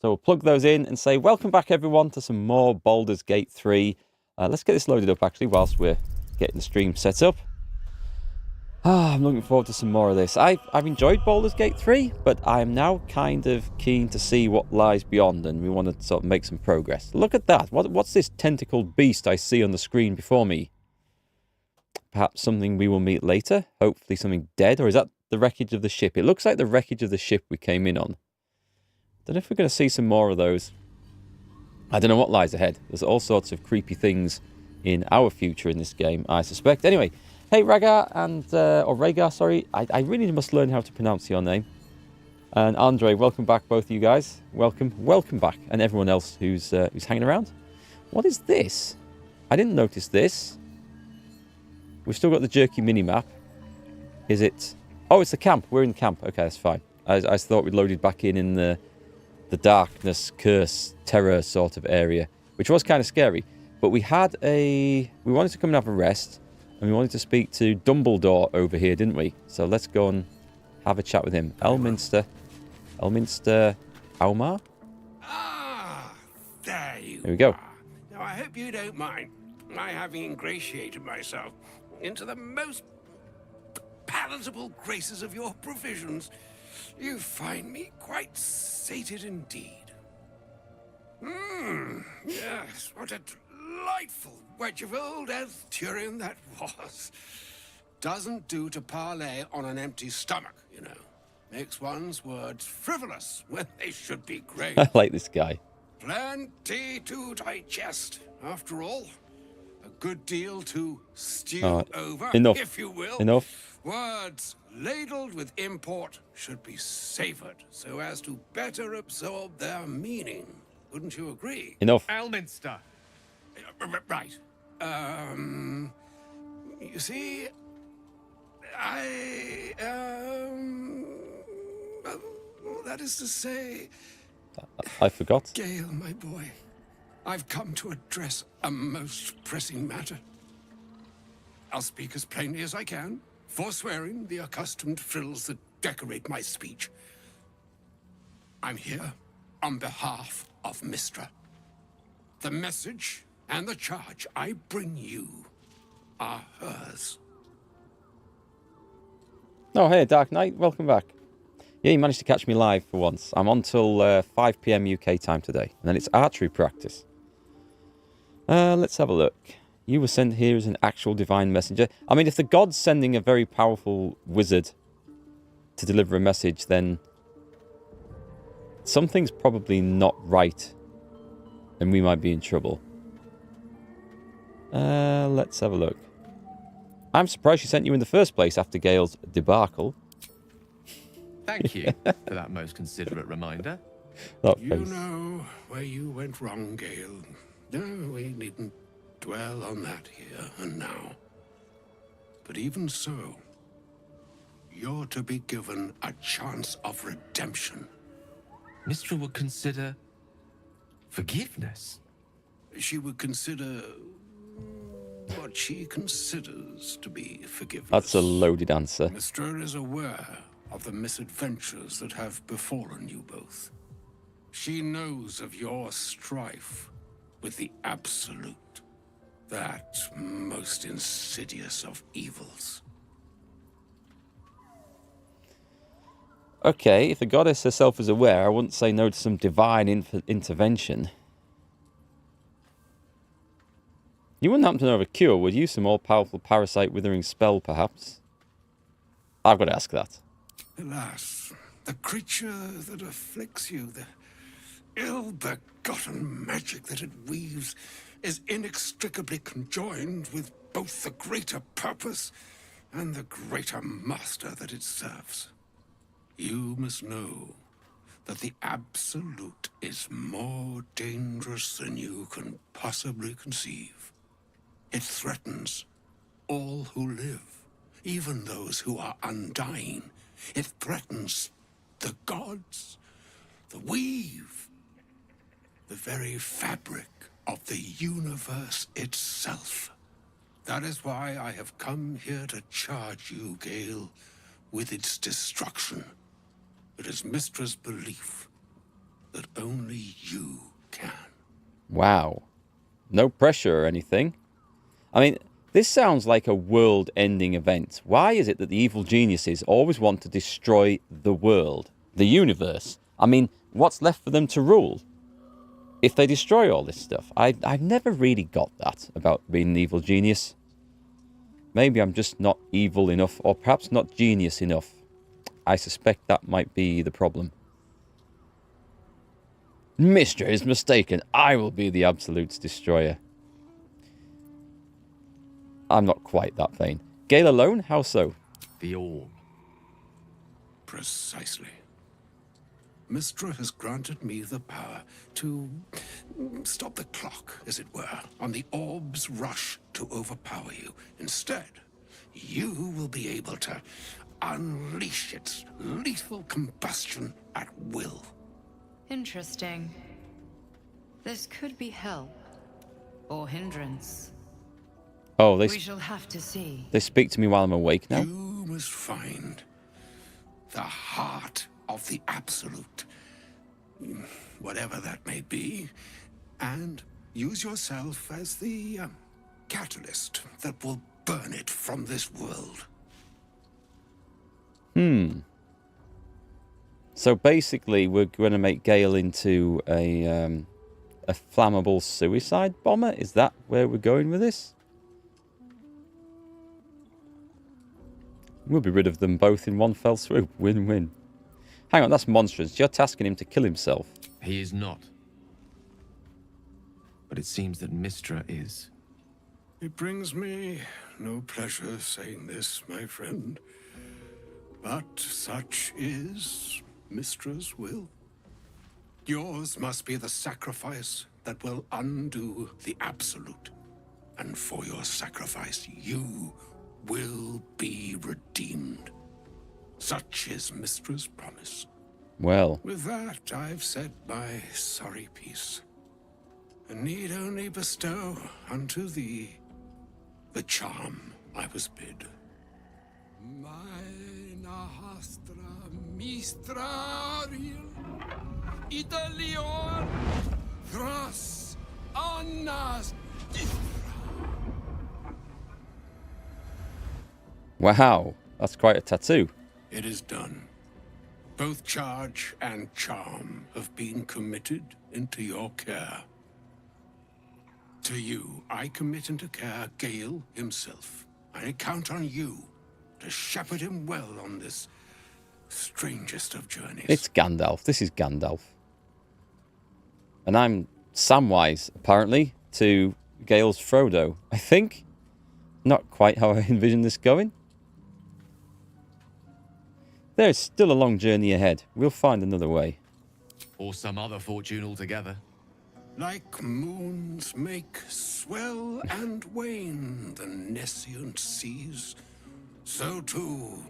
So we'll plug those in and say, welcome back everyone to some more Baldurs Gate 3. Let's get this loaded up actually whilst we're getting the stream set up. I'm looking forward to some more of this. I've enjoyed Baldurs Gate 3, but I'm now kind of keen to see what lies beyond, and we want to sort of make some progress. Look at that. What's this tentacled beast I see on the screen before me? Perhaps something we will meet later? Hopefully something dead? Or is that the wreckage of the ship? It looks like the wreckage of the ship we came in on. Don't know if we're going to see some more of those. I don't know what lies ahead. There's all sorts of creepy things in our future in this game, I suspect. Anyway, hey Ragar or Rhaegar, sorry. I really must learn how to pronounce your name. And Andre, welcome back, both of you guys. Welcome back, and everyone else who's hanging around. What is this? I didn't notice this. We've still got the jerky mini-map. Is it... Oh, it's the camp. We're in camp. Okay, that's fine. I thought we'd loaded back in the darkness, curse, terror sort of area, which was kind of scary. But we wanted to come and have a rest, and we wanted to speak to Dumbledore over here, didn't we? So let's go and have a chat with him. Elminster, Aumar? Ah, there you There we go. are. Now, I hope you don't mind my having ingratiated myself into the most palatable graces of your provisions. You find me quite sated indeed. Yes, what a delightful wedge of old Arthurian that was. Doesn't do to parley on an empty stomach, you know. Makes one's words frivolous when they should be grave. I like this guy. Plenty to digest, after all. A good deal to stew over, enough. if you will. Enough. Words ladled with import should be savored so as to better absorb their meaning. Wouldn't you agree? Enough. Elminster. Right. You see, that is to say... I forgot. Gale, my boy, I've come to address a most pressing matter. I'll speak as plainly as I can, forswearing the accustomed frills that decorate my speech. I'm here on behalf of Mystra. The message and the charge I bring you are hers. Oh, hey, Dark Knight. Welcome back. Yeah, you managed to catch me live for once. I'm on till 5 PM UK time today. And then it's archery practice. Let's have a look. You were sent here as an actual divine messenger. I mean, if the god's sending a very powerful wizard to deliver a message, then something's probably not right. And we might be in trouble. Let's have a look. I'm surprised she sent you in the first place after Gale's debacle. Thank you for that most considerate reminder. That You face. know where you went wrong, Gale. No, we needn't dwell on that here and now. But even so, you're to be given a chance of redemption. Mystra would consider forgiveness. She would consider what she considers to be forgiveness. That's a loaded answer. Mystra is aware of the misadventures that have befallen you both. She knows of your strife with the Absolute, that most insidious of evils. Okay, if the goddess herself is aware, I wouldn't say no to some divine intervention. You wouldn't happen to know of a cure, would you? Some all-powerful parasite withering spell, perhaps? I've got to ask that. Alas, the creature that afflicts you, the ill-begotten magic that it weaves, is inextricably conjoined with both the greater purpose and the greater master that it serves. You must know that the Absolute is more dangerous than you can possibly conceive. It threatens all who live, even those who are undying. It threatens the gods, the weave, the very fabric of the universe itself. That is why I have come here to charge you, Gale, with its destruction. It is Mystra's belief that only you can. Wow. No pressure or anything. I mean, this sounds like a world-ending event. Why is it that the evil geniuses always want to destroy the world, the universe? I mean, what's left for them to rule if they destroy all this stuff? I've never really got that about being an evil genius. Maybe I'm just not evil enough, or perhaps not genius enough. I suspect that might be the problem. Mistra is mistaken. I will be the Absolute's destroyer. I'm not quite that vain. Gale alone? How so? The orb. Precisely. Mistra has granted me the power to stop the clock, as it were, on the orb's rush to overpower you. Instead, you will be able to unleash its lethal combustion at will. Interesting. This could be help or hindrance. Oh, We shall have to see. they speak to me while I'm awake now? You must find the heart of the Absolute, whatever that may be, and use yourself as the catalyst that will burn it from this world. So basically, we're going to make Gale into a flammable suicide bomber? Is that where we're going with this? We'll be rid of them both in one fell swoop. Win-win. Hang on, that's monstrous. You're tasking him to kill himself. He is not. But it seems that Mistra is. It brings me no pleasure saying this, my friend, but such is Mistra's will. Yours must be the sacrifice that will undo the Absolute, and for your sacrifice, you will be redeemed. Such is Mistra's promise. Well, With that, I've said my sorry piece, and need only bestow unto thee the charm I was bid. Mina hastra mistrariel Italior thras annas wow. That's quite a tattoo. It is done. Both charge and charm have been committed into your care. To you, I commit into care Gale himself. I count on you to shepherd him well on this strangest of journeys. It's Gandalf. This is Gandalf. And I'm Samwise, apparently, to Gale's Frodo. I think. Not quite how I envisioned this going. There's still a long journey ahead. We'll find another way. Or some other fortune altogether. Like moons make swell and wane the nescient seas, so too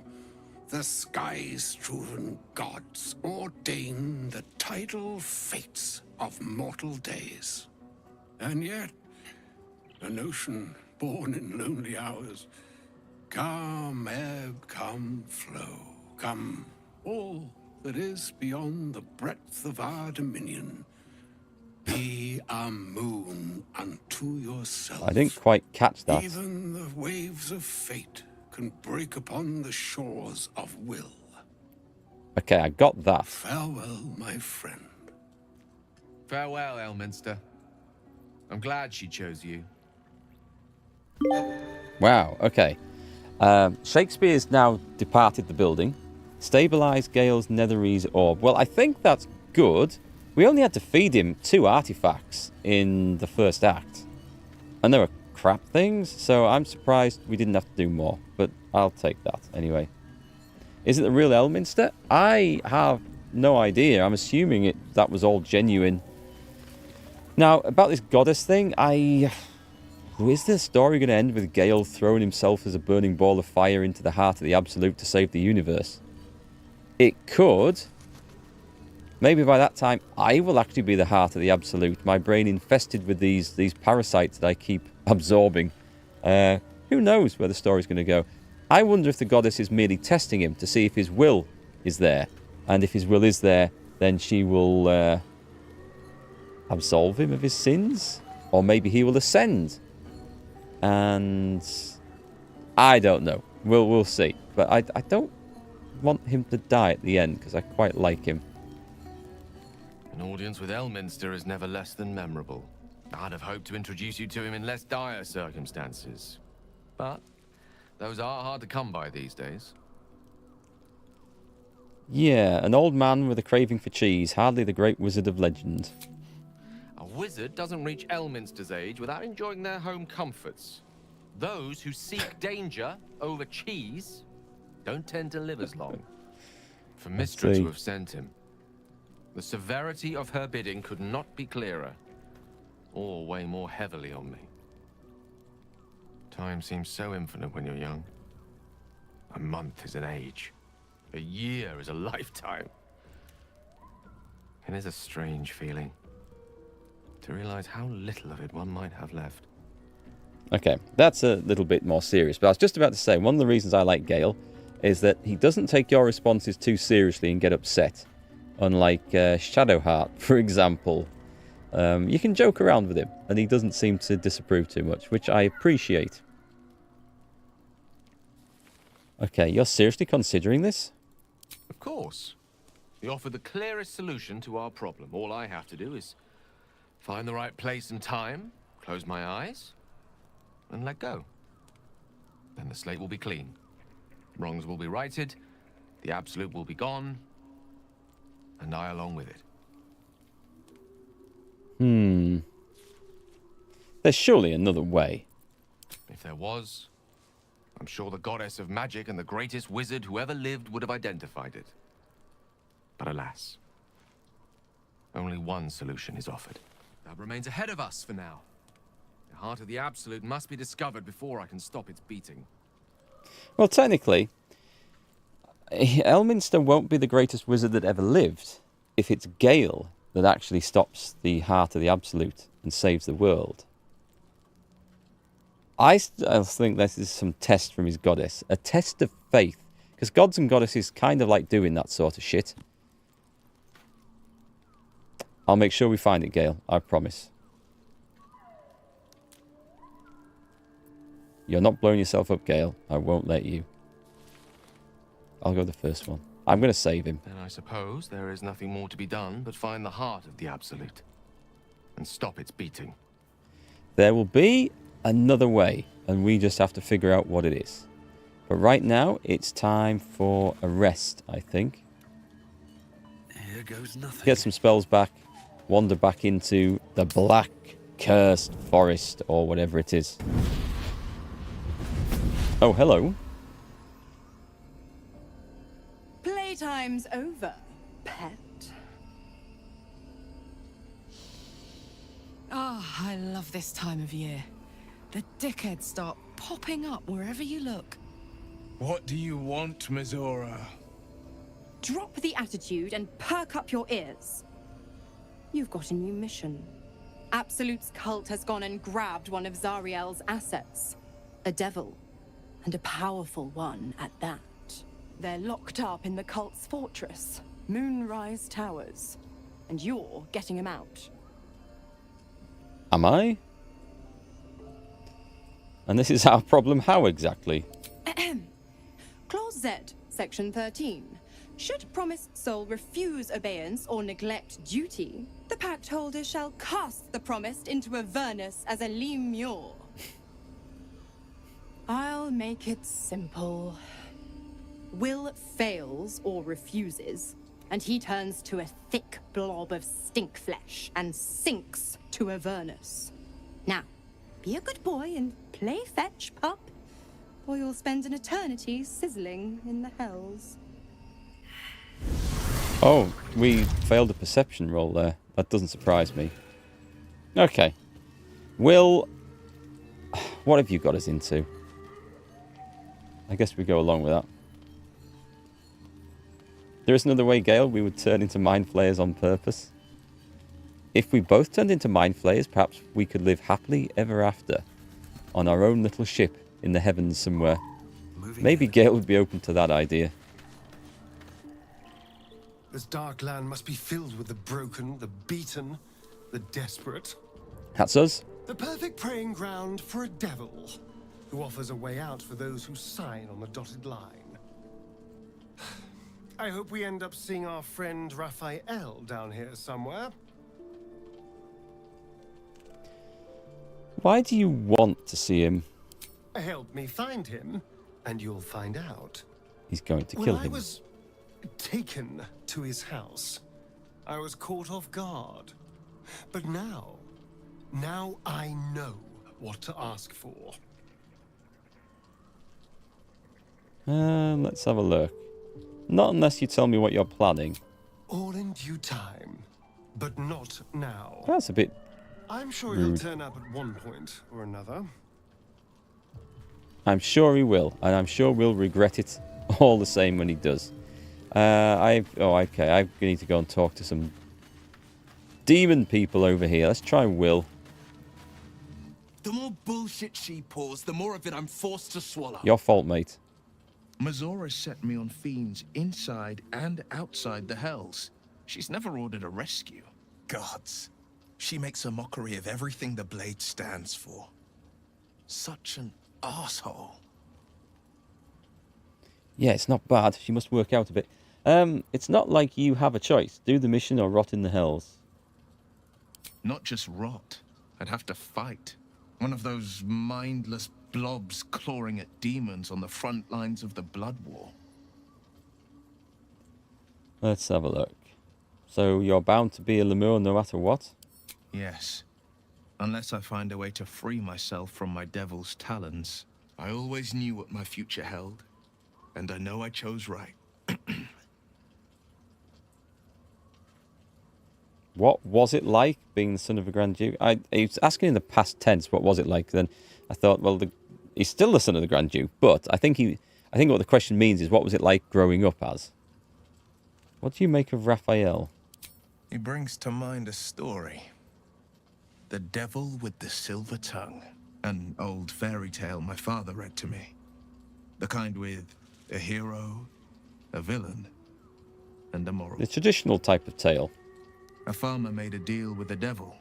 the sky-strewn gods ordain the tidal fates of mortal days. And yet, an ocean born in lonely hours, come ebb, come flow, come all that is beyond the breadth of our dominion. Be a moon unto yourself. I didn't quite catch that. Even the waves of fate can break upon the shores of will. Okay, I got that. Farewell, my friend. Farewell, Elminster. I'm glad she chose you. Wow, okay. Shakespeare's now departed the building. Stabilised Gale's Netherese orb. Well, I think that's good. We only had to feed him 2 artifacts in the first act. And they were crap things, so I'm surprised we didn't have to do more. But I'll take that anyway. Is it the real Elminster? I have no idea. I'm assuming that was all genuine. Now, about this goddess thing, is the story going to end with Gale throwing himself as a burning ball of fire into the heart of the Absolute to save the universe? It could. Maybe by that time, I will actually be the heart of the Absolute. My brain infested with these parasites that I keep absorbing. Who knows where the story's going to go? I wonder if the goddess is merely testing him to see if his will is there. And if his will is there, then she will absolve him of his sins. Or maybe he will ascend. And I don't know. We'll see. But I don't want him to die at the end because I quite like him. An audience with Elminster is never less than memorable. I'd have hoped to introduce you to him in less dire circumstances. But those are hard to come by these days. Yeah, an old man with a craving for cheese. Hardly the great wizard of legend. A wizard doesn't reach Elminster's age without enjoying their home comforts. Those who seek danger over cheese don't tend to live as long. For Mistra to have sent him, the severity of her bidding could not be clearer, or weigh more heavily on me. Time seems so infinite when you're young. A month is an age. A year is a lifetime. It is a strange feeling to realize how little of it one might have left. Okay, that's a little bit more serious. But I was just about to say, one of the reasons I like Gale is that he doesn't take your responses too seriously and get upset. Unlike Shadowheart, for example. You can joke around with him, and he doesn't seem to disapprove too much, which I appreciate. Okay, you're seriously considering this? Of course. You offer the clearest solution to our problem. All I have to do is find the right place and time, close my eyes, and let go. Then the slate will be clean. Wrongs will be righted, the absolute will be gone, and I along with it. There's surely another way. If there was, I'm sure the goddess of magic and the greatest wizard who ever lived would have identified it. But alas, only one solution is offered. That remains ahead of us for now. The heart of the absolute must be discovered before I can stop its beating. Well, technically, Elminster won't be the greatest wizard that ever lived if it's Gale that actually stops the heart of the absolute and saves the world. I think this is some test from his goddess. A test of faith. Because gods and goddesses kind of like doing that sort of shit. I'll make sure we find it, Gale. I promise. You're not blowing yourself up, Gale. I won't let you. I'll go the first one. I'm going to save him. Then I suppose there is nothing more to be done but find the heart of the absolute and stop its beating. There will be another way, and we just have to figure out what it is. But right now, it's time for a rest, I think. Here goes nothing. Get some spells back, wander back into the black cursed forest, or whatever it is. Oh, hello. Playtime's over, pet. Ah, I love this time of year. The dickheads start popping up wherever you look. What do you want, Mizora? Drop the attitude and perk up your ears. You've got a new mission. Absolute's cult has gone and grabbed one of Zariel's assets. A devil. And a powerful one at that. They're locked up in the cult's fortress, Moonrise Towers. And you're getting him out. Am I? And this is our problem. How exactly? Clause Z, Section 13. Should promised soul refuse obeyance or neglect duty, the pact holder shall cast the promised into Avernus as a lemure. I'll make it simple. Will fails or refuses, and he turns to a thick blob of stink flesh and sinks to Avernus. Now, be a good boy and play fetch, pup, or you'll spend an eternity sizzling in the hells. Oh, we failed a perception roll there. That doesn't surprise me. Okay. Will, what have you got us into? I guess we go along with that. There is another way, Gale. We would turn into mind flayers on purpose. If we both turned into mind flayers, perhaps we could live happily ever after on our own little ship in the heavens somewhere. Maybe Gale would be open to that idea. This dark land must be filled with the broken, the beaten, the desperate. That's us. The perfect preying ground for a devil who offers a way out for those who sign on the dotted line. I hope we end up seeing our friend Raphael down here somewhere. Why do you want to see him? Help me find him, and you'll find out. He's going to kill When I him. was taken to his house, I was caught off guard. But now I know what to ask for. Let's have a look. Not unless you tell me what you're planning. All in due time, but not now. That's a bit... I'm sure rude. he'll turn up at one point or another. I'm sure he will, and I'm sure we'll regret it all the same when he does. Okay. I need to go and talk to some demon people over here. Let's try Will. The more bullshit she pours, the more of it I'm forced to swallow. Your fault, mate. Mazora set me on fiends inside and outside the Hells. She's never ordered a rescue. Gods. She makes a mockery of everything the Blade stands for. Such an asshole. Yeah, it's not bad. She must work out a bit. It's not like you have a choice. Do the mission or rot in the Hells. Not just rot. I'd have to fight. One of those mindless blobs clawing at demons on the front lines of the Blood War. Let's have a look. So you're bound to be a Lemur no matter what? Yes. Unless I find a way to free myself from my devil's talons. I always knew what my future held, and I know I chose right. What was it like being the son of a Grand Duke? I was asking in the past tense, what was it like? Then I thought, well, he's still the son of the Grand Duke, but I think what the question means is, what was it like growing up as? What do you make of Raphael? He brings to mind a story. The Devil with the Silver Tongue. An old fairy tale my father read to me. The kind with a hero, a villain, and a moral. The traditional type of tale. A farmer made a deal with the devil,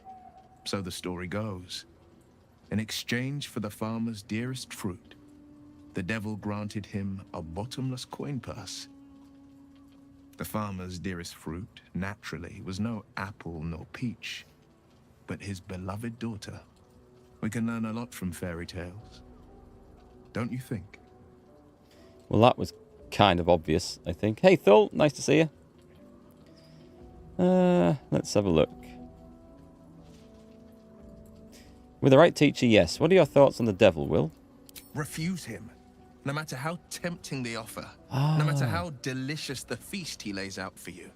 so the story goes. In exchange for the farmer's dearest fruit, the devil granted him a bottomless coin purse. The farmer's dearest fruit, naturally, was no apple nor peach, but his beloved daughter. We can learn a lot from fairy tales. Don't you think? Well, that was kind of obvious, I think. Hey, Thul, nice to see you. Let's have a look. With the right teacher, yes. What are your thoughts on the devil, Will? Refuse him. No matter how tempting the offer, no matter how delicious the feast he lays out for you,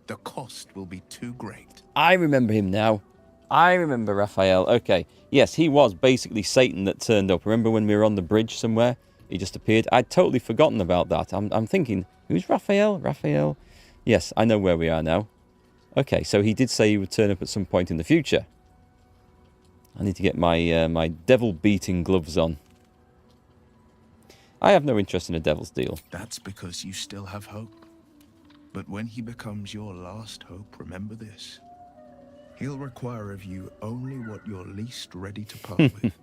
the cost will be too great. I remember him now. I remember Raphael. Okay. Yes, he was basically Satan that turned up. Remember when we were on the bridge somewhere? He just appeared. I'd totally forgotten about that. I'm thinking, who's Raphael? Raphael? Yes, I know where we are now. Okay, so he did say he would turn up at some point in the future. I need to get my my devil-beating gloves on. I have no interest in a devil's deal. That's because you still have hope. But when he becomes your last hope, remember this. He'll require of you only what you're least ready to part with,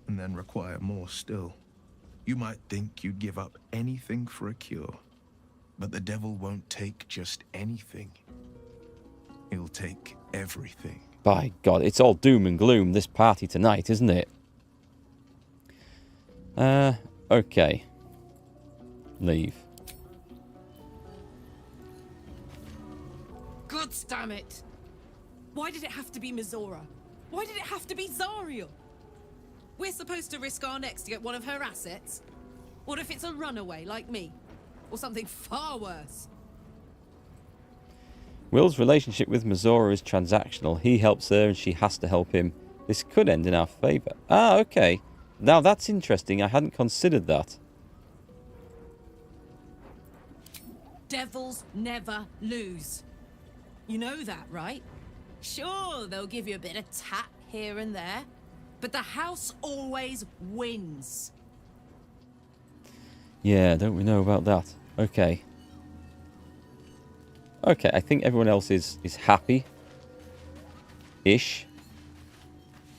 and then require more still. You might think you'd give up anything for a cure, but the devil won't take just anything. He'll take everything. By God, it's all doom and gloom, this party tonight, isn't it? Okay. Leave. Gods damn it! Why did it have to be Mazora? Why did it have to be Zariel? We're supposed to risk our necks to get one of her assets? What if it's a runaway like me? Or something far worse? Will's relationship with Mazora is transactional. He helps her and she has to help him. This could end in our favour. Ah, okay. Now that's interesting. I hadn't considered that. Devils never lose. You know that, right? Sure, they'll give you a bit of tap here and there, but the house always wins. Yeah, don't we know about that? Okay. Okay, I think everyone else is happy. ish.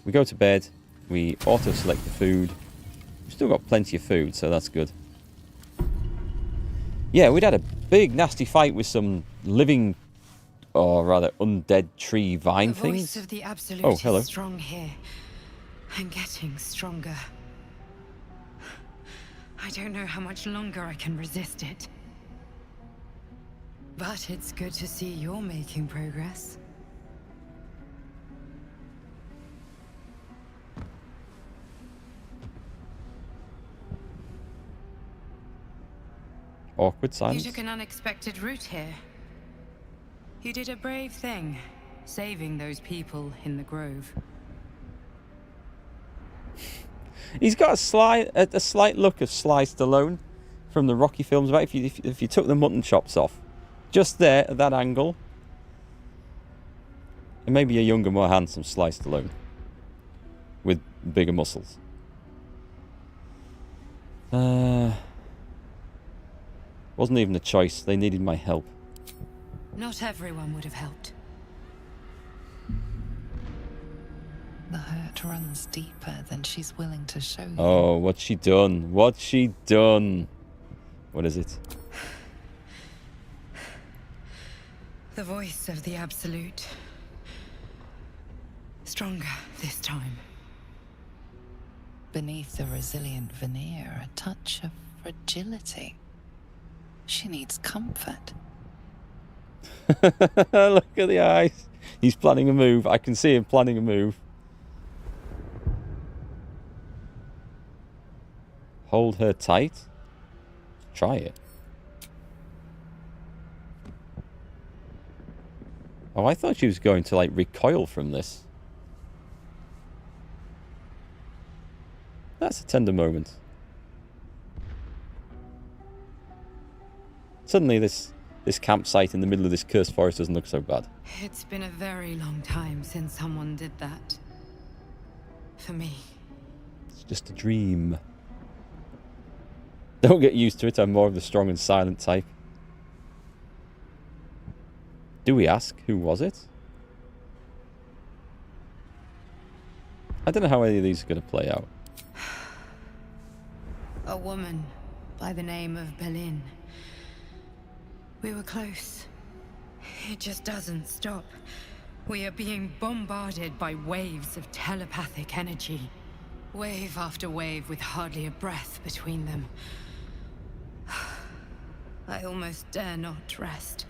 We go to bed. We auto-select the food. We've still got plenty of food, so that's good. Yeah, we'd had a big, nasty fight with some living, or rather undead tree vine The things. voice of the Absolute Oh, hello. is strong here. And getting stronger. I don't know how much longer I can resist it. But it's good to see you're making progress. Awkward You silence. took an unexpected route here. You did a brave thing, saving those people in the grove. He's got a slight look of Sly Stallone from the Rocky films. About if you took the mutton chops off, just there at that angle, and maybe a younger, more handsome Sly Stallone with bigger muscles. Wasn't even a choice. They needed my help. Not everyone would have helped. The hurt runs deeper than she's willing to show you. Oh, what's she done? What's she done? What is it? The voice of the Absolute. Stronger this time. Beneath the resilient veneer, a touch of fragility. She needs comfort. Look at the eyes. He's planning a move. I can see him planning a move. Hold her tight. Try it. Oh, I thought she was going to, like, recoil from this. That's a tender moment. Suddenly this campsite in the middle of this cursed forest doesn't look so bad. It's been a very long time since someone did that. For me. It's just a dream. Don't get used to it. I'm more of the strong and silent type. Do we ask who was it? I don't know how any of these are going to play out. A woman by the name of Belin. We were close. It just doesn't stop. We are being bombarded by waves of telepathic energy. Wave after wave with hardly a breath between them. I almost dare not rest.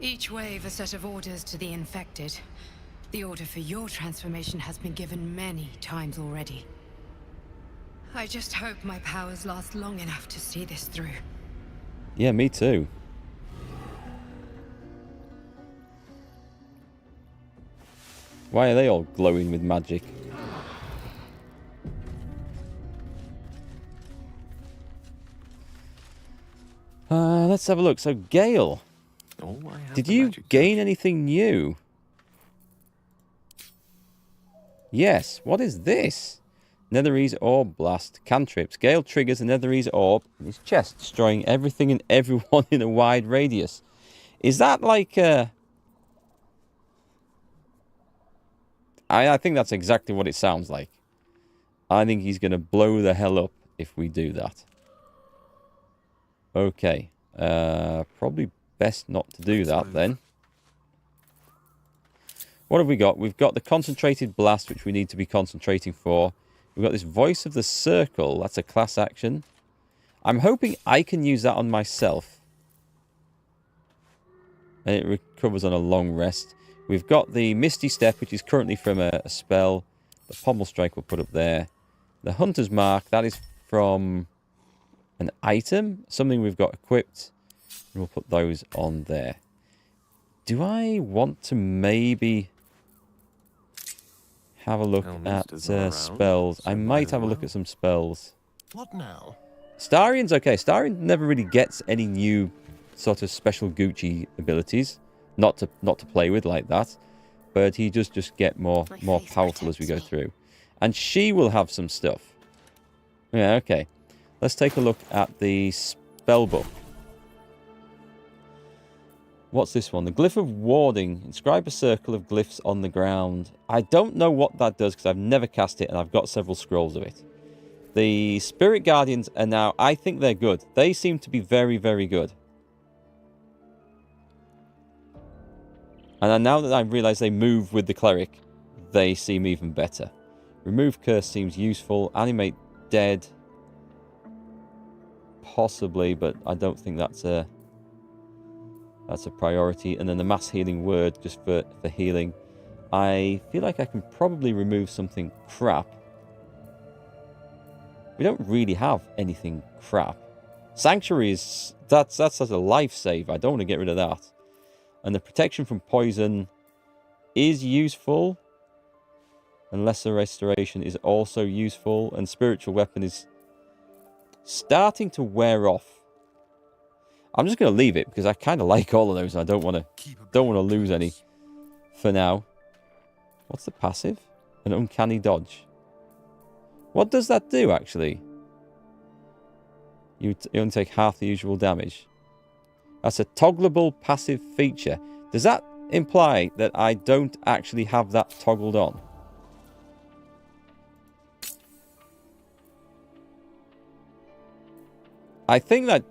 Each wave a set of orders to the infected. The order for your transformation has been given many times already. I just hope my powers last long enough to see this through. Yeah, me too. Why are they all glowing with magic? Let's have a look. So, Gale, Oh, I have did the you magic gain touch. anything new? Yes. What is this? Netherese Orb Blast. Cantrips. Gale triggers a Netherese Orb in his chest, destroying everything and everyone in a wide radius. Is that like a... I think that's exactly what it sounds like. I think he's going to blow the hell up if we do that. Okay. Probably best not to do that then. What have we got? We've got the concentrated blast, which we need to be concentrating for. We've got this voice of the circle. That's a class action. I'm hoping I can use that on myself. And it recovers on a long rest. We've got the Misty Step, which is currently from a spell. The Pommel Strike we'll put up there. The Hunter's Mark, that is from an item. Something we've got equipped. And we'll put those on there. Do I want to maybe have a look at Elminster's not around, spells? I so might have a very look well. at some spells. What now? Starian's okay. Starian never really gets any new sort of special Gucci abilities. Not to play with like that. But he does just get more face powerful as we go protects through. And she will have some stuff. Yeah, okay. Let's take a look at the spell book. What's this one? The Glyph of Warding. Inscribe a circle of glyphs on the ground. I don't know what that does because I've never cast it and I've got several scrolls of it. The Spirit Guardians are now... I think they're good. They seem to be very, very good. And now that I realise they move with the Cleric, they seem even better. Remove Curse seems useful. Animate Dead. Possibly, but I don't think that's a priority. And then the Mass Healing Word, just for healing. I feel like I can probably remove something crap. We don't really have anything crap. Sanctuary is... That's as a life save. I don't want to get rid of that. And the protection from poison is useful. And Lesser Restoration is also useful. And Spiritual Weapon is starting to wear off. I'm just going to leave it because I kind of like all of those. And I don't want to lose any for now. What's the passive? An Uncanny Dodge. What does that do, actually? You only take half the usual damage. That's a toggleable passive feature. Does that imply that I don't actually have that toggled on? I think that...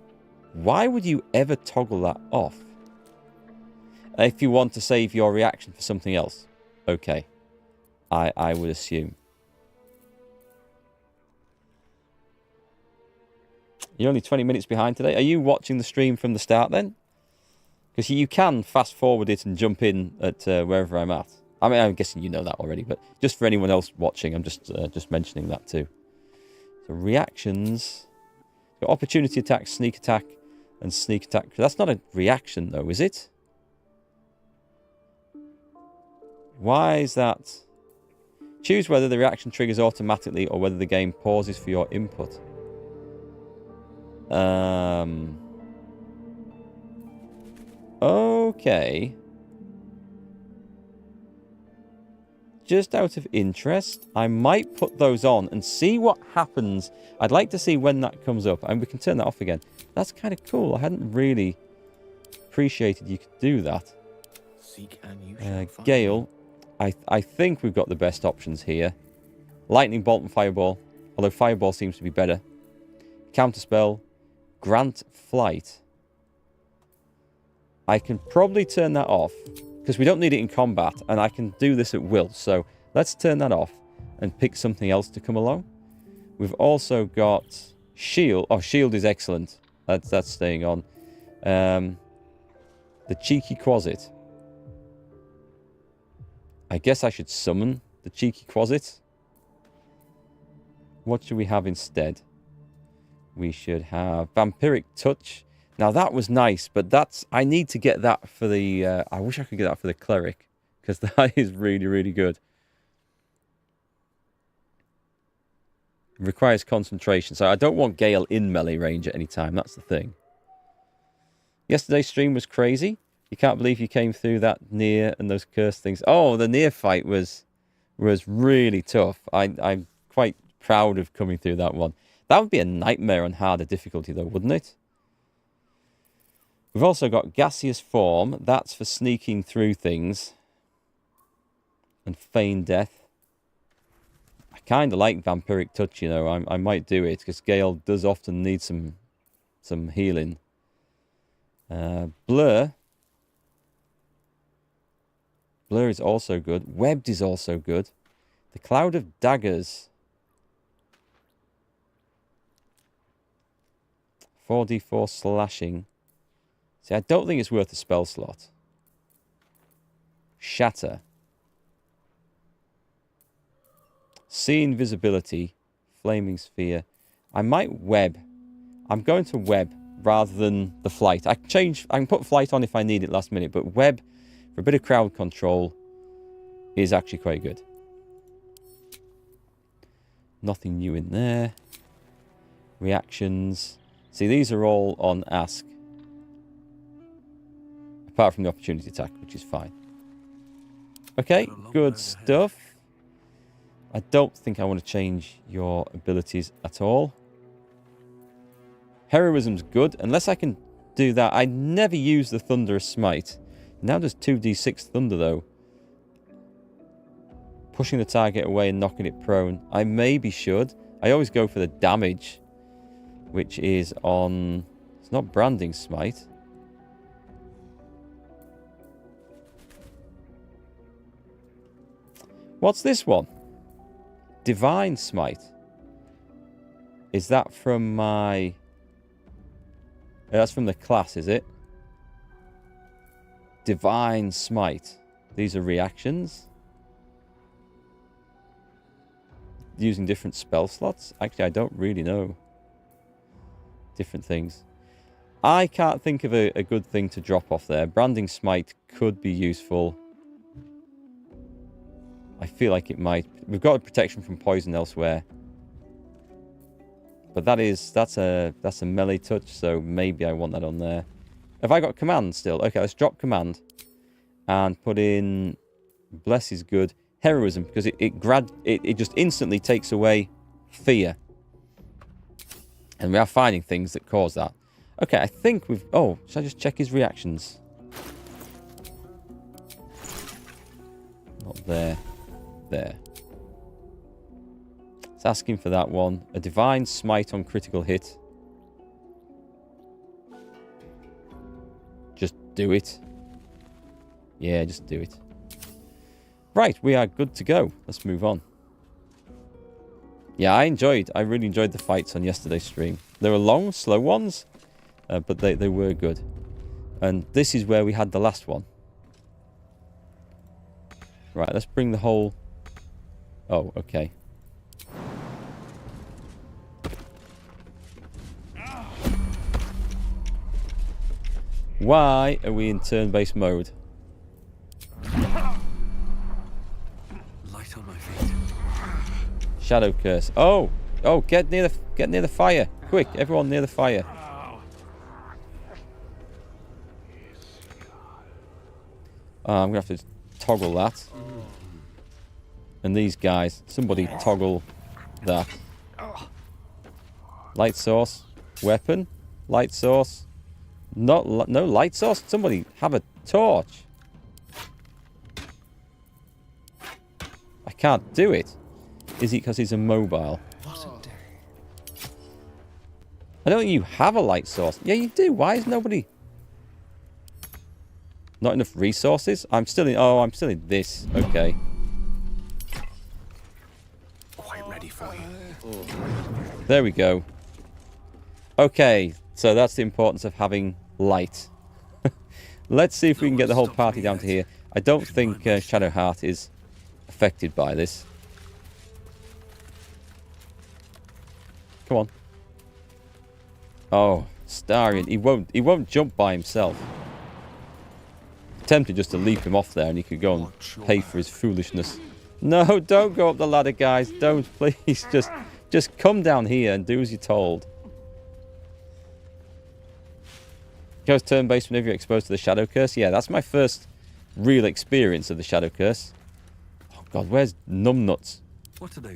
Why would you ever toggle that off? If you want to save your reaction for something else. Okay. I would assume. You're only 20 minutes behind today. Are you watching the stream from the start then? Because you can fast forward it and jump in at wherever I'm at. I mean, I'm guessing you know that already, but just for anyone else watching, I'm just mentioning that too. So reactions. Got opportunity attack, sneak attack, and sneak attack. That's not a reaction though, is it? Why is that? Choose whether the reaction triggers automatically or whether the game pauses for your input. Okay. Just out of interest, I might put those on and see what happens. I'd like to see when that comes up, and we can turn that off again. That's kind of cool. I hadn't really appreciated you could do that. Seek and you shall find. Gale, I think we've got the best options here. Lightning Bolt and Fireball, although Fireball seems to be better. Counterspell, Grant Flight. I can probably turn that off because we don't need it in combat and I can do this at will. So let's turn that off and pick something else to come along. We've also got Shield. Oh, Shield is excellent. That's staying on. The Cheeky Quasit. I guess I should summon the Cheeky Quasit. What should we have instead? We should have Vampiric Touch. Now that was nice, but that's... I need to get that for the... I wish I could get that for the Cleric, because that is really, really good. It requires concentration, so I don't want Gale in melee range at any time. That's the thing. Yesterday's stream was crazy. You can't believe you came through that near and those cursed things. Oh, the near fight was really tough. I'm quite proud of coming through that one. That would be a nightmare on harder difficulty, though, wouldn't it? We've also got Gaseous Form. That's for sneaking through things. And Feign Death. I kind of like Vampiric Touch, you know. I might do it, because Gale does often need some healing. Blur. Blur is also good. Webbed is also good. The Cloud of Daggers. 4d4 slashing. See, I don't think it's worth a spell slot. Shatter. See Invisibility. Flaming Sphere. I might web. I'm going to web rather than the flight. I can put flight on if I need it last minute, but web for a bit of crowd control is actually quite good. Nothing new in there. Reactions. See, these are all on Ask. Apart from the opportunity attack, which is fine. Okay, good stuff. I don't think I want to change your abilities at all. Heroism's good, unless I can do that. I never use the Thunderous Smite. Now there's 2d6 thunder, though. Pushing the target away and knocking it prone. I maybe should. I always go for the damage, which is on... It's not Branding Smite. What's this one? Divine Smite. Is that from my... That's from the class, is it? Divine Smite. These are reactions. Using different spell slots? Actually, I don't really know. Different things. I can't think of a good thing to drop off there. Branding Smite could be useful. I feel like it might. We've got a protection from poison elsewhere. But that's a melee touch, so maybe I want that on there. Have I got command still? Okay, let's drop command. And put in... Bless is good. Heroism, because it just instantly takes away fear. And we are finding things that cause that. Okay, I think we've... Oh, should I just check his reactions? Not there. There. It's asking for that one. A Divine Smite on critical hit. Just do it. Yeah, just do it. Right, we are good to go. Let's move on. Yeah, I really enjoyed the fights on yesterday's stream. They were long, slow ones, but they were good. And this is where we had the last one. Right, let's bring the whole... Oh, okay. Why are we in turn-based mode? Light on my feet. Shadow Curse. Oh! Oh, get near the fire. Quick, everyone near the fire. I'm going to have to toggle that. And these guys, somebody toggle that. Light source. Weapon. Light source. No light source. Somebody have a torch. I can't do it. Is it because he's immobile? I don't think you have a light source. Yeah, you do. Why is nobody... Not enough resources? I'm still in... Oh, I'm still in this. Okay. Quite ready for you. There we go. Okay, so that's the importance of having light. Let's see if we can get the whole party down to here. I don't think Shadowheart is affected by this. Come on. Oh, Starion. He won't jump by himself. Tempted just to leap him off there and he could go and pay for his foolishness. No, don't go up the ladder, guys. Don't, please. Just come down here and do as you're told. Goes turn-based whenever you're exposed to the Shadow Curse. Yeah, that's my first real experience of the Shadow Curse. Oh, God, where's Numbnuts?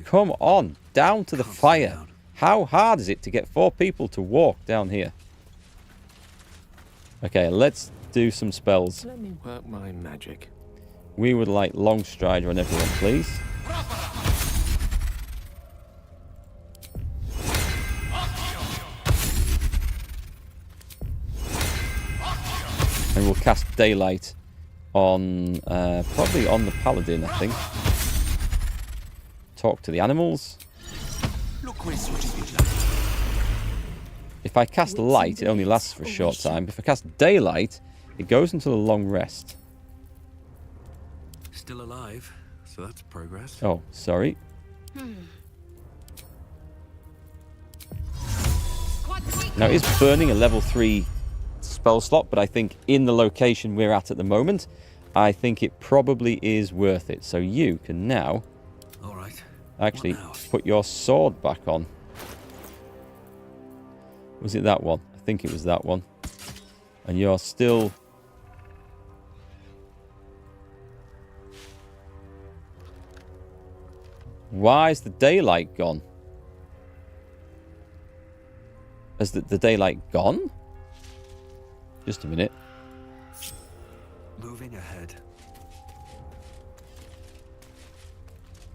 Come on, down to the fire. How hard is it to get 4 people to walk down here? Okay, let's do some spells. Let me work my magic. We would like Long Strider on everyone, please. And we'll cast Daylight on, probably on the Paladin, I think. Talk to the animals. If I cast Light, it only lasts for a short time. If I cast Daylight, it goes until a long rest. Still alive, so that's progress. Oh, sorry. Now, it is burning a level 3 spell slot, but I think in the location we're at the moment, I think it probably is worth it. So you can now actually put your sword back on. Was it that one? I think it was that one. And you're still... Why is the daylight gone? Has the daylight gone? Just a minute. Moving ahead.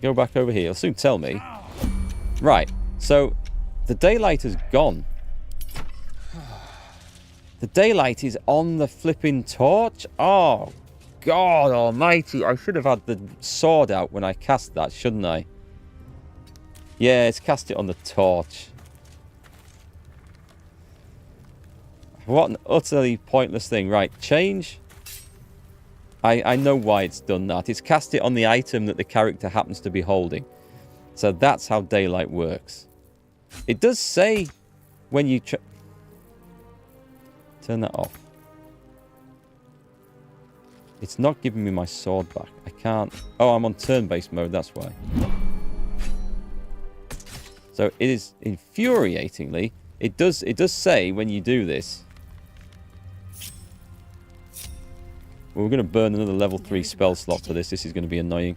Go back over here. It'll soon tell me. Right. So, the daylight has gone. The daylight is on the flipping torch? Oh, God almighty. I should have had the sword out when I cast that, shouldn't I? Yeah, it's cast it on the torch. What an utterly pointless thing. Right, change. I know why it's done that. It's cast it on the item that the character happens to be holding. So that's how daylight works. It does say when you... Turn that off. It's not giving me my sword back. I can't... Oh, I'm on turn-based mode, that's why. So it is infuriatingly... It does say when you do this... Well, we're going to burn another level 3 spell slot for this. This is going to be annoying.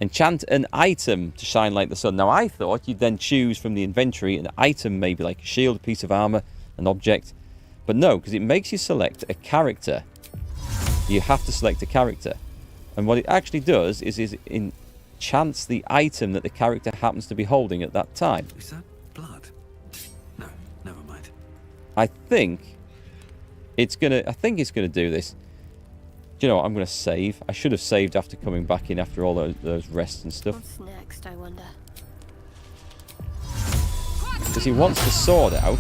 Enchant an item to shine like the sun. Now, I thought you'd then choose from the inventory an item, maybe like a shield, a piece of armor, an object. But no, because it makes you select a character. You have to select a character. And what it actually does is enchants the item that the character happens to be holding at that time. Is that blood? No, never mind. I think it's gonna do this. Do you know what? I'm gonna save. I should have saved after coming back in after all those rests and stuff. What's next, I wonder? Because he wants the sword out.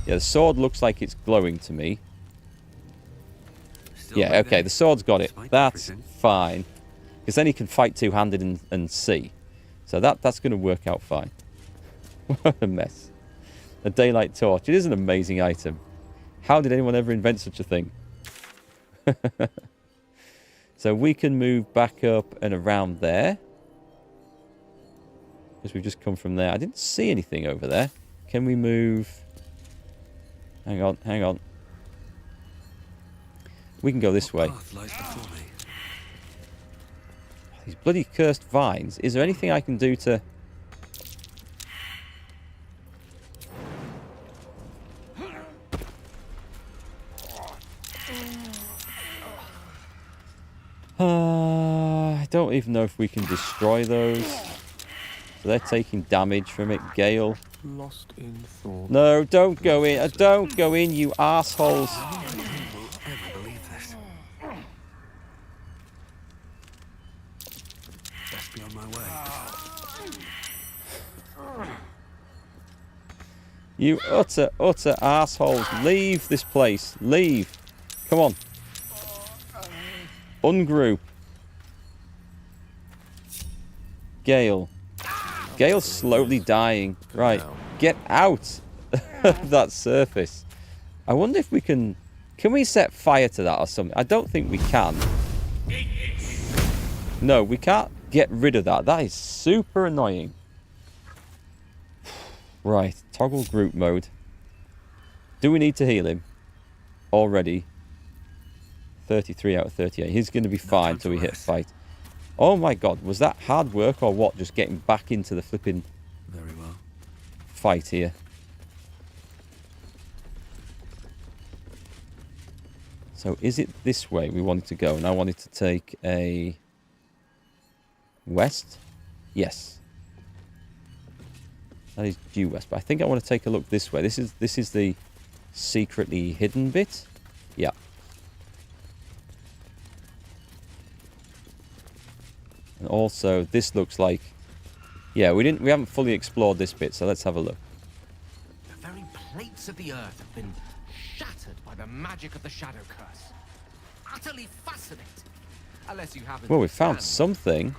Yeah, the sword looks like it's glowing to me. Still Yeah, okay, the sword's got it. That's fine. Because then he can fight two-handed and see. So that's going to work out fine. What a mess. A daylight torch. It is an amazing item. How did anyone ever invent such a thing? So we can move back up and around there. Because we've just come from there. I didn't see anything over there. Can we move... Hang on, hang on. We can go this way. These bloody cursed vines. Is there anything I can do to... I don't even know if we can destroy those. So they're taking damage from it. Gale. Lost in thought. No, don't go in. Don't go in, you assholes. I won't ever believe this. Best be on my way. You utter assholes. Leave this place. Leave. Come on. Ungroup. Gale. Gale's slowly dying. Right. Get out of that surface. I wonder if we can... Can we set fire to that or something? I don't think we can. No, we can't get rid of that. That is super annoying. Right. Toggle group mode. Do we need to heal him? Already. 33 out of 38. He's going to be fine until we hit a fight. Oh my god, was that hard work or what? Just getting back into the flipping Very well. Fight here. So is it this way we wanted to go? And I wanted to take a west? Yes. That is due west, but I think I want to take a look this way. This is the secretly hidden bit. Yeah. And also, this looks like... Yeah, we haven't fully explored this bit, so let's have a look. The very plates of the earth have been shattered by the magic of the Shadow Curse. Utterly fascinating. Unless you happen Well, to we found stand- something.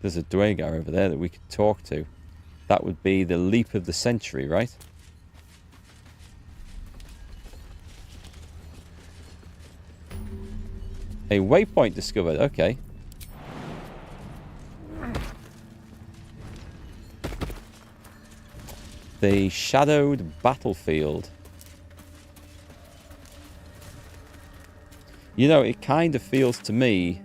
There's a Dwagar over there that we could talk to. That would be the leap of the century, right? A waypoint discovered. Okay. The shadowed battlefield. You know, it kind of feels to me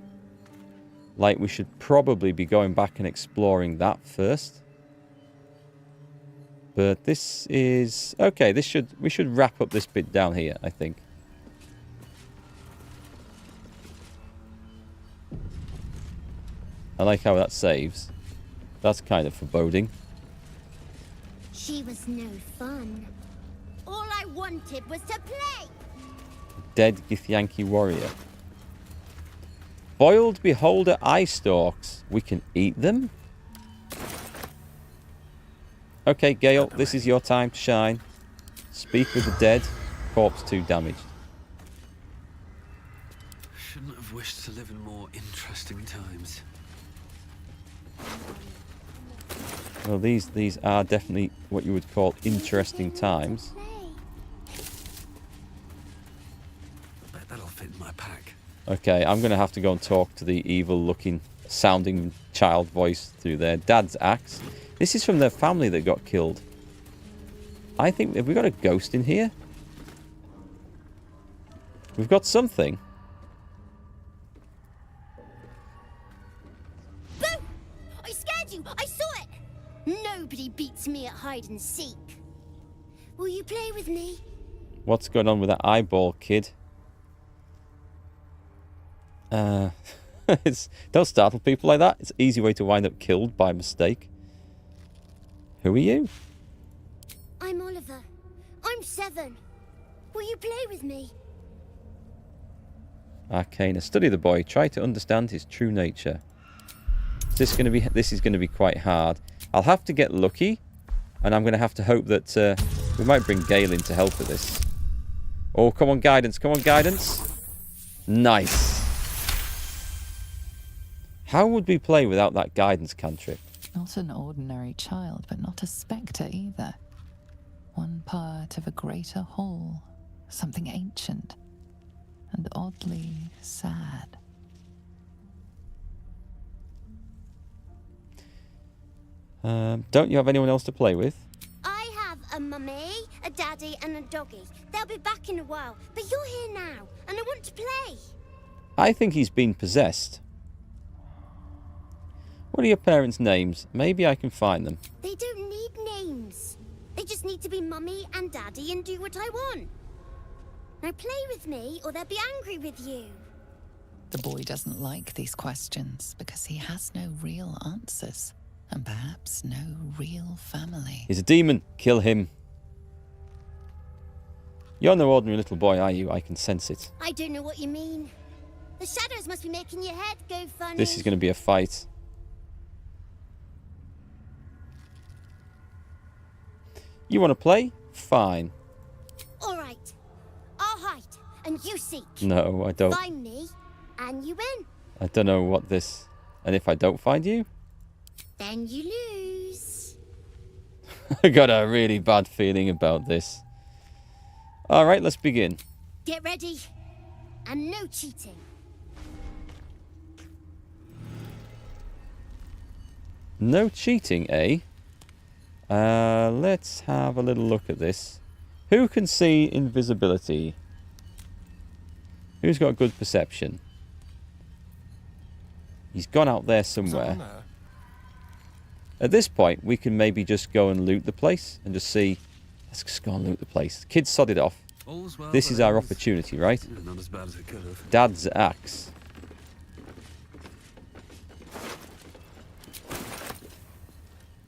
like we should probably be going back and exploring that first. But this is... okay, we should wrap up this bit down here, I think. I like how that saves. That's kind of foreboding. She was no fun. All I wanted was to play. Dead Githyanki warrior. Boiled beholder eye stalks. We can eat them? Okay, Gale, this is your time to shine. Speak with the dead. Corpse 2 damaged. Shouldn't have wished to live in more interesting times. Well, these are definitely what you would call interesting times. Bet that'll fit in my pack. Okay, I'm going to have to go and talk to the evil-looking, sounding child voice through their dad's axe. This is from their family that got killed. I think... have we got a ghost in here? We've got something. Boo! I scared you! I saw it! Nobody beats me at hide and seek. Will you play with me? What's going on with that eyeball, kid? Don't startle people like that. It's an easy way to wind up killed by mistake. Who are you? I'm Oliver. I'm 7. Will you play with me? Arcana. Study the boy. Try to understand his true nature. This is going to be quite hard. I'll have to get lucky, and I'm going to have to hope that we might bring Gale in to help with this. Oh, come on, guidance. Come on, guidance. Nice. How would we play without that guidance cantrip? Not an ordinary child, but not a spectre either. One part of a greater whole, something ancient and oddly sad. Don't you have anyone else to play with? I have a mummy, a daddy, and a doggy. They'll be back in a while, but you're here now, and I want to play. I think he's been possessed. What are your parents' names? Maybe I can find them. They don't need names. They just need to be mummy and daddy and do what I want. Now play with me, or they'll be angry with you. The boy doesn't like these questions because he has no real answers. And perhaps no real family. He's a demon. Kill him. You're no ordinary little boy, are you? I can sense it. I don't know what you mean. The shadows must be making your head go funny. This is going to be a fight. You want to play? Fine. All right. I'll hide, and you seek. No, I don't. Find me, and you win. I don't know what this... and if I don't find you? Then you lose. I got a really bad feeling about this. Alright, let's begin. Get ready. And no cheating. No cheating, eh? Let's have a little look at this. Who can see invisibility? Who's got good perception? He's gone out there somewhere. At this point, we can maybe just go and loot the place and just see. Let's just go and loot the place. Kids sodded off. Well, this is our opportunity, right? Not as bad as it could have. Dad's axe.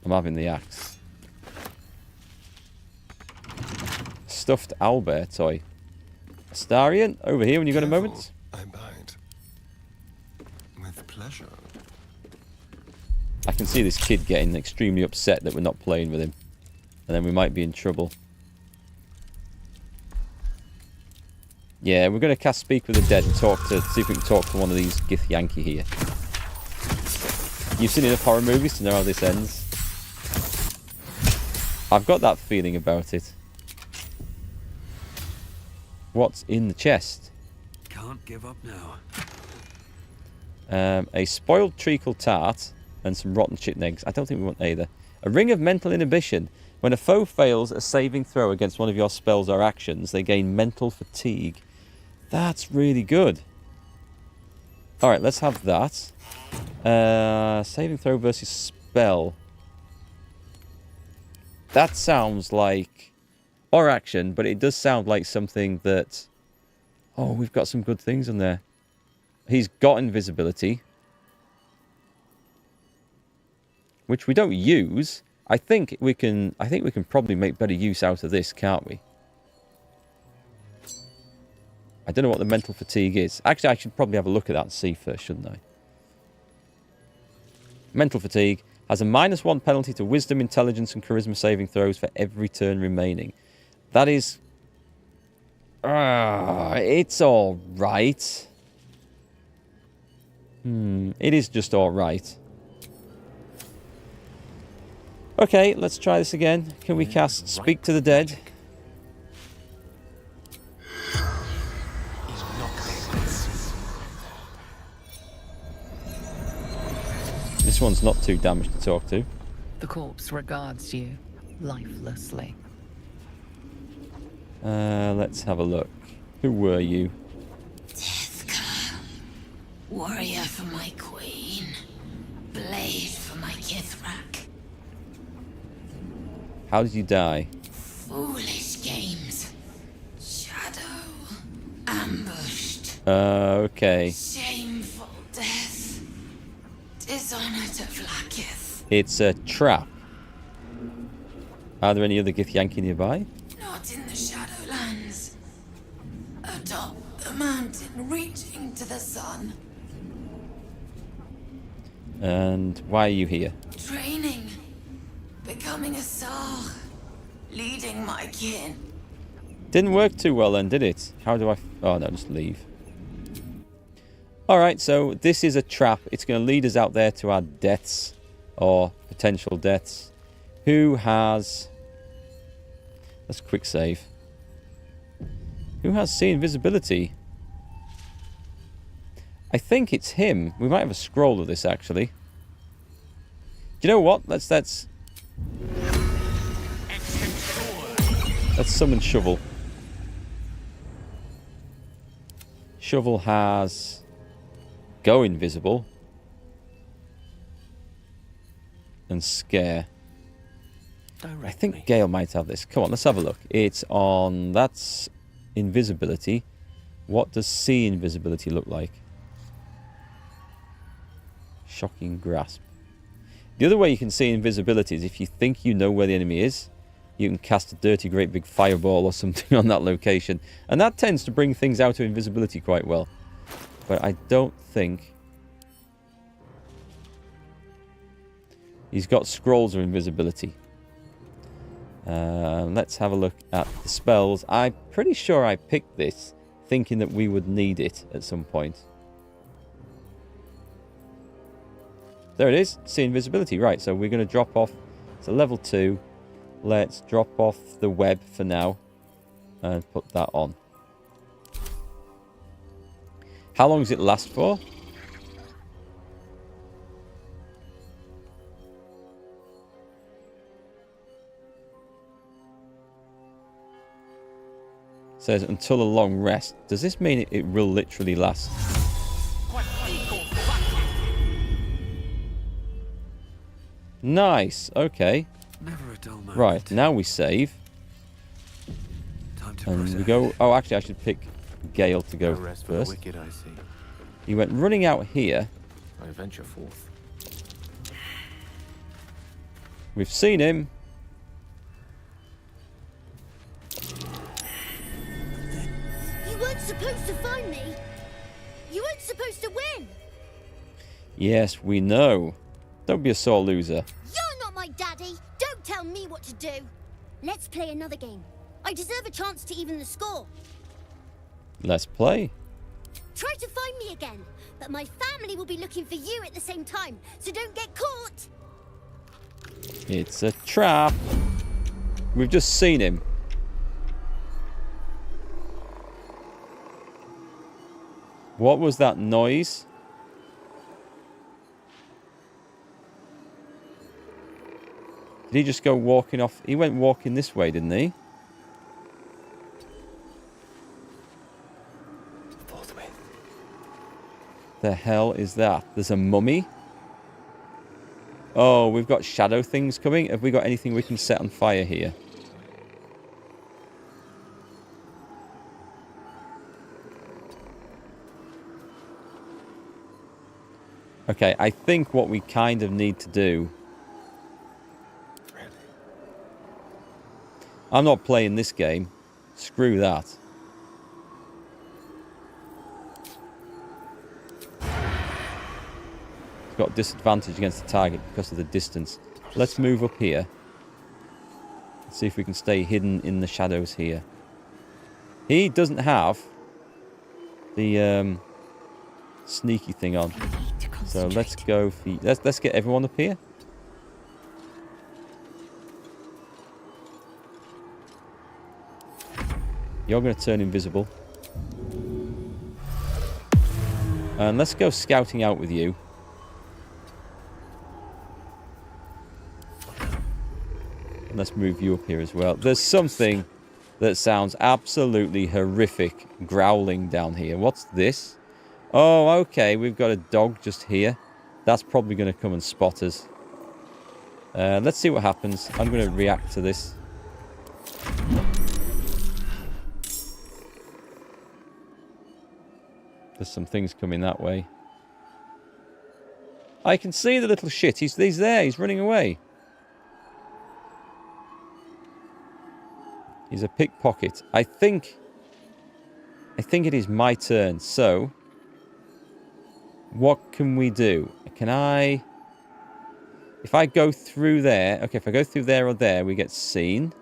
I'm having the axe. Stuffed owlbear toy. Astarion, over here when you got a moment. I bite. With pleasure. I can see this kid getting extremely upset that we're not playing with him. And then we might be in trouble. Yeah, we're going to cast Speak with the Dead and see if we can talk to one of these Githyanki here. You've seen enough horror movies to know how this ends. I've got that feeling about it. What's in the chest? Can't give up now. A spoiled treacle tart and some rotten chicken eggs. I don't think we want either. A ring of mental inhibition. When a foe fails a saving throw against one of your spells or actions, they gain mental fatigue. That's really good. Alright, let's have that. Saving throw versus spell. That sounds like... Or action, but it does sound like something that... Oh, we've got some good things in there. He's got invisibility. Which we don't use. I think we can probably make better use out of this, can't we? I don't know what the mental fatigue is. Actually, I should probably have a look at that and see first, shouldn't I? Mental fatigue has a -1 penalty to wisdom, intelligence, and charisma saving throws for every turn remaining. That is... it's alright. It is just alright. Okay, let's try this again. Can we cast Speak to the Dead? This one's not too damaged to talk to. The corpse regards you lifelessly. Let's have a look. Who were you? Deathcar. Warrior for my queen. Blade for my Kithrak. How did you die? Foolish games. Shadow. Ambushed. Okay. Shameful death. Dishonor to Vlaakith. It's a trap. Are there any other Githyanki nearby? Not in the Shadowlands. Atop the mountain reaching to the sun. And why are you here? Training. Becoming a Sar. Leading my kin. Didn't work too well then, did it? How do I... Oh, no, just leave. Alright, so this is a trap. It's going to lead us out there to our deaths. Or potential deaths. Who has... Let's quick save. Who has see invisibility? I think it's him. We might have a scroll of this, actually. Do you know what? Let's summon Shovel. Shovel has... Go invisible. And scare. I think Gale might have this. Come on, let's have a look. It's on... That's invisibility. What does see invisibility look like? Shocking grasp. The other way you can see invisibility is if you think you know where the enemy is, you can cast a dirty great big fireball or something on that location. And that tends to bring things out of invisibility quite well. But I don't think... He's got scrolls of invisibility. Let's have a look at the spells. I'm pretty sure I picked this thinking that we would need it at some point. There it is. See invisibility. Right, so we're going to drop off. It's a level 2. Let's drop off the web for now. And put that on. How long does it last for? It says until a long rest. Does this mean it will literally last? Nice. Okay. Never a dull moment. Right, now we save. Time to And protect. we go... Oh, actually, I should pick Gale to go No rest for the first. wicked, I see. He went running out here. I venture forth. We've seen him. You weren't supposed to find me. You weren't supposed to win. Yes, we know. Don't be a sore loser. You're not my daddy. Don't tell me what to do. Let's play another game. I deserve a chance to even the score. Let's play. Try to find me again, but my family will be looking for you at the same time, so don't get caught. It's a trap. We've just seen him. What was that noise? Did he just go walking off? He went walking this way, didn't he? the hell is that? There's a mummy. Oh, we've got shadow things coming. Have we got anything we can set on fire here? Okay, I think what we kind of need to do... I'm not playing this game. Screw that. It's got disadvantage against the target because of the distance. Let's move up here. Let's see if we can stay hidden in the shadows here. He doesn't have the sneaky thing on. So let's go for... Let's get everyone up here. You're going to turn invisible. And let's go scouting out with you. And let's move you up here as well. There's something that sounds absolutely horrific growling down here. What's this? Oh, okay. We've got a dog just here. That's probably going to come and spot us. Let's see what happens. I'm going to react to this. There's some things coming that way. I can see the little shit. He's there. He's running away. He's a pickpocket. I think it is my turn. So, what can we do? Can I... If I go through there... Okay, if I go through there or there, we get seen.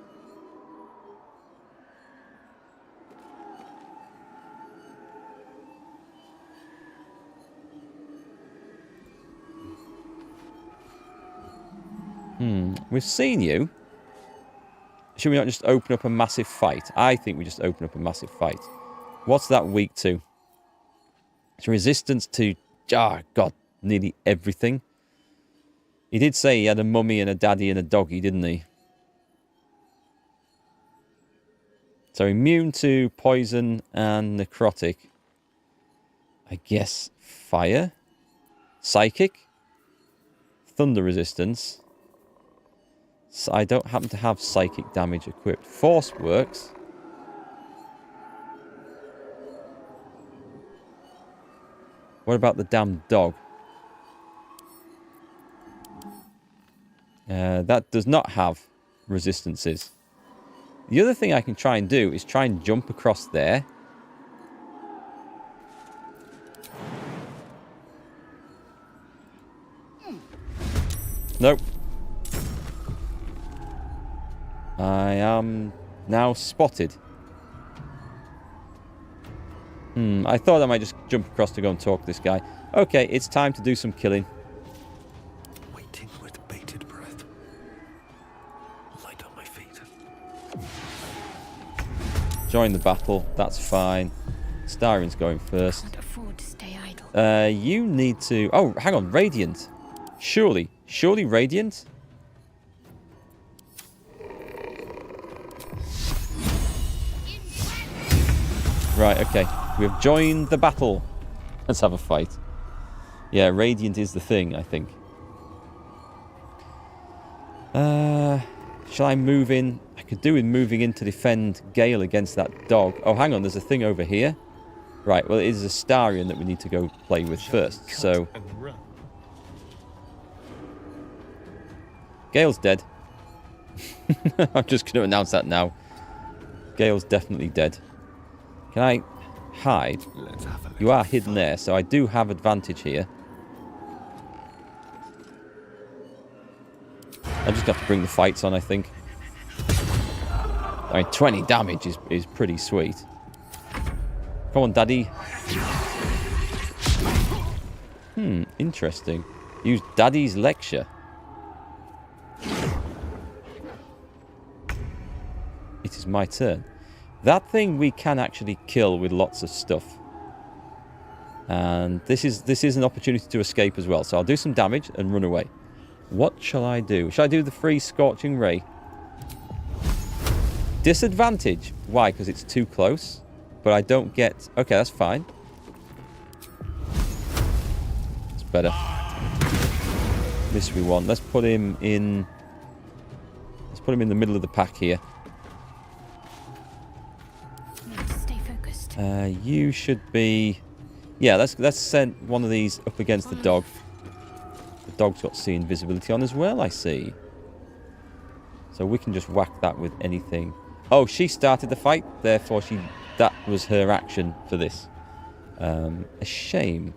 We've seen you. Should we not just open up a massive fight? I think we just open up a massive fight. What's that weak to? It's resistance to... Ah, God, nearly everything. He did say he had a mummy and a daddy and a doggy, didn't he? So immune to poison and necrotic. I guess fire? Psychic? Thunder resistance. So I don't happen to have psychic damage equipped. Force works. What about the damn dog? That does not have resistances. The other thing I can try and do is try and jump across there. Nope. I am now spotted. I thought I might just jump across to go and talk to this guy. Okay, it's time to do some killing. Waiting with bated breath. Light on my feet. Join the battle. That's fine. Starian's going first. Can't afford to stay idle. You need to... Oh, hang on. Radiant. Surely Radiant? Right, okay. We've joined the battle. Let's have a fight. Yeah, Radiant is the thing, I think. Shall I move in? I could do with moving in to defend Gale against that dog. Oh, hang on. There's a thing over here. Right, well, it is a Starian that we need to go play with first. So, Gale's dead. I'm just going to announce that now. Gale's definitely dead. Can I hide? You are hidden there, so I do have advantage here. I just have to bring the fights on, I think. I mean, 20 damage is pretty sweet. Come on, Daddy. Interesting. Use Daddy's lecture. It is my turn. That thing we can actually kill with lots of stuff. And this is an opportunity to escape as well. So I'll do some damage and run away. What shall I do? Shall I do the free Scorching Ray? Disadvantage. Why? Because it's too close. But I don't get... Okay, that's fine. better. This we want. Let's put him in... Let's put him in the middle of the pack here. Stay focused. You should be... Yeah, let's send one of these up against the dog. The dog's got C invisibility on as well, I see. So we can just whack that with anything. Oh, she started the fight, therefore that was her action for this. A shame.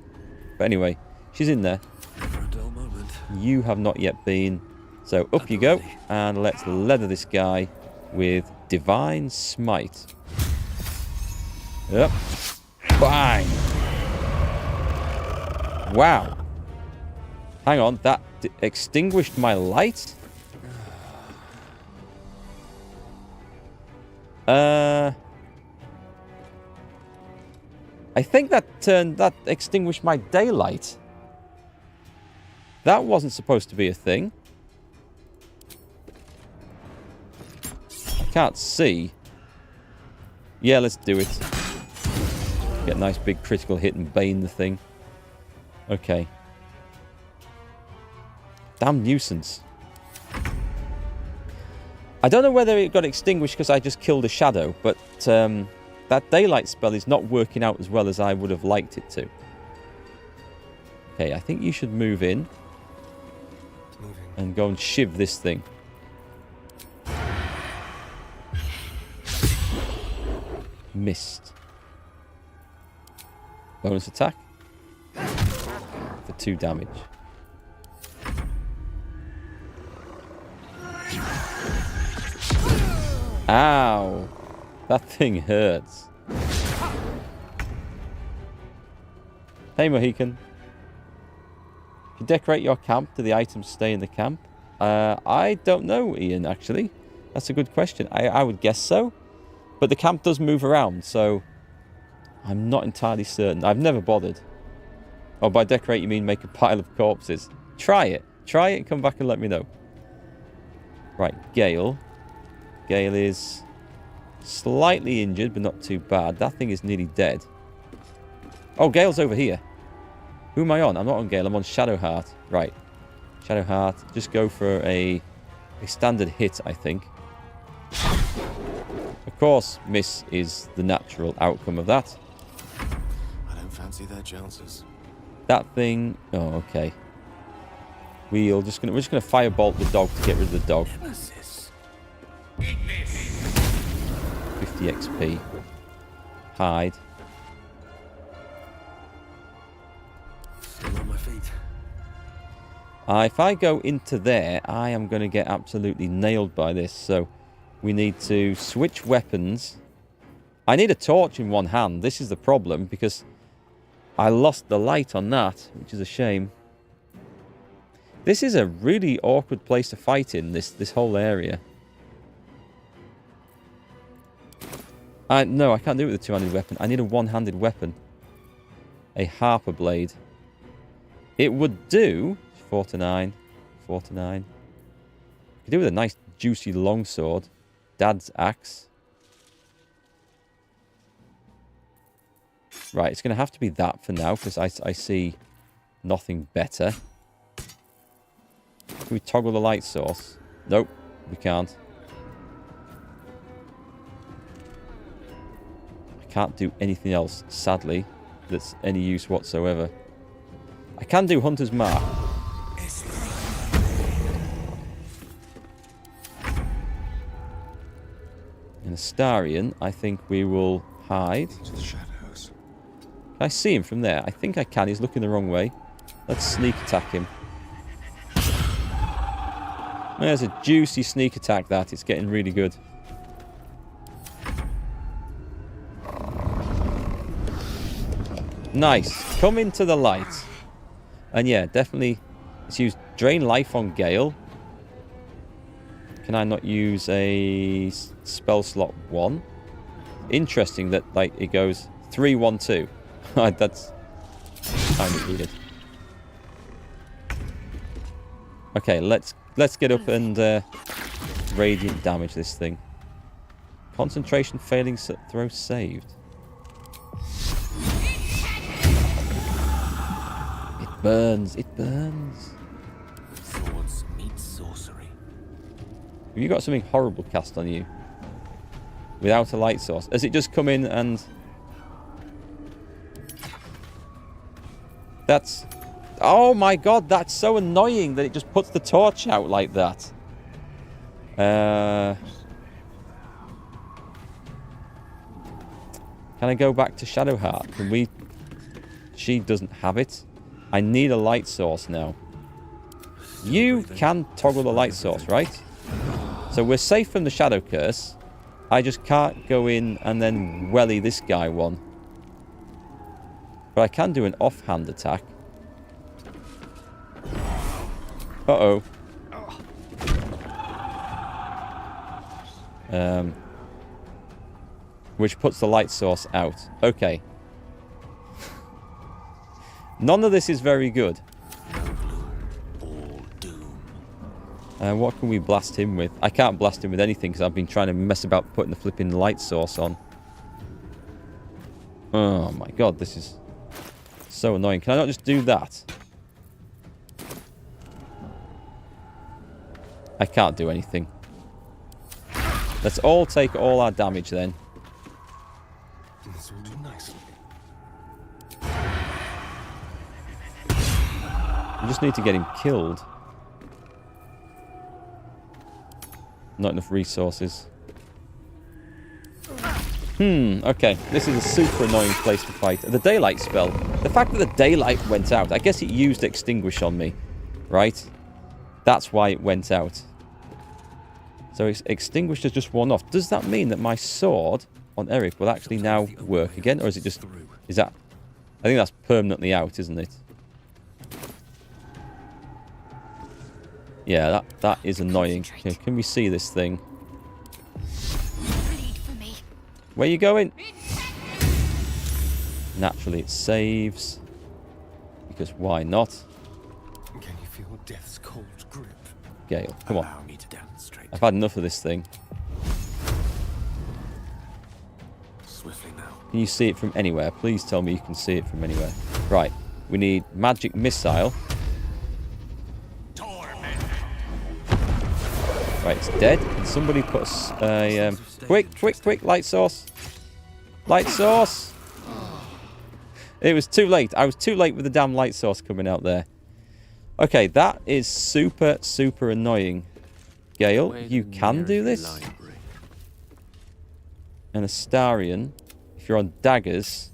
But anyway, she's in there. Never a dull moment. You have not yet been. So up you go, and let's leather this guy with Divine Smite. Yep. Bang! Wow. Hang on, that extinguished my light? I think that extinguished my daylight. That wasn't supposed to be a thing. I can't see. Yeah, let's do it. Get a nice big critical hit and bane the thing. Okay. Damn nuisance. I don't know whether it got extinguished because I just killed a shadow, but that daylight spell is not working out as well as I would have liked it to. Okay, I think you should move in and go and shiv this thing. Missed. Bonus attack for 2 damage. Ow! That thing hurts. Hey, Mohican. If you decorate your camp, do the items stay in the camp? I don't know, Ian, actually. That's a good question. I would guess so. But the camp does move around, so I'm not entirely certain. I've never bothered. Oh, by decorate you mean make a pile of corpses. Try it. Try it and come back and let me know. Right, Gale. Gale is slightly injured, but not too bad. That thing is nearly dead. Oh, Gale's over here. Who am I on? I'm not on Gale. I'm on Shadowheart. Right. Shadowheart. Just go for a standard hit, I think. Of course, miss is the natural outcome of that. I don't fancy their chances. That thing... Oh, okay. We're just gonna firebolt the dog to get rid of the dog. 50 XP. Hide. Still on my feet. If I go into there, I am going to get absolutely nailed by this. So we need to switch weapons. I need a torch in one hand. This is the problem because I lost the light on that, which is a shame. This is a really awkward place to fight in, this whole area. No, I can't do it with a two-handed weapon. I need a one-handed weapon. A harper blade. It would do 4 to 9. 4 to 9. I could do with a nice juicy longsword. Dad's axe. Right, it's going to have to be that for now because I see nothing better. Can we toggle the light source? Nope, we can't. I can't do anything else, sadly, that's any use whatsoever. I can do Hunter's Mark. In Astarion, I think we will hide. Into the shadows. Can I see him from there? I think I can. He's looking the wrong way. Let's sneak attack him. There's a juicy sneak attack that. It's getting really good. Nice. Come into the light. And yeah, definitely let's use Drain Life on Gale. Can I not use a spell slot 1? Interesting that like it goes 3, 1, 2. That's kind of weird. Okay, let's get up and radiant damage this thing. Concentration failing throw saved. It burns. It burns. Swords meet sorcery. Have you got something horrible cast on you? Without a light source? Has it just come in and... That's... Oh my god, that's so annoying that it just puts the torch out like that. Can I go back to Shadowheart? Can we... She doesn't have it. I need a light source now. You can toggle the light source, right? So we're safe from the Shadow Curse. I just can't go in and then welly this guy one. But I can do an offhand attack. Uh-oh. Which puts the light source out. Okay. None of this is very good. What can we blast him with? I can't blast him with anything because I've been trying to mess about putting the flipping light source on. Oh my god, this is so annoying. Can I not just do that? I can't do anything. Let's all take all our damage then. This will do nicely. We just need to get him killed. Not enough resources. Okay. This is a super annoying place to fight. The daylight spell. The fact that the daylight went out. I guess it used extinguish on me. Right? That's why it went out. So it's extinguished as just one off. Does that mean that my sword on Erikk will actually now work again? Or is it just... Is that... I think that's permanently out, isn't it? Yeah, that is annoying. Okay, can we see this thing? Where you going? Naturally, it saves. Because why not? Can you feel death's cold grip? Gale, come on. Allow me to demonstrate. I've had enough of this thing. Swiftly now. Can you see it from anywhere? Please tell me you can see it from anywhere. Right, we need magic missile. Right, it's dead. Can somebody put a... quick, light source. Light source! It was too late. I was too late with the damn light source coming out there. Okay, that is super, super annoying. Gale, you can do this. And Astarion, if you're on daggers...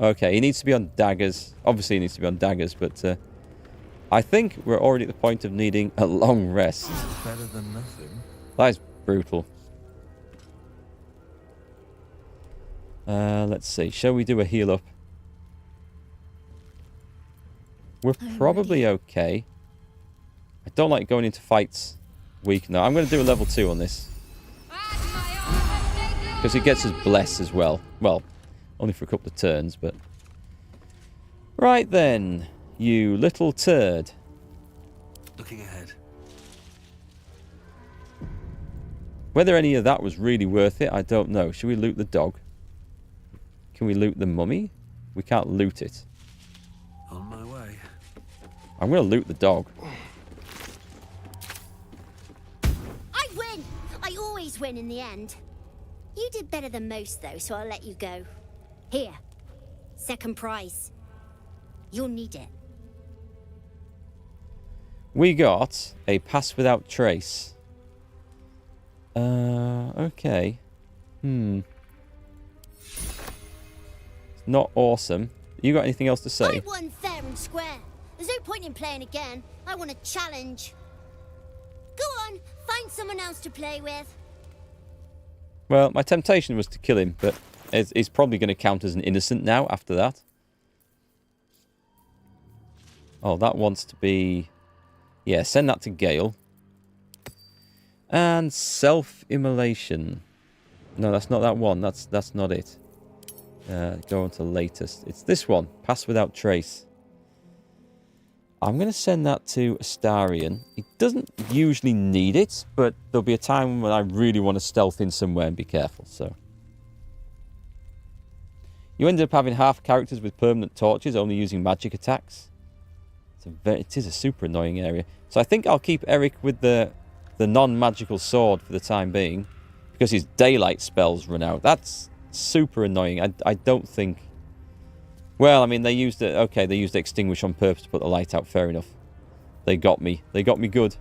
Okay, he needs to be on daggers. Obviously, he needs to be on daggers, but... I think we're already at the point of needing a long rest. Better than nothing. That is brutal. Let's see. Shall we do a heal up? We're probably okay. I don't like going into fights weak now. I'm going to do a level 2 on this. Because it gets us bless as well. Well, only for a couple of turns, but... Right then. You little turd. Looking ahead. Whether any of that was really worth it, I don't know. Should we loot the dog? Can we loot the mummy? We can't loot it. On my way. I'm going to loot the dog. I win! I always win in the end. You did better than most, though, so I'll let you go. Here. Second prize. You'll need it. We got a pass without trace. Okay. Not awesome. You got anything else to say? I won fair and square. There's no point in playing again. I want a challenge. Go on, find someone else to play with. Well, my temptation was to kill him, but he's probably going to count as an innocent now after that. Oh, that wants to be... Yeah, send that to Gale. And self-immolation. No, that's not that one. That's not it. Go on to latest. It's this one. Pass without trace. I'm going to send that to Astarion. He doesn't usually need it, but there'll be a time when I really want to stealth in somewhere and be careful, so... You ended up having half characters with permanent torches, only using magic attacks. It is a super annoying area. So I think I'll keep Erikk with the non-magical sword for the time being, because his daylight spells run out. That's super annoying. I don't think... Well, I mean, they used it... Okay, they used Extinguish on purpose to put the light out. Fair enough. They got me. They got me good.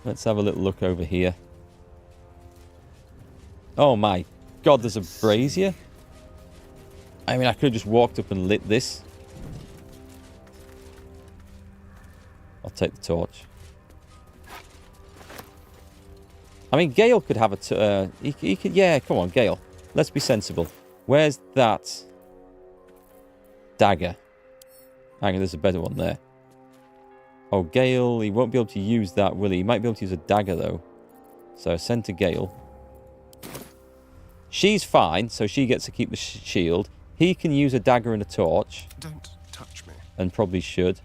Let's have a little look over here. Oh my god, there's a brazier. I mean, I could have just walked up and lit this. I'll take the torch. I mean, Gale could have a... he could... Yeah, come on, Gale. Let's be sensible. Where's that dagger? Hang on, there's a better one there. Oh, Gale, he won't be able to use that, will he? He might be able to use a dagger, though. So, send to Gale. She's fine, so she gets to keep the shield. He can use a dagger and a torch. Don't touch me. And probably should.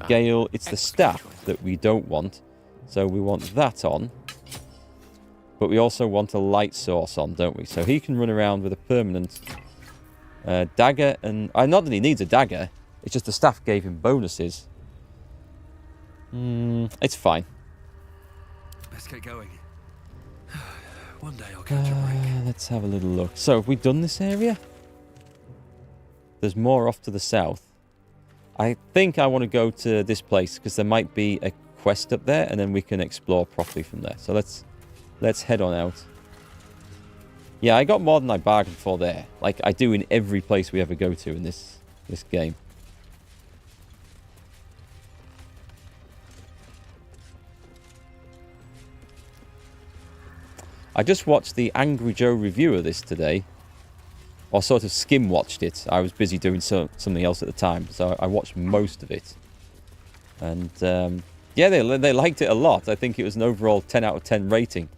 Gale, it's the staff that we don't want. So we want that on. But we also want a light source on, don't we? So he can run around with a permanent dagger. And not that he needs a dagger. It's just the staff gave him bonuses. It's fine. Let's get going. One day I'll catch a break. Let's have a little look. So, have we done this area? There's more off to the south. I think I want to go to this place because there might be a quest up there, and then we can explore properly from there. So let's head on out. Yeah, I got more than I bargained for there. Like I do in every place we ever go to in this game. I just watched the Angry Joe review of this today. Or sort of skim watched it. I was busy doing something else at the time. So I watched most of it. And yeah, they liked it a lot. I think it was an overall 10 out of 10 rating.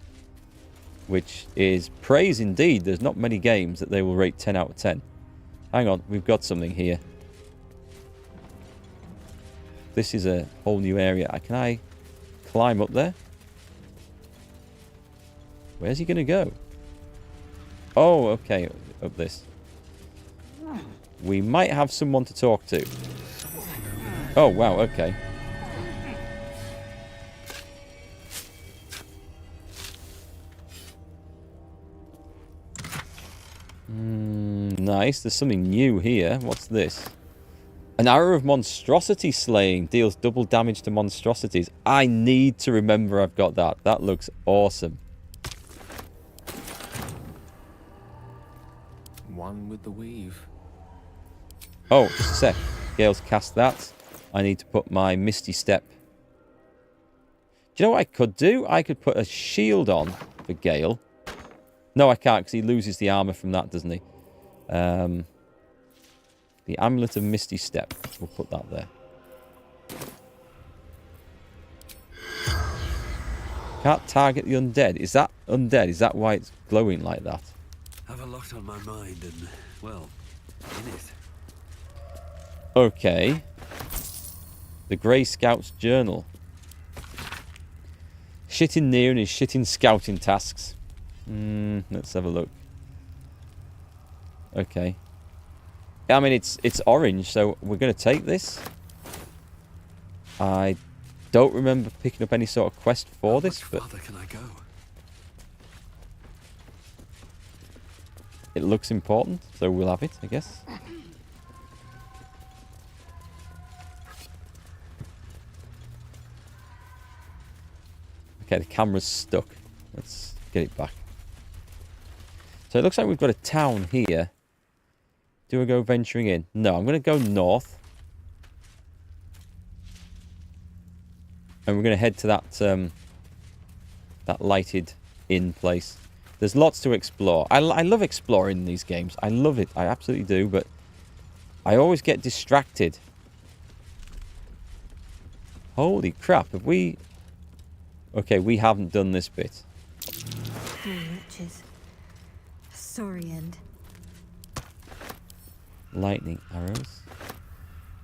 Which is praise indeed. There's not many games that they will rate 10 out of 10. Hang on, we've got something here. This is a whole new area. Can I climb up there? Where's he going to go? Oh, okay. Up this. We might have someone to talk to. Oh, wow. Okay. Nice. There's something new here. What's this? An arrow of monstrosity slaying deals double damage to monstrosities. I need to remember I've got that. That looks awesome. One with the weave. Oh, just a sec. Gale's cast that. I need to put my Misty Step. Do you know what I could do? I could put a shield on for Gale. No, I can't because he loses the armor from that, doesn't he? The Amulet of Misty Step. We'll put that there. Can't target the undead. Is that undead? Is that why it's glowing like that? Have a lot on my mind and, well, in it. Okay. The Grey Scout's Journal. Shitting near and his shitting scouting tasks. Let's have a look. Okay. I mean, it's orange, so we're going to take this. I don't remember picking up any sort of quest for this, but... How far can I go? It looks important, so we'll have it, I guess. Okay, the camera's stuck. Let's get it back. So it looks like we've got a town here. Do I go venturing in? No, I'm going to go north. And we're going to head to that lighted inn place. There's lots to explore. I love exploring these games. I love it. I absolutely do, but I always get distracted. Holy crap, have we... Okay, we haven't done this bit. Riches. Sorry, end. Lightning arrows.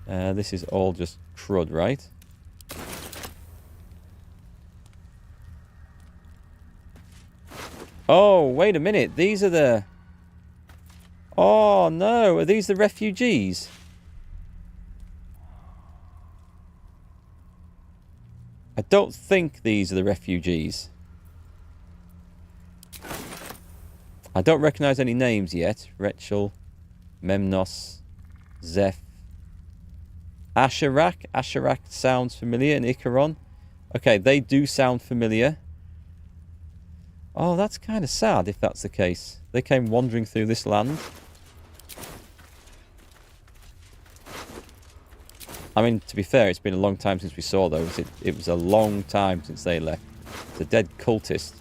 This is all just crud, right? Oh, wait a minute. These are the... Oh no, are these the refugees? I don't think these are the refugees. I don't recognise any names yet. Rachel, Memnos, Zeph, Asherak. Asherak sounds familiar. And Icaron. Okay, they do sound familiar. Oh, that's kind of sad if that's the case. They came wandering through this land. I mean, to be fair, it's been a long time since we saw those. It was a long time since they left. It's a dead cultist.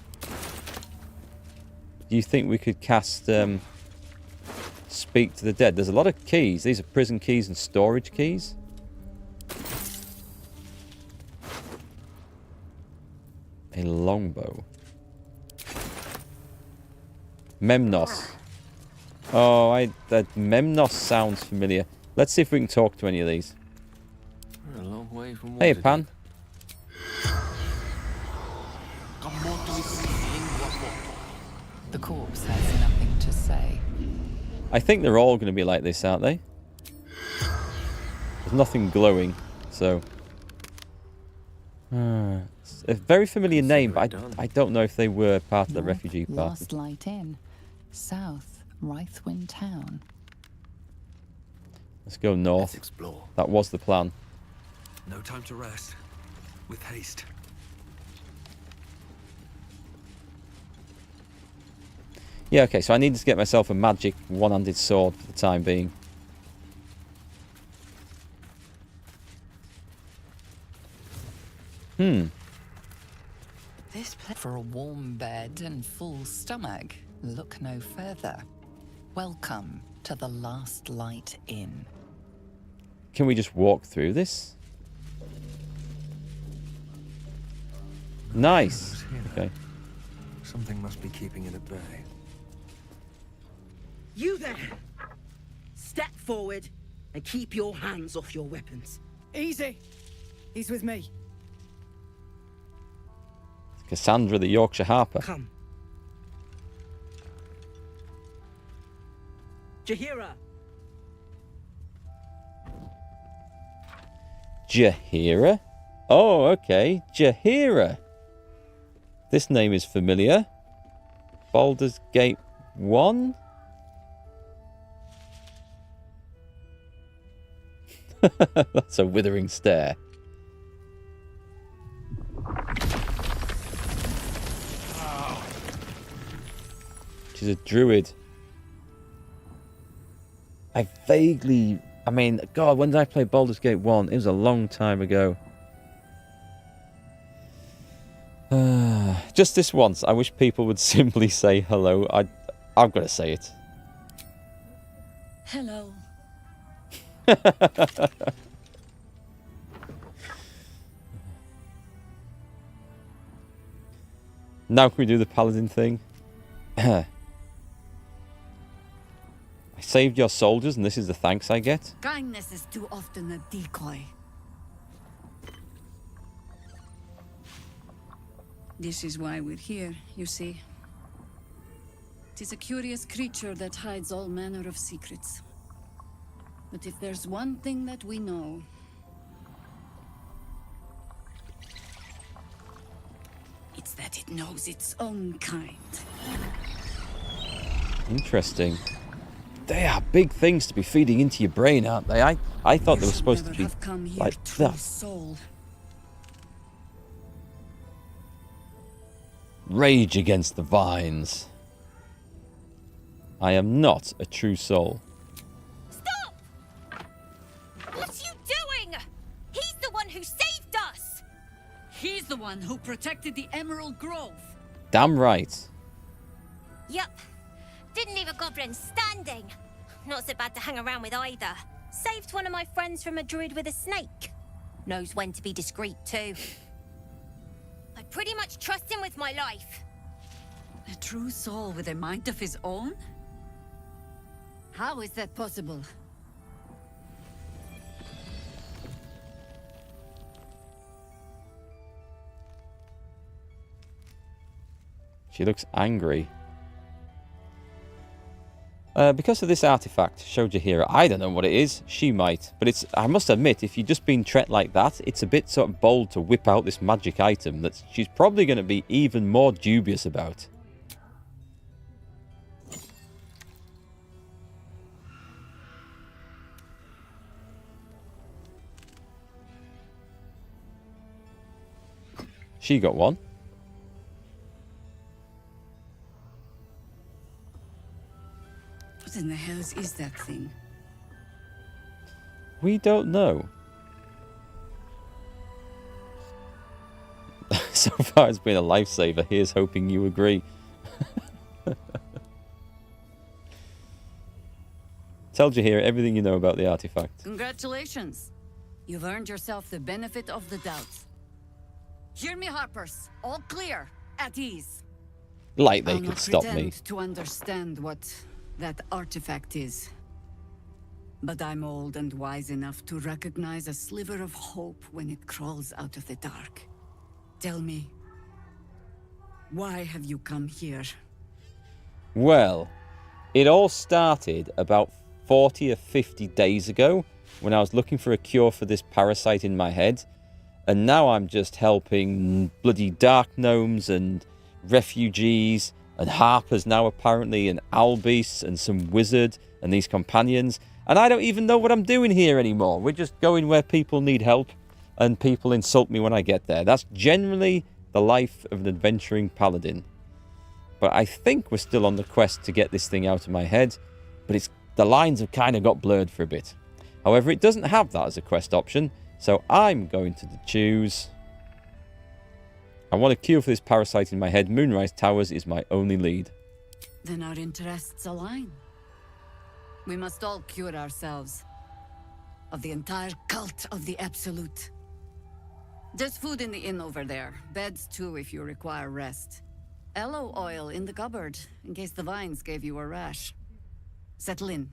Do you think we could cast Speak to the Dead? There's a lot of keys. These are prison keys and storage keys. A longbow. Memnos. Oh, that Memnos sounds familiar. Let's see if we can talk to any of these. We're a long way from Hey, Pan. The corpse has nothing to say. I think they're all going to be like this, aren't they? There's nothing glowing, so... It's a very familiar name, but I don't know if they were part of the refugee party. Last Light Inn. South, Rythwin Town. Let's go north. Let's explore. That was the plan. No time to rest. With haste. Yeah, okay, so I need to get myself a magic one-handed sword for the time being. This for a warm bed and full stomach, look no further. Welcome to the Last Light Inn. Can we just walk through this? Nice. Okay. Something must be keeping it at bay. You there! Step forward and keep your hands off your weapons. Easy. He's with me. Cassandra the Yorkshire Harper. Come. Jaheira! Jaheira? Oh, okay. Jaheira. This name is familiar. Baldurs Gate 1? That's a withering stare. She's a druid. I mean, God, when did I play Baldur's Gate 1? It was a long time ago. Just this once, I wish people would simply say hello. I'm going to say it. Hello. Now can we do the paladin thing? I saved your soldiers and this is the thanks I get? Kindness is too often a decoy. This is why we're here, you see. 'Tis a curious creature that hides all manner of secrets. But if there's one thing that we know... it's that it knows its own kind. Interesting. They are big things to be feeding into your brain, aren't they? I thought they were supposed to be like that. Soul. Rage against the vines. I am not a true soul. Stop! What are you doing? He's the one who saved us! He's the one who protected the Emerald Grove. Damn right. Yup. Didn't leave a goblin standing. Not so bad to hang around with either. Saved one of my friends from a druid with a snake. Knows when to be discreet too. I pretty much trust him with my life. A true soul with a mind of his own? How is that possible? She looks angry. Because of this artifact, showed Jaheira. I don't know what it is. She might. But it's, I must admit, if you've just been treated like that, it's a bit sort of bold to whip out this magic item that she's probably going to be even more dubious about. She got one. What in the hells is that thing? We don't know. So far it's been a lifesaver. Here's hoping you agree. Tell Jaheira everything you know about the artifact. Congratulations. You've earned yourself the benefit of the doubt. Hear me, Harpers. All clear. At ease. Like they I'll could not stop pretend me. to understand what that artifact is. But I'm old and wise enough to recognize a sliver of hope when it crawls out of the dark. Tell me, why have you come here? Well, it all started about 40 or 50 days ago when I was looking for a cure for this parasite in my head. And now I'm just helping bloody dark gnomes and refugees and harpers now apparently, and owl beasts and some wizard and these companions. And I don't even know what I'm doing here anymore. We're just going where people need help and people insult me when I get there. That's generally the life of an adventuring paladin. But I think we're still on the quest to get this thing out of my head. But the lines have kind of got blurred for a bit. However, it doesn't have that as a quest option. So I'm going to choose... I want a cure for this parasite in my head. Moonrise Towers is my only lead. Then our interests align. We must all cure ourselves of the entire cult of the Absolute. There's food in the inn over there. Beds too if you require rest. Aloe oil in the cupboard in case the vines gave you a rash. Settle in.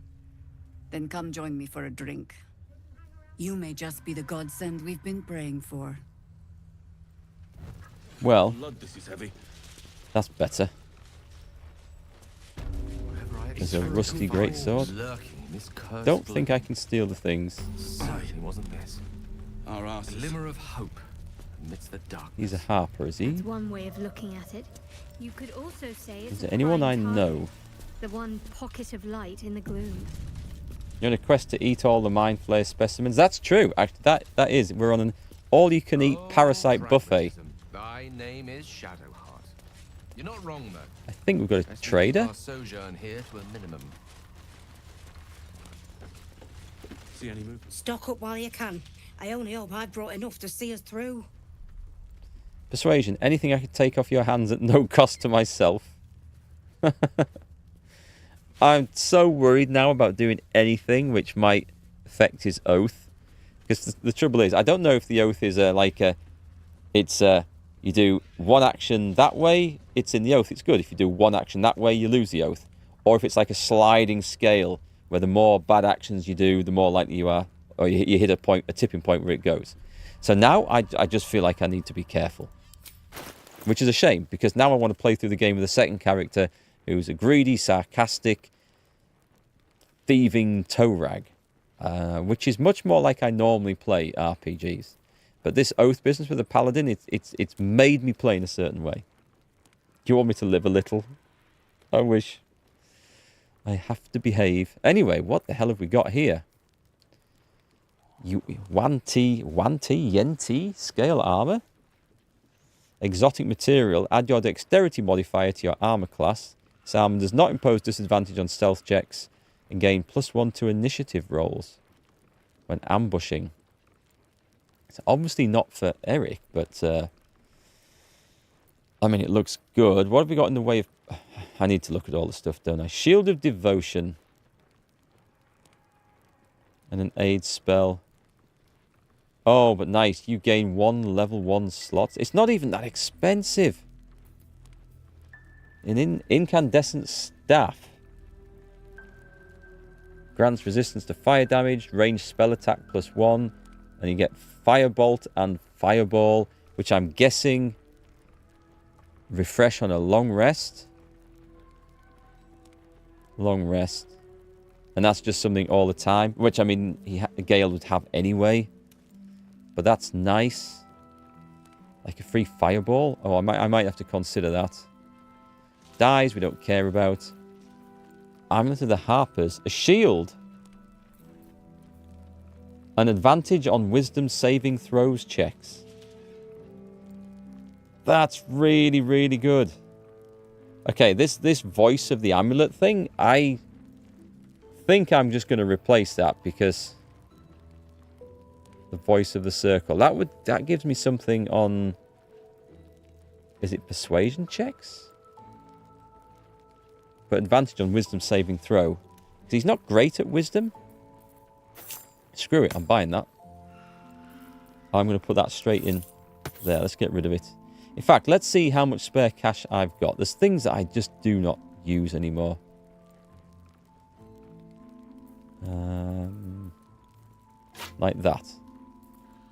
Then come join me for a drink. You may just be the godsend we've been praying for. Well, This is heavy. that's better. There's a rusty greatsword. Don't think I can steal the things. Certainly wasn't this. Our A asses. glimmer of hope amidst the dark. He's a harper, is he? That's one way of looking at it. You could also say it's Is there anyone I know? the one pocket of light in the gloom. You're on a quest to eat all the Mind Flayer specimens. That's true. Actually, that is. We're on an all-you-can-eat parasite buffet. Thy name is Shadowheart. You're not wrong, though. I think we've got a Let's trader. keep our sojourn here to a minimum. See any movement? Stock up while you can. I only hope I've brought enough to see us through. Persuasion. Anything I could take off your hands at no cost to myself. I'm so worried now about doing anything which might affect his oath. Because the trouble is, I don't know if the oath is you do one action that way, it's in the oath, it's good. If you do one action that way, you lose the oath. Or if it's like a sliding scale, where the more bad actions you do, the more likely you are, or you hit a tipping point where it goes. So now I just feel like I need to be careful. Which is a shame, because now I want to play through the game with a second character who's a greedy, sarcastic, thieving toe rag. Which is much more like I normally play RPGs. But this oath business with the paladin, it's made me play in a certain way. Do you want me to live a little? I wish. I have to behave. Anyway, what the hell have we got here? Yenti scale armor. Exotic material. Add your dexterity modifier to your armor class. This armor does not impose disadvantage on stealth checks and gain +1 to initiative rolls when ambushing. It's obviously not for Erikk, but I mean, it looks good. What have we got in the way of... I need to look at all the stuff, don't I? Shield of Devotion. And an aid spell. Oh, but nice. You gain 1 level 1 slot. It's not even that expensive. An incandescent staff. Grants resistance to fire damage. Ranged spell attack +1. And you get Firebolt and Fireball, which I'm guessing refresh on a long rest. Long rest. And that's just something all the time. Which, I mean, Gale would have anyway. But that's nice. Like a free fireball. Oh, I might have to consider that. Dies we don't care about. Amulet of the Harpers. A shield. An advantage on wisdom saving throws checks. That's really, really good. Okay, this voice of the amulet thing, I think I'm just going to replace that because the voice of the circle. That gives me something on. Is it persuasion checks? But advantage on wisdom saving throw. Because he's not great at wisdom. Screw it, I'm buying that. I'm going to put that straight in there. Let's get rid of it. In fact, let's see how much spare cash I've got. There's things that I just do not use anymore. Like that.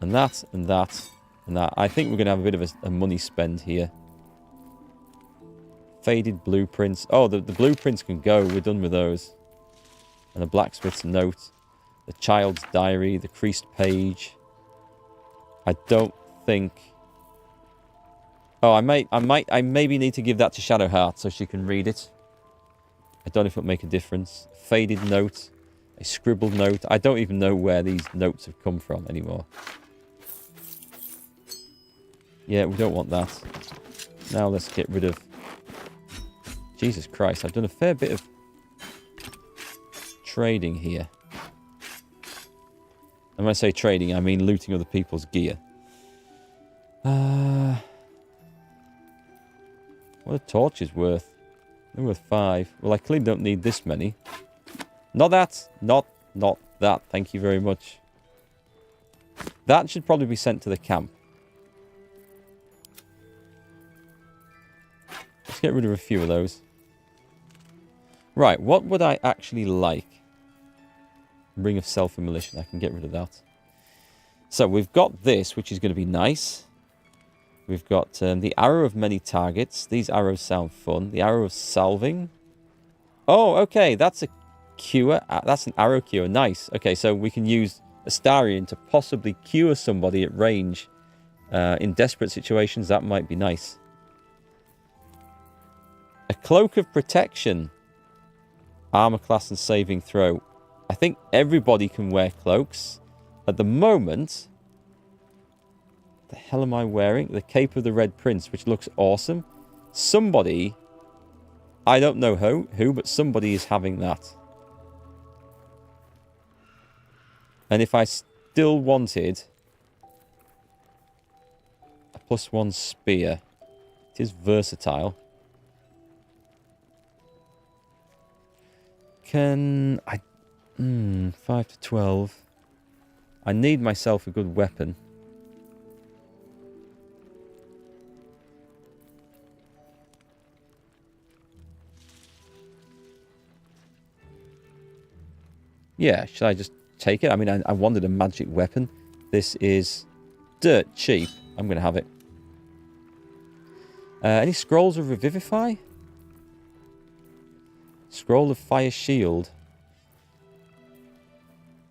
And that, and that, and that. I think we're going to have a bit of a money spend here. Faded blueprints. Oh, the blueprints can go. We're done with those. And the blacksmith's note. The child's diary. The creased page. I don't think... Oh, I maybe need to give that to Shadowheart so she can read it. I don't know if it'll make a difference. Faded note. A scribbled note. I don't even know where these notes have come from anymore. Yeah, we don't want that. Now let's get rid of... Jesus Christ, I've done a fair bit of trading here. And when I say trading, I mean looting other people's gear. What are torches worth? They're worth 5. Well, I clearly don't need this many. Not that. Not that. Thank you very much. That should probably be sent to the camp. Let's get rid of a few of those. Right, what would I actually like? Ring of Self-Immolation. I can get rid of that. So we've got this, which is going to be nice. We've got the Arrow of Many Targets. These arrows sound fun. The Arrow of Salving. Oh, okay. That's a cure. That's an arrow cure. Nice. Okay, so we can use Astarion to possibly cure somebody at range. In desperate situations, that might be nice. A Cloak of Protection. Armor class and saving throw. I think everybody can wear cloaks. At the moment... What the hell am I wearing? The Cape of the Red Prince, which looks awesome. Somebody... I don't know who, but somebody is having that. And if I still wanted... a +1 spear. It is versatile. Can I... 5 to 12. I need myself a good weapon. Yeah, should I just take it? I mean, I wanted a magic weapon. This is dirt cheap. I'm going to have it. Any scrolls of Revivify? Scroll of Fire Shield.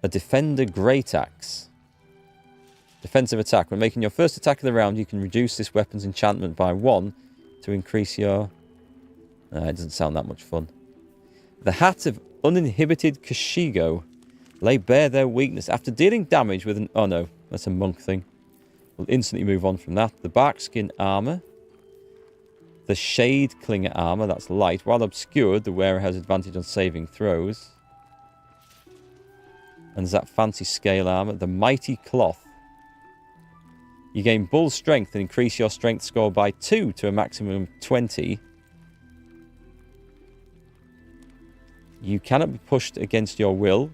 A Defender Great Axe. Defensive attack. When making your first attack of the round, you can reduce this weapon's enchantment by 1 to increase your... it doesn't sound that much fun. The Hat of Uninhibited Kashigo. Lay bare their weakness. After dealing damage with an... Oh no, that's a monk thing. We'll instantly move on from that. The Barkskin Armor. The Shade Clinger Armor. That's light. While obscured, the wearer has advantage on saving throws. And there's that fancy scale armor. The Mighty Cloth. You gain bull strength and increase your strength score by 2 to a maximum of 20. You cannot be pushed against your will.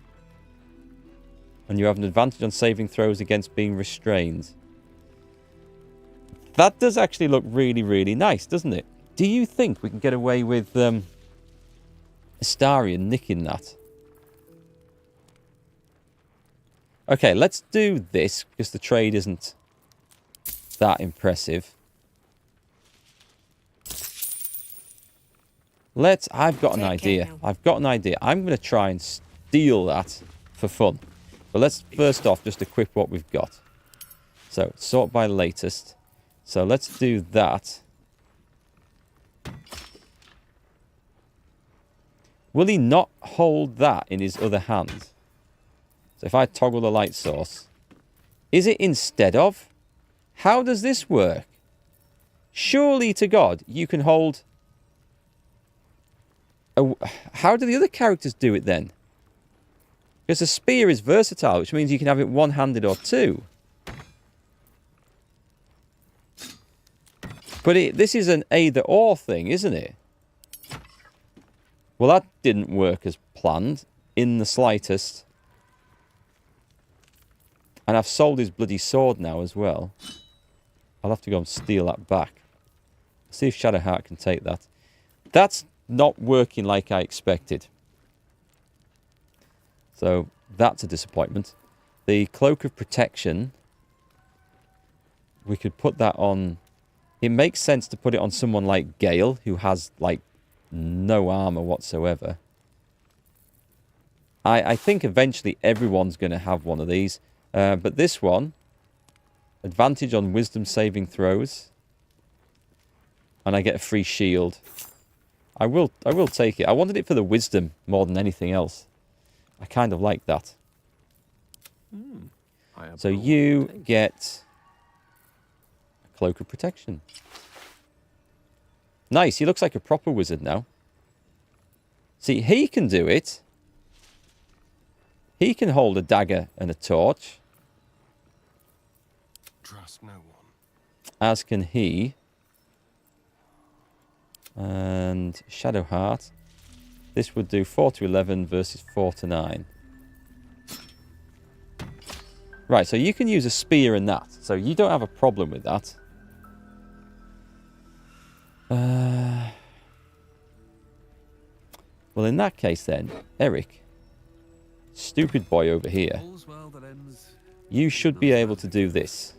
And you have an advantage on saving throws against being restrained. That does actually look really, really nice, doesn't it? Do you think we can get away with Astarion nicking that? Okay, let's do this, because the trade isn't that impressive. I've got an idea. I'm going to try and steal that for fun. But let's first off just equip what we've got. So, sort by latest. So let's do that. Will he not hold that in his other hand? So if I toggle the light source, is it instead of? How does this work? Surely to God, you can hold... How do the other characters do it then? Because the spear is versatile, which means you can have it one-handed or two. But this is an either-or thing, isn't it? Well, that didn't work as planned in the slightest. And I've sold his bloody sword now as well. I'll have to go and steal that back. See if Shadowheart can take that. That's not working like I expected. So, that's a disappointment. The Cloak of Protection. We could put that on... It makes sense to put it on someone like Gale, who has, like, no armor whatsoever. I think eventually everyone's going to have one of these. But this one, advantage on wisdom saving throws. And I get a free shield. I will take it. I wanted it for the wisdom more than anything else. I kind of like that. So you get a Cloak of Protection. Nice, he looks like a proper wizard now. See, he can do it. He can hold a dagger and a torch. Trust no one. As can he. And Shadowheart. This would do 4 to 11 versus 4 to 9. Right, so you can use a spear in that. So you don't have a problem with that. Well, in that case then, Erikk, stupid boy over here, you should be able to do this.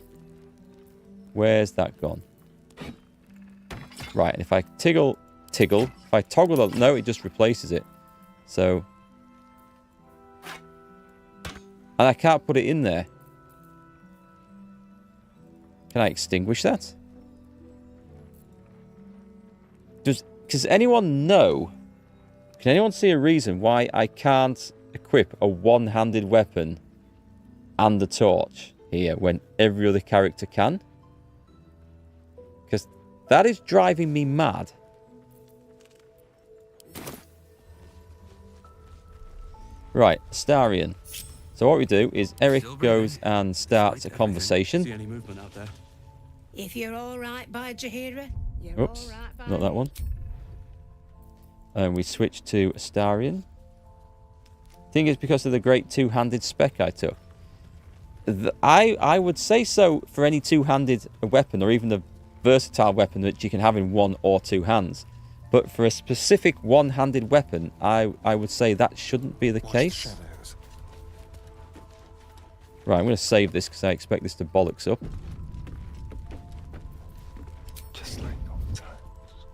Where's that gone? Right, and if I toggle, if I toggle, no, it just replaces it. So, and I can't put it in there. Can I extinguish that? Does anyone know? Can anyone see a reason why I can't equip a one-handed weapon and a torch here when every other character can? Because that is driving me mad. Right, Astarion. So what we do is Erikk goes and starts a conversation. See any movement out there? If you're all right by Jaheira, you're Oops, all right by not that one. And we switch to Astarion. I think it's because of the great two-handed spec I took. I would say so for any two-handed weapon, or even a versatile weapon that you can have in one or two hands. But for a specific one-handed weapon, I would say that shouldn't be the case. Right, I'm going to save this because I expect this to bollocks up. Just like old times.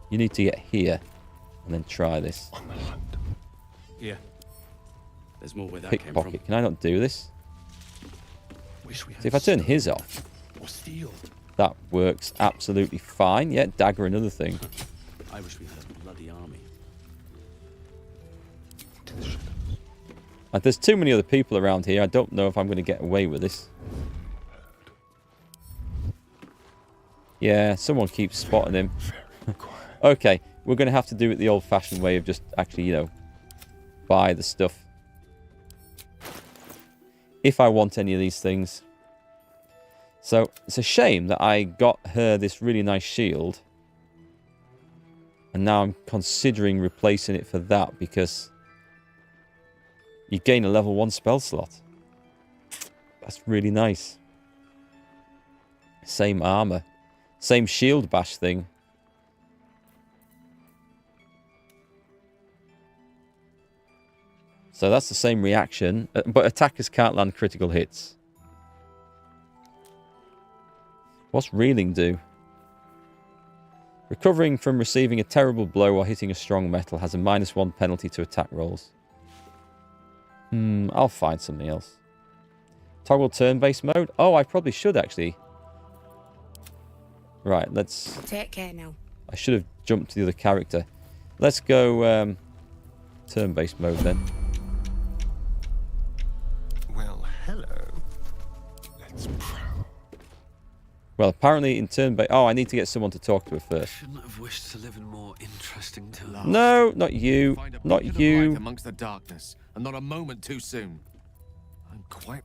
You need to get here and then try this. On the hunt. Yeah. There's more where that came from. Pickpocket. Can I not do this? Wish we had See, if I turn his off, or steel. that works absolutely fine. Yeah, dagger, another thing. I wish we had a bloody army. There's too many other people around here. I don't know if I'm going to get away with this. Yeah, someone keeps spotting him. Okay, we're going to have to do it the old-fashioned way of just actually, you know, buy the stuff. If I want any of these things. So, it's a shame that I got her this really nice shield. And now I'm considering replacing it for that because you gain a level 1 spell slot. That's really nice. Same armor. Same shield bash thing. So that's the same reaction, but attackers can't land critical hits. What's Reeling do? Recovering from receiving a terrible blow or hitting a strong metal has a -1 penalty to attack rolls. I'll find something else. Toggle turn-based mode. Oh, I probably should actually. Right, let's... Take care now. I should have jumped to the other character. Let's go turn-based mode then. Well, hello. Let's Well, apparently in turn-based... Oh, I need to get someone to talk to her first. Shouldn't have wished to live in more interesting times. No, not you. Not Beacon of you. light amongst the darkness, and not a moment too soon. I'm quite...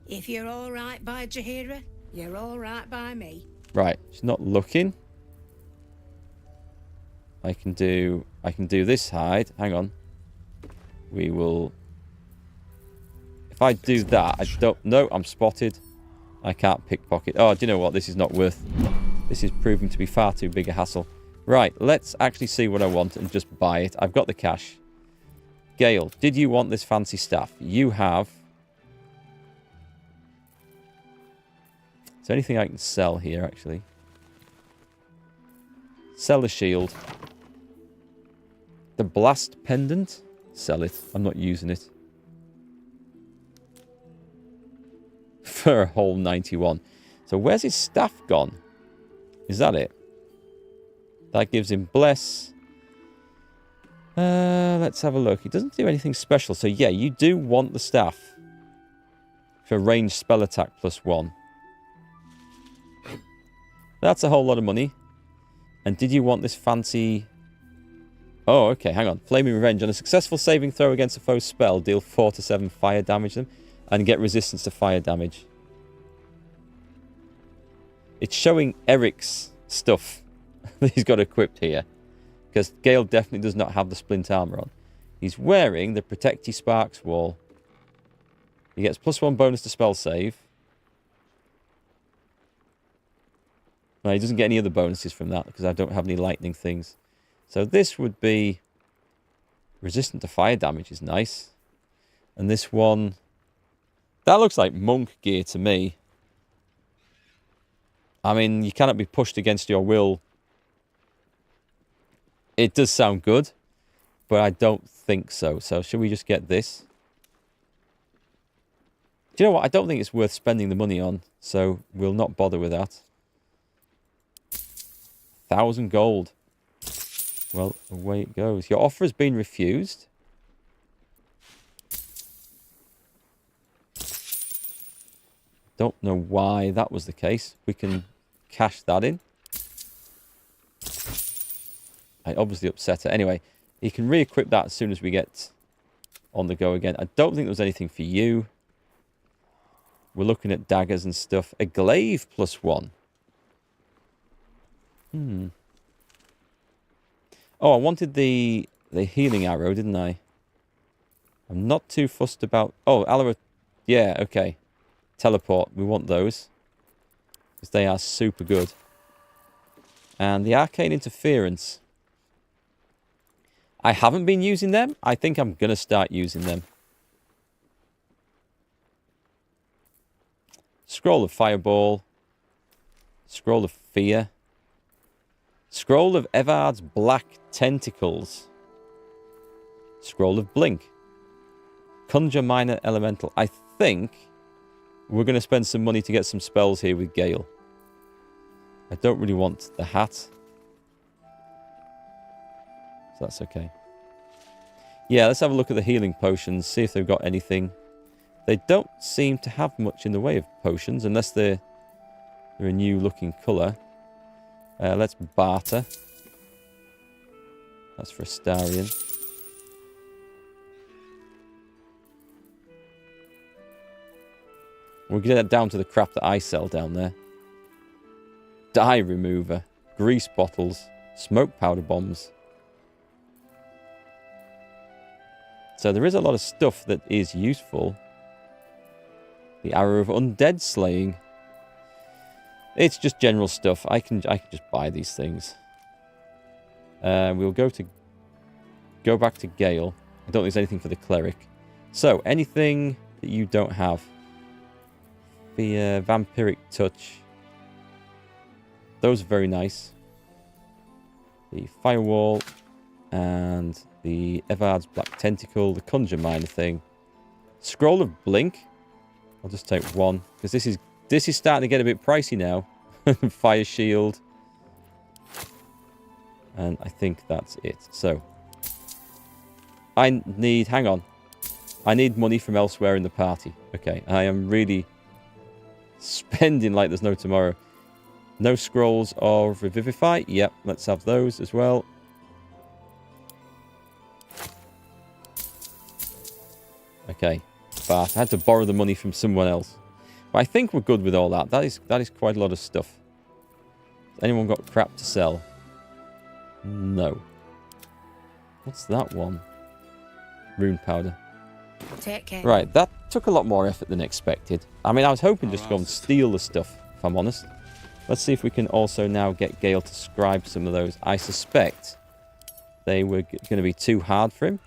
If you're all right by Jaheira, you're all right by me. Right, she's not looking. I can do this hide. Hang on. We will... If I do that, I don't... No, I'm spotted. I can't pickpocket. Oh, do you know what? This is not worth... This is proving to be far too big a hassle. Right, let's actually see what I want and just buy it. I've got the cash. Gale, did you want this fancy staff? You have... Is there anything I can sell here, actually? Sell the shield. The blast pendant? Sell it. I'm not using it. For a whole 91. So where's his staff gone? Is that it? That gives him bless. Let's have a look. He doesn't do anything special. So yeah, you do want the staff. For ranged spell attack +1. That's a whole lot of money. And did you want this fancy... Oh, okay, hang on. Flaming Revenge. On a successful saving throw against a foe's spell, deal 4 to 7 fire damage them. And get resistance to fire damage. It's showing Erikk's stuff that he's got equipped here. Because Gale definitely does not have the splint armor on. He's wearing the Protecty Sparks wall. He gets +1 bonus to spell save. No, he doesn't get any other bonuses from that because I don't have any lightning things. So this would be resistant to fire damage is nice. And this one, that looks like monk gear to me. I mean, you cannot be pushed against your will. It does sound good, but I don't think so. So should we just get this? Do you know what? I don't think it's worth spending the money on, so we'll not bother with that. 1,000 gold. Well, away it goes. Your offer has been refused. Don't know why that was the case. We can cash that in. I obviously upset her. Anyway, you can re-equip that as soon as we get on the go again. I don't think there was anything for you. We're looking at daggers and stuff. A glaive +1. Oh, I wanted the healing arrow, didn't I? I'm not too fussed about... Oh, arrow... Yeah, okay. Teleport. We want those. Because they are super good. And the arcane interference. I haven't been using them. I think I'm going to start using them. Scroll of Fireball. Scroll of Fear. Scroll of Evard's Black Tentacles. Scroll of Blink. Conjure Minor Elemental. I think we're going to spend some money to get some spells here with Gale. I don't really want the hat. So that's okay. Yeah, let's have a look at the healing potions. See if they've got anything. They don't seem to have much in the way of potions. Unless they're a new looking colour. Let's barter. That's for Astarion. We'll get that down to the crap that I sell down there. Dye remover. Grease bottles. Smoke powder bombs. So there is a lot of stuff that is useful. The Arrow of Undead Slaying. It's just general stuff. I can just buy these things. We'll go back to Gale. I don't think there's anything for the cleric. So anything that you don't have. The vampiric touch. Those are very nice. The firewall. And the Evard's Black Tentacle, the Conjure Minor thing. Scroll of Blink. I'll just take one, because this is starting to get a bit pricey now. Fire Shield. And I think that's it. So, I need... Hang on. I need money from elsewhere in the party. Okay, I am really spending like there's no tomorrow. No Scrolls of Revivify. Yep, let's have those as well. Okay, but I had to borrow the money from someone else. But I think we're good with all that. That is quite a lot of stuff. Has anyone got crap to sell? No. What's that one? Rune powder. Take care. Right, that took a lot more effort than expected. I mean, I was hoping just to go and steal the stuff, if I'm honest. Let's see if we can also now get Gale to scribe some of those. I suspect they were going to be too hard for him.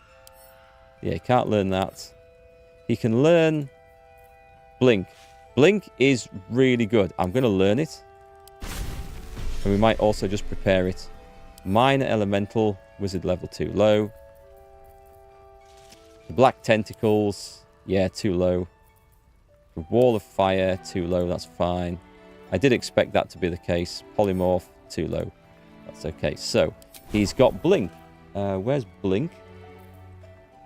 Yeah, he can't learn that. He can learn Blink. Blink is really good. I'm going to learn it. And we might also just prepare it. Minor Elemental, Wizard level too low. The Black Tentacles, yeah, too low. The Wall of Fire, too low, that's fine. I did expect that to be the case. Polymorph, too low. That's okay. So, he's got Blink. Where's Blink?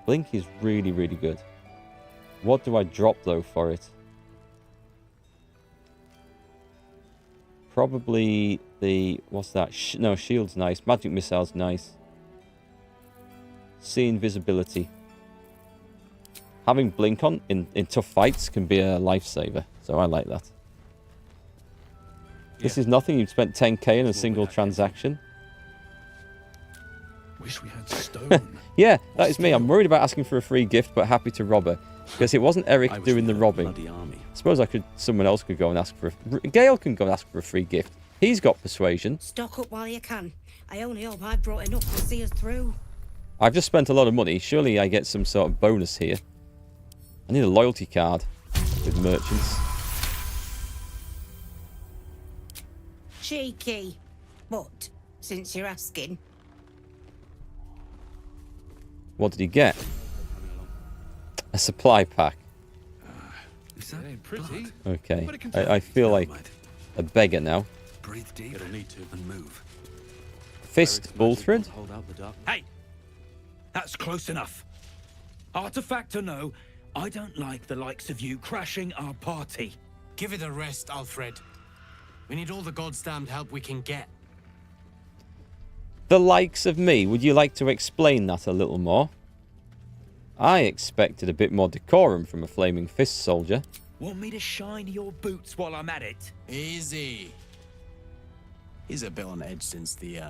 Blink is really, really good. What do I drop, though, for it? Probably the... What's that? No, Shield's nice. Magic Missile's nice. See Invisibility. Having Blink on in tough fights can be a lifesaver. So I like that. Yeah. This is nothing. You've spent 10k in a single transaction. Wish we had stone. Yeah, that is me. I'm worried about asking for a free gift, but happy to rob her. Because it wasn't Erikk doing the robbing. I suppose someone else could go and ask for Gale can go and ask for a free gift. He's got persuasion. Stock up while you can. I only hope I brought enough to see us through. I've just spent a lot of money. Surely I get some sort of bonus here. I need a loyalty card with merchants. Cheeky. But, since you're asking. What did he get? A supply pack. Is that pretty? Okay. I feel like a beggar now. Breathe deep. It'll need to and move. Fist Bullthread? Hey! That's close enough. Artifact or no, I don't like the likes of you crashing our party. Give it a rest, Alfred. We need all the goddamned help we can get. The likes of me. Would you like to explain that a little more? I expected a bit more decorum from a Flaming Fist soldier. Want me to shine your boots while I'm at it? Easy. He's a bit on edge since the,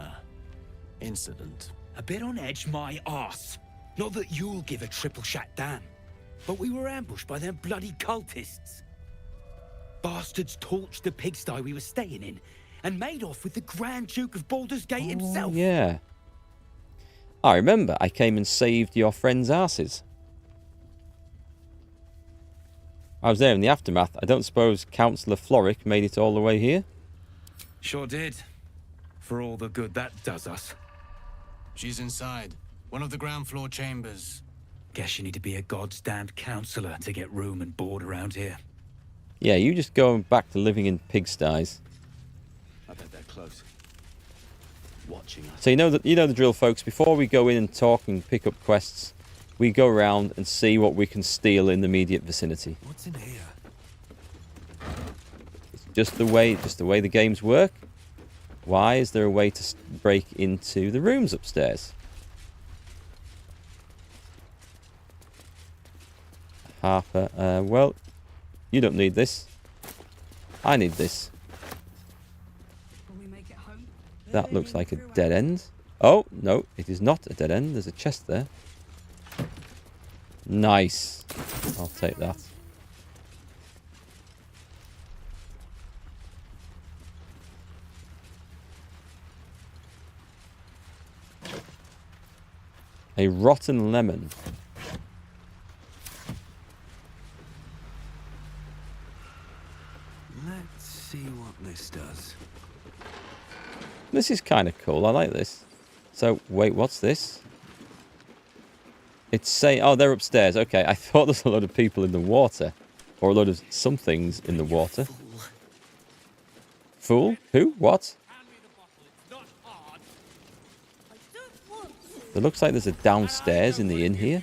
incident. A bit on edge my arse. Not that you'll give a triple shot damn. But we were ambushed by them bloody cultists. Bastards torched the pigsty we were staying in and made off with the Grand Duke of Baldurs Gate himself. Yeah. I remember I came and saved your friend's asses. I was there in the aftermath. I don't suppose Councillor Floric made it all the way here? Sure did. For all the good that does us. She's inside. One of the ground floor chambers. Guess you need to be a goddamned councillor to get room and board around here. Yeah, you just go back to living in pigsties. I bet they're close. Watching us. So you know the drill, folks. Before we go in and talk and pick up quests, we go around and see what we can steal in the immediate vicinity. What's in here? It's just the way the games work. Why is there a way to break into the rooms upstairs? Harper, well, you don't need this. I need this. That looks like a dead end. Oh, no, it is not a dead end. There's a chest there. Nice. I'll take that. A rotten lemon. Let's see what this does. This is kind of cool. I like this. So, wait, what's this? It's saying... Oh, they're upstairs. Okay, I thought there's a load of people in the water. Or a load of somethings in the water. Fool? Who? What? It looks like there's a downstairs in the inn here.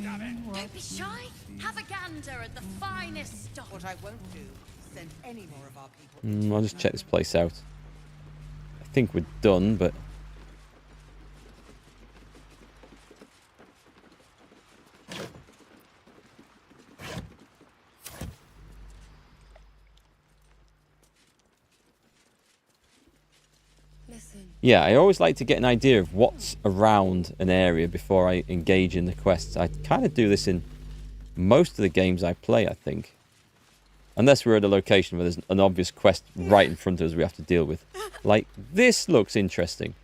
Don't be shy. Have a gander at the finest stock. What I won't do is send any more of our people. I'll just check this place out. I think we're done, but... Yeah, I always like to get an idea of what's around an area before I engage in the quests. I kind of do this in most of the games I play, I think. Unless we're at a location where there's an obvious quest right in front of us we have to deal with. Like, this looks interesting.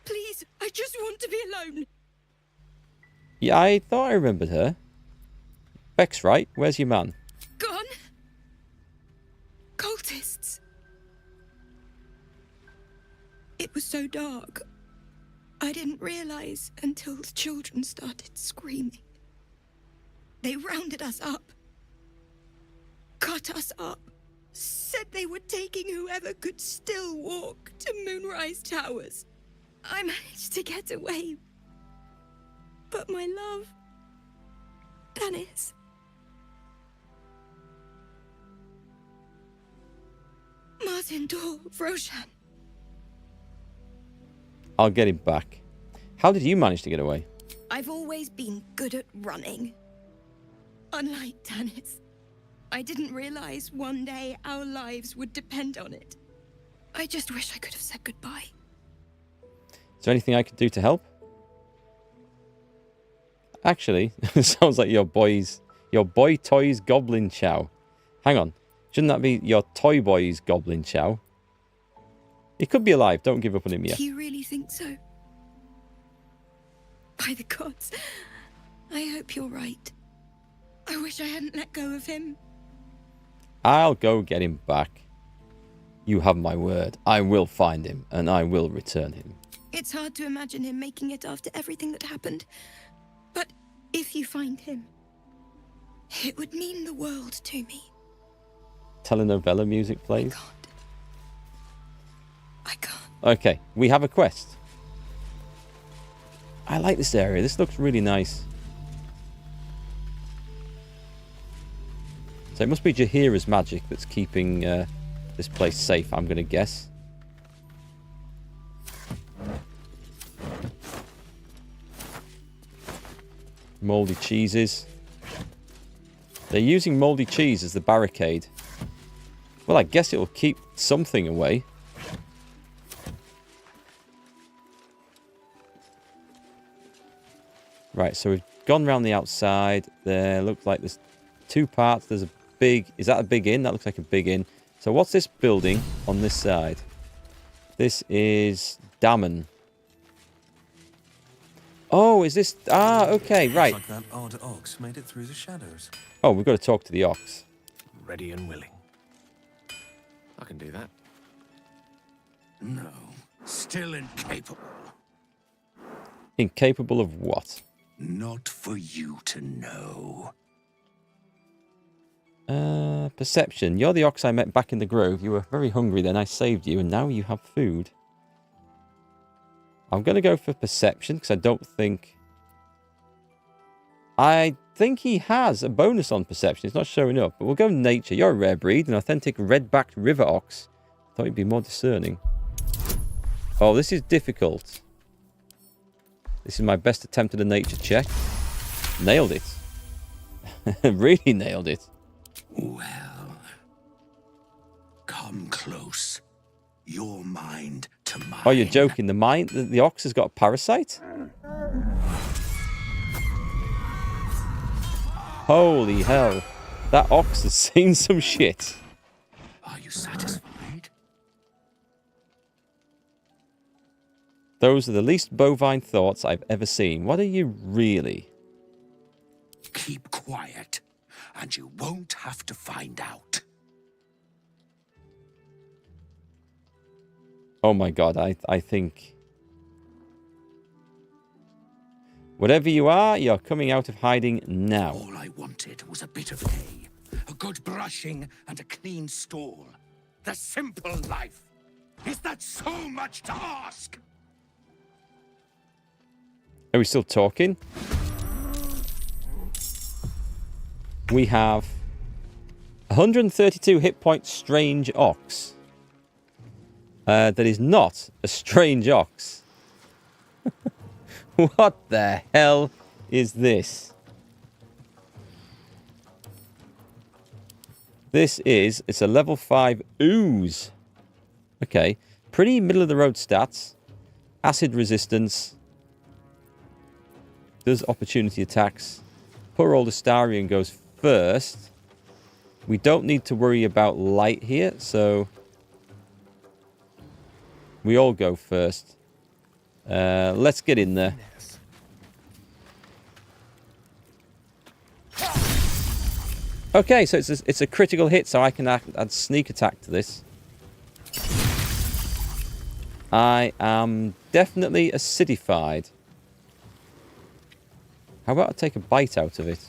Please, I just want to be alone. Yeah, I thought I remembered her. Beck's right. Where's your man? Gone. Cultists. It was so dark. I didn't realize until the children started screaming. They rounded us up. Cut us up. Said they were taking whoever could still walk to Moonrise Towers. I managed to get away. But my love... Dennis... Martin Dor, Roshan. I'll get him back. How did you manage to get away? I've always been good at running. Unlike Dennis, I didn't realize one day our lives would depend on it. I just wish I could have said goodbye. Is there anything I could do to help? Actually, it sounds like your boy toy's goblin chow. Hang on. Shouldn't that be your toy boy's goblin chow? He could be alive. Don't give up on him yet. Do you really think so? By the gods, I hope you're right. I wish I hadn't let go of him. I'll go get him back. You have my word. I will find him, and I will return him. It's hard to imagine him making it after everything that happened. But if you find him, it would mean the world to me. Telenovela music plays. I can't. Okay, we have a quest. I like this area. This looks really nice. So it must be Jaheira's magic that's keeping this place safe, I'm going to guess. Mouldy cheeses. They're using mouldy cheese as the barricade. Well, I guess it will keep something away. Right, so we've gone round the outside. There looks like there's two parts. There's a big... Is that a big inn? That looks like a big inn. So what's this building on this side? This is Dammon. Oh, is this... Ah, okay, right. Looks like that odd ox made it through the shadows. Oh, we've got to talk to the ox. Ready and willing. I can do that. No, still incapable. Incapable of what? Not for you to know. Perception. You're the ox I met back in the grove. You were very hungry then. I saved you, and now you have food. I'm going to go for perception, because I don't think... I think he has a bonus on perception. It's not showing up, but we'll go nature. You're a rare breed, an authentic red-backed river ox. Thought you'd be more discerning. Oh, this is difficult. This is my best attempt at a nature check. Nailed it. Really nailed it. Well, come close. Your mind to mine. Oh, you're joking. The mind, the ox has got a parasite? Holy hell. That ox has seen some shit. Are you satisfied? Those are the least bovine thoughts I've ever seen. What are you really? Keep quiet, and you won't have to find out. Oh my god, I think... Whatever you are, you're coming out of hiding now. All I wanted was a bit of hay, a good brushing, and a clean stall. The simple life. Is that so much to ask? Are we still talking? We have 132 hit point strange ox. That is not a strange ox. What the hell is this? It's a level 5 ooze. Okay, pretty middle of the road stats. Acid resistance. Does opportunity attacks. Poor old Astarion goes first. We don't need to worry about light here, so we all go first. Let's get in there. Okay, so it's a critical hit, so I can add sneak attack to this. I am definitely acidified. How about I take a bite out of it?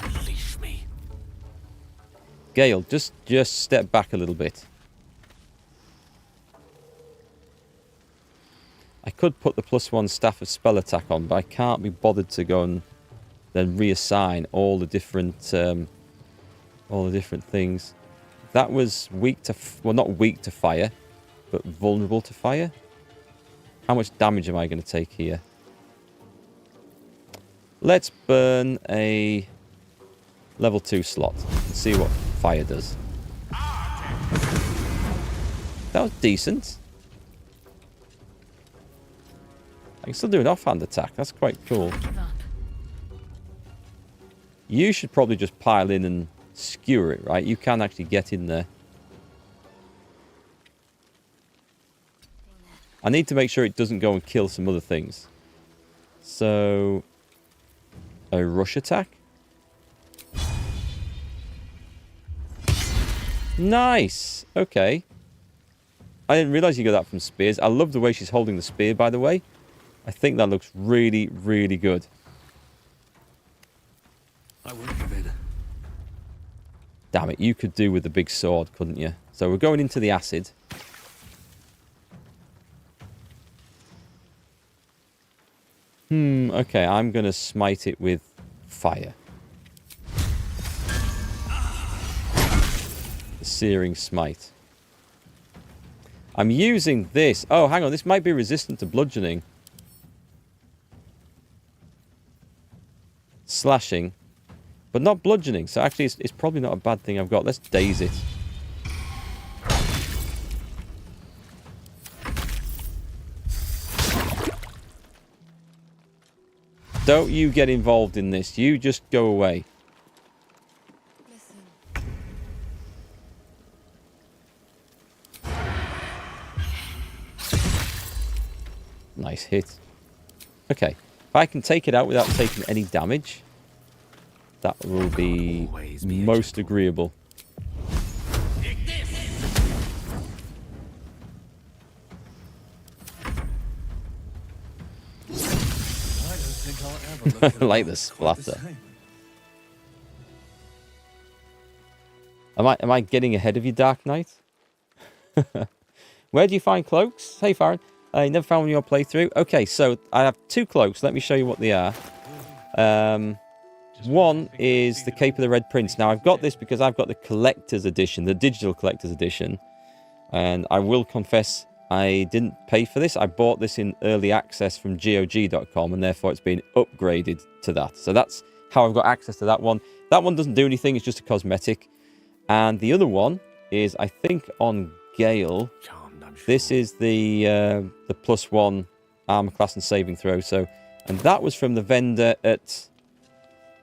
Unleash me. Gale, just step back a little bit. I could put the +1 Staff of Spell Attack on, but I can't be bothered to go and then reassign all the different things. That was weak to... well, not weak to fire, but vulnerable to fire. How much damage am I going to take here? Let's burn a level 2 slot and see what fire does. That was decent. I can still do an offhand attack. That's quite cool. You should probably just pile in and skewer it, right? You can actually get in there. I need to make sure it doesn't go and kill some other things. So, a rush attack. Nice. Okay. I didn't realize you got that from spears. I love the way she's holding the spear, by the way. I think that looks really, really good. I won't give in. Damn it, you could do with the big sword, couldn't you? So we're going into the acid. Okay, I'm going to smite it with fire. The Searing Smite. I'm using this. Oh, hang on, this might be resistant to bludgeoning. Slashing. But not bludgeoning, so actually it's probably not a bad thing I've got. Let's daze it. Don't you get involved in this. You just go away. Nice hit. Okay. If I can take it out without taking any damage, that will be most agreeable. I like the splatter. Am I getting ahead of you, Dark Knight? Where do you find cloaks? Hey, Farron. I never found one in your playthrough. Okay, so I have 2 cloaks. Let me show you what they are. One is the Cape of the Red Prince. Now, I've got this because I've got the Collector's Edition, the Digital Collector's Edition. And I will confess, I didn't pay for this. I bought this in early access from GOG.com, and therefore it's been upgraded to that. So that's how I've got access to that one. That one doesn't do anything. It's just a cosmetic. And the other one is, I think, on Gale. This is the +1 armor class and saving throw. So, and that was from the vendor at...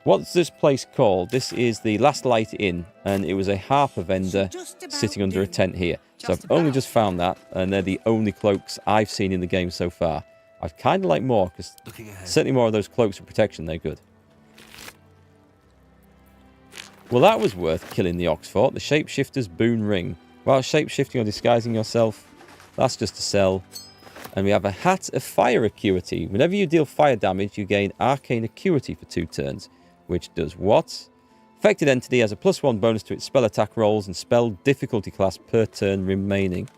what's this place called? This is the Last Light Inn, and it was a Harper vendor sitting under a tent here. So I've only just found that, and they're the only cloaks I've seen in the game so far. I'd kind of like more, because certainly more of those cloaks for protection, they're good. Well, that was worth killing the ox for. The Shapeshifter's Boon Ring. While shapeshifting or disguising yourself, that's just a sell. And we have a Hat of Fire Acuity. Whenever you deal fire damage, you gain Arcane Acuity for 2 turns. Which does what? Affected entity has a +1 bonus to its spell attack rolls and spell difficulty class per turn remaining.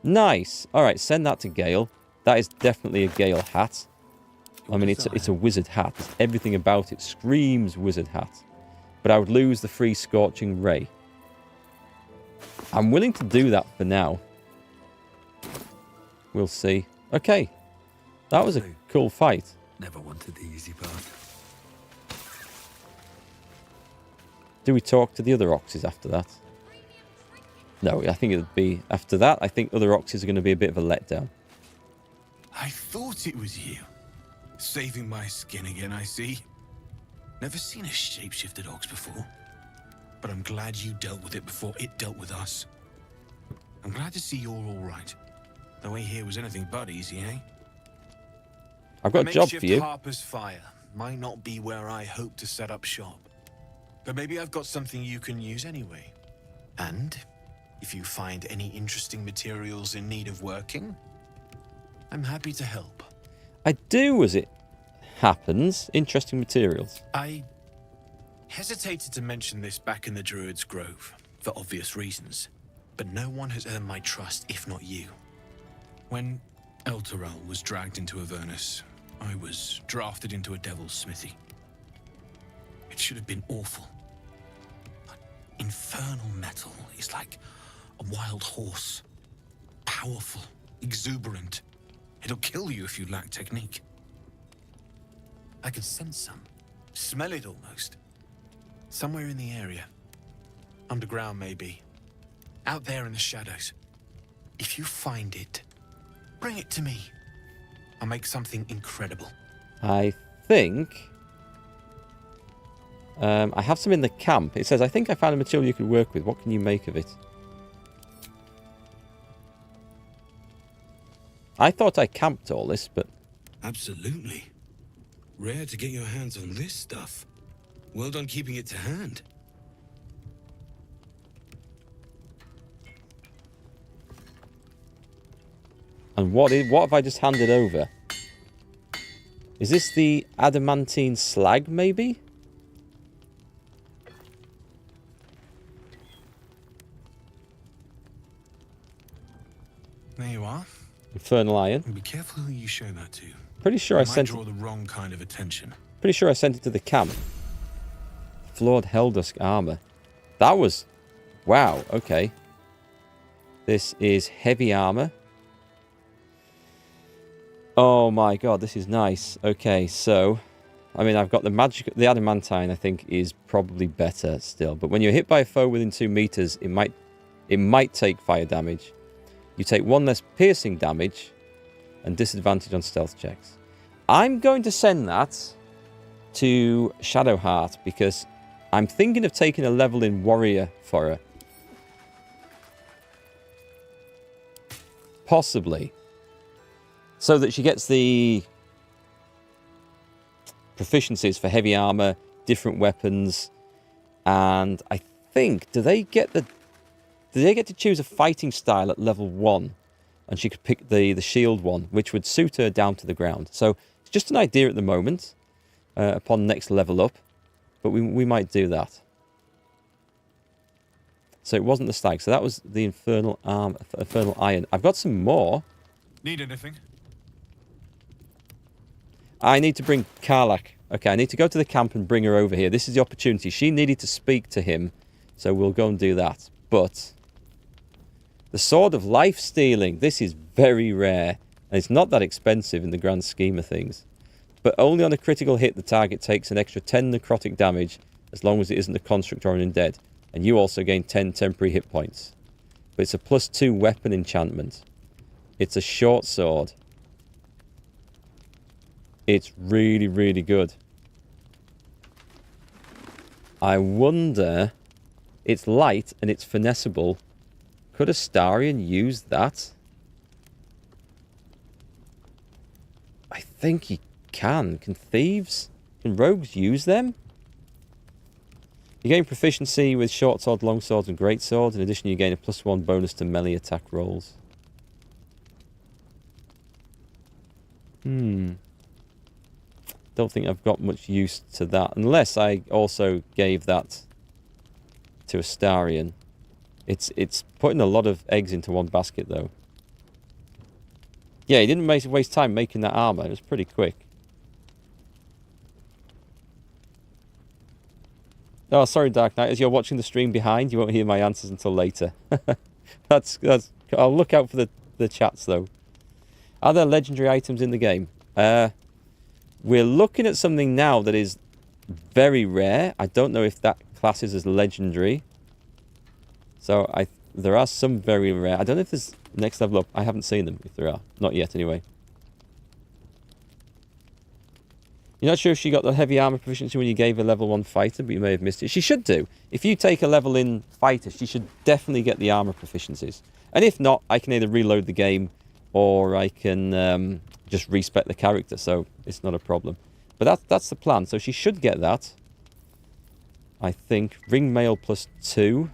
Nice. Alright, send that to Gale. That is definitely a Gale hat. I mean, it's a wizard hat. Everything about it screams wizard hat. But I would lose the free Scorching Ray. I'm willing to do that for now. We'll see. Okay. That was a cool fight. Never wanted the easy path. Do we talk to the other oxes after that? No, I think it would be after that. I think other oxes are going to be a bit of a letdown. I thought it was you. Saving my skin again, I see. Never seen a shapeshifted ox before. But I'm glad you dealt with it before it dealt with us. I'm glad to see you're all right. The way here was anything but easy, eh? I've got a job for you. Harper's Fire might not be where I hope to set up shop. But maybe I've got something you can use anyway. And if you find any interesting materials in need of working, I'm happy to help. I do, as it happens. Interesting materials. I hesitated to mention this back in the Druid's Grove, for obvious reasons. But no one has earned my trust, if not you. When Elturel was dragged into Avernus, I was drafted into a devil's smithy. It should have been awful. But infernal metal is like a wild horse. Powerful, exuberant. It'll kill you if you lack technique. I can sense some. Smell it almost. Somewhere in the area. Underground, maybe. Out there in the shadows. If you find it, bring it to me. I'll make something incredible. I think... I have some in the camp. It says, I think I found a material you could work with. What can you make of it? I thought I camped all this, but... Absolutely. Rare to get your hands on this stuff. Well done keeping it to hand. And what have I just handed over? Is this the adamantine slag, maybe? There you are. Infernal iron. Be careful who you show that to. Pretty sure I sent it. Might draw the wrong kind of attention. Pretty sure I sent it to the camp. Flawed Helldusk armor. That was... Wow, okay. This is heavy armor. Oh my god, this is nice. Okay, so... I mean, I've got the magic... The adamantine, I think, is probably better still. But when you're hit by a foe within 2 meters, it might take fire damage. You take 1 less piercing damage and disadvantage on stealth checks. I'm going to send that to Shadowheart because I'm thinking of taking a level in warrior for her. Possibly. So that she gets the proficiencies for heavy armor, different weapons, and I think, do they get to choose a fighting style at level 1? And she could pick the shield one, which would suit her down to the ground. So it's just an idea at the moment, upon next level up. But we might do that. So it wasn't the stag. So that was the infernal iron. I've got some more. Need anything? I need to bring Karlach. Okay, I need to go to the camp and bring her over here. This is the opportunity. She needed to speak to him. So we'll go and do that. But... the Sword of Life Stealing. This is very rare. And it's not that expensive in the grand scheme of things. But only on a critical hit, the target takes an extra 10 necrotic damage, as long as it isn't a construct or an undead. And you also gain 10 temporary hit points. But it's a +2 weapon enchantment. It's a short sword. It's really, really good. I wonder... it's light and it's finessable. Could Astarion use that? I think he can. Can thieves? Can rogues use them? You gain proficiency with short sword, long swords, and great swords. In addition, you gain a +1 bonus to melee attack rolls. Don't think I've got much use to that. Unless I also gave that to Astarion. It's putting a lot of eggs into one basket, though. Yeah, he didn't waste time making that armor. It was pretty quick. Oh, sorry, Dark Knight. As you're watching the stream behind, you won't hear my answers until later. that's. I'll look out for the chats, though. Are there legendary items in the game? We're looking at something now that is very rare. I don't know if that classes as legendary. So there are some very rare. I don't know if there's next level up. I haven't seen them, if there are. Not yet, anyway. You're not sure if she got the heavy armor proficiency when you gave a level 1 fighter, but you may have missed it. She should do. If you take a level in fighter, she should definitely get the armor proficiencies. And if not, I can either reload the game or I can just respec the character, so it's not a problem. But that's the plan. So she should get that. I think. Ring mail +2.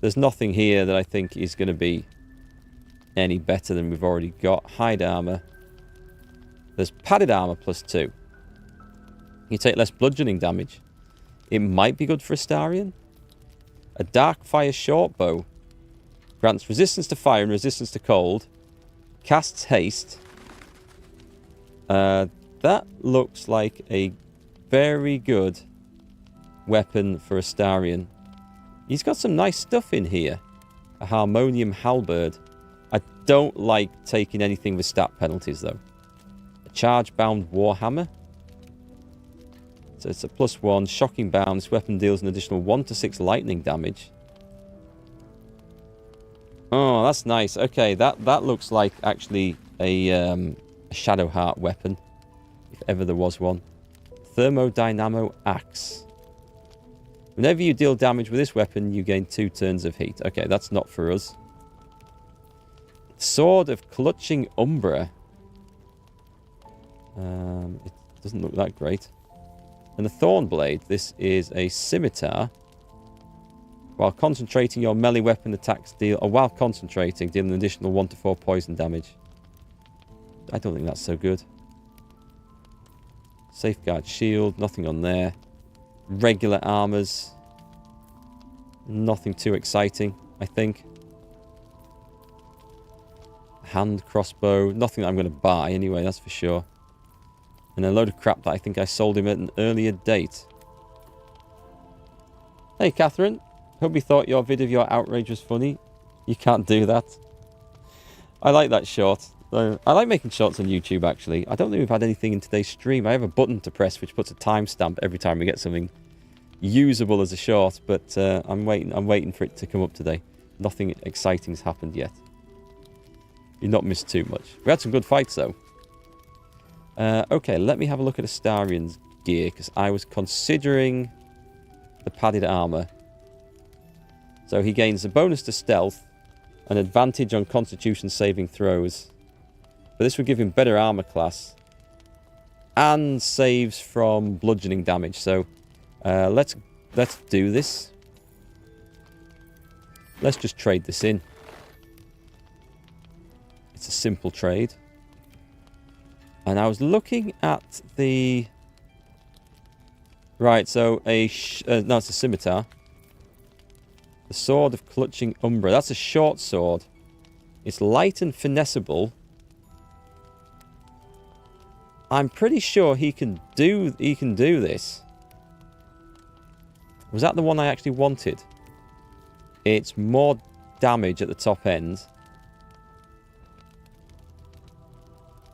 There's nothing here that I think is going to be any better than we've already got. Hide armor. There's padded armor +2. You take less bludgeoning damage. It might be good for Astarion. A dark fire short bow. Grants resistance to fire and resistance to cold. Casts haste. That looks like a very good weapon for Astarion. He's got some nice stuff in here. A harmonium halberd. I don't like taking anything with stat penalties, though. A charge-bound warhammer. So it's a +1. Shocking bound. This weapon deals an additional 1 to 6 lightning damage. Oh, that's nice. Okay, that looks like actually a Shadowheart weapon, if ever there was one. Thermodynamo axe. Whenever you deal damage with this weapon, you gain 2 turns of heat. Okay, that's not for us. Sword of Clutching Umbra. It doesn't look that great. And the Thorn Blade. This is a scimitar. While concentrating, your melee weapon attacks deal... Or while concentrating, deal an additional 1 to 4 poison damage. I don't think that's so good. Safeguard shield. Nothing on there. Regular armors. Nothing too exciting, I think. Hand crossbow. Nothing that I'm going to buy anyway, that's for sure. And a load of crap that I think I sold him at an earlier date. Hey, Catherine. Hope you thought your vid of your outrage was funny. You can't do that. I like that short. I like making shorts on YouTube, actually. I don't think we've had anything in today's stream. I have a button to press which puts a timestamp every time we get something usable as a short, but I'm waiting for it to come up today. Nothing exciting's happened yet. You've not missed too much. We had some good fights, though. Okay, let me have a look at Astarion's gear, because I was considering the padded armor. So he gains a bonus to stealth, an advantage on constitution saving throws. But this would give him better armor class, and saves from bludgeoning damage. So let's do this. Let's just trade this in. It's a simple trade. And I was looking at the... Right, so no, it's a scimitar. The Sword of Clutching Umbra. That's a short sword. It's light and finessable. I'm pretty sure he can do this. Was that the one I actually wanted? It's more damage at the top end.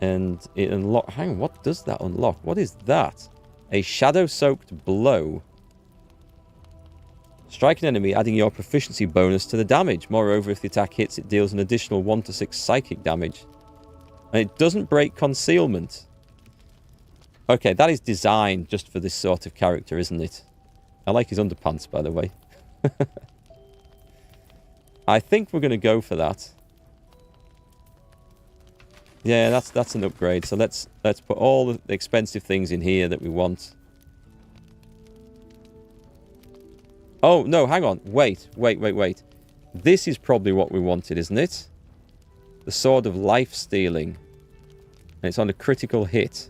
And it unlock. Hang on, what does that unlock? What is that? A shadow-soaked blow. Strike an enemy, adding your proficiency bonus to the damage. Moreover, if the attack hits, it deals an additional 1 to 6 psychic damage. And it doesn't break concealment. Okay, that is designed just for this sort of character, isn't it? I like his underpants, by the way. I think we're going to go for that. Yeah, that's an upgrade. So let's put all the expensive things in here that we want. Oh, no, hang on. Wait. This is probably what we wanted, isn't it? The Sword of Life Stealing. And it's on a critical hit.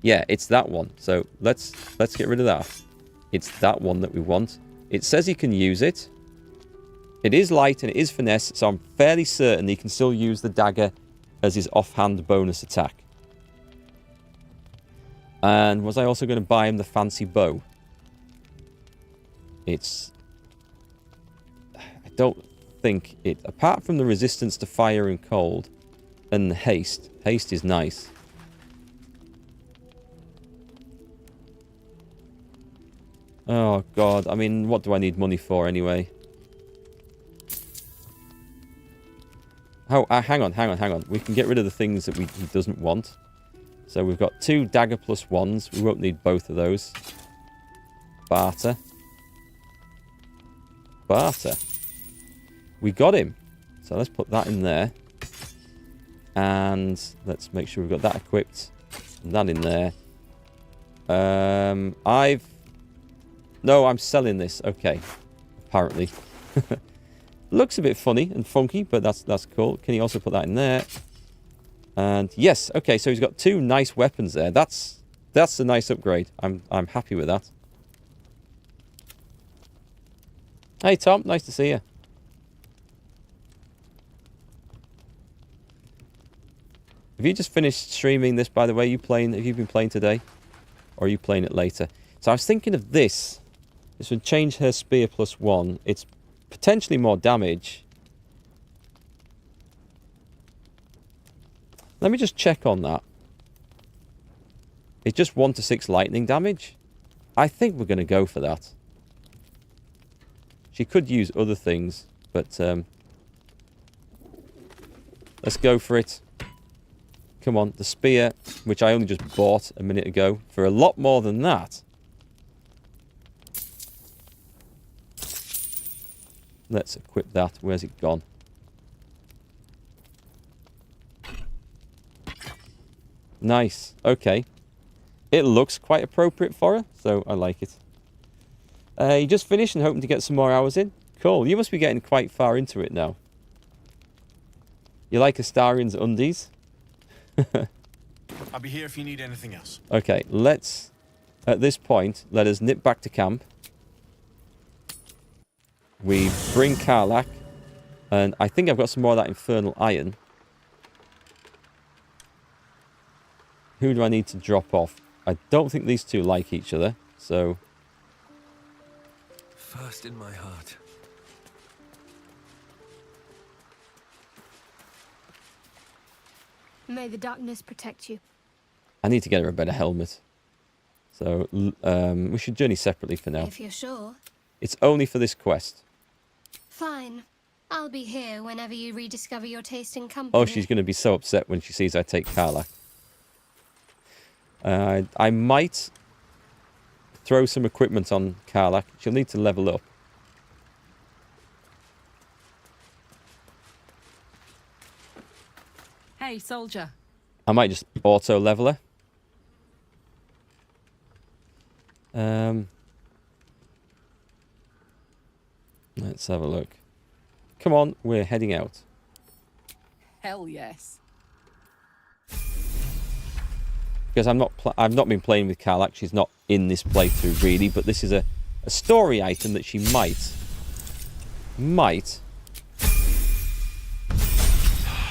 Yeah, it's that one. So let's get rid of that. It's that one that we want. It says he can use it. It is light and it is finesse, so I'm fairly certain he can still use the dagger as his offhand bonus attack. And was I also going to buy him the fancy bow? It's... I don't think it... Apart from the resistance to fire and cold and the haste. Haste is nice. Oh, God. I mean, what do I need money for anyway? Oh, hang on. We can get rid of the things that he doesn't want. So we've got 2 dagger plus 1s. We won't need both of those. Barter. We got him. So let's put that in there. And let's make sure we've got that equipped. And that in there. No, I'm selling this. Okay. Apparently. Looks a bit funny and funky, but that's cool. Can you also put that in there? And yes, okay, so he's got 2 nice weapons there. That's a nice upgrade. I'm happy with that. Hey Tom, nice to see you. Have you just finished streaming this, by the way? Have you been playing today? Or are you playing it later? So I was thinking of this. This would change her spear plus 1. It's potentially more damage. Let me just check on that. It's just 1 to 6 lightning damage. I think we're going to go for that. She could use other things, but let's go for it. Come on, the spear, which I only just bought a minute ago, for a lot more than that. Let's equip that. Where's it gone? Nice. Okay. It looks quite appropriate for her, so I like it. You just finished and hoping to get some more hours in? Cool. You must be getting quite far into it now. You like Astarion's undies? I'll be here if you need anything else. Okay, let's... At this point, let us nip back to camp. We bring Karlach. And I think I've got some more of that infernal iron. Who do I need to drop off? I don't think these two like each other, so... First in my heart. May the darkness protect you. I need to get her a better helmet. So, we should journey separately for now. If you're sure. It's only for this quest. Fine. I'll be here whenever you rediscover your taste in company. Oh, she's going to be so upset when she sees I take Karlach. I might throw some equipment on Karlach. She'll need to level up. Hey, soldier. I might just auto level her. Let's have a look. Come on, we're heading out. Hell yes. Because I've not been playing with Karlach. She's not in this playthrough really, but this is a story item that she might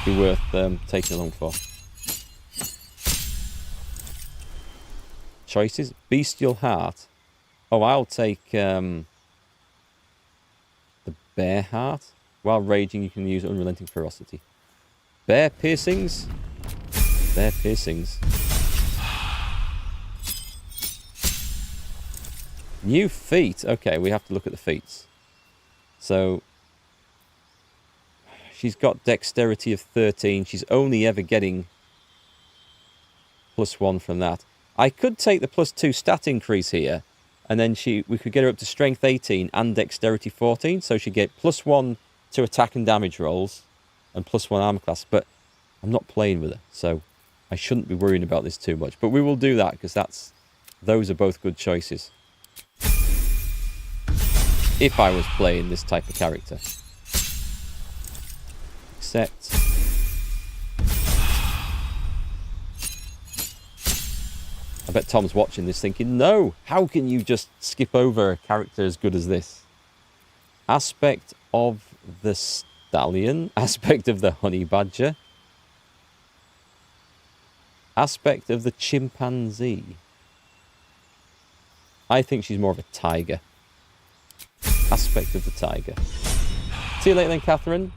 be worth taking along for. Choices: Bestial Heart. Oh, I'll take the Bear Heart. While raging, you can use Unrelenting Ferocity. Bear Piercings. Bear Piercings. New feat. Okay, we have to look at the feats. So, she's got Dexterity of 13. She's only ever getting +1 from that. I could take the +2 stat increase here, and then we could get her up to Strength 18 and Dexterity 14, so she'd get +1 to attack and damage rolls, and +1 armor class, but I'm not playing with her, so I shouldn't be worrying about this too much. But we will do that, because those are both good choices. if I was playing this type of character. Except... I bet Tom's watching this thinking, no, how can you just skip over a character as good as this? Aspect of the stallion, aspect of the honey badger, aspect of the chimpanzee. I think she's more of a tiger. Aspect of the tiger. See you later then, Catherine.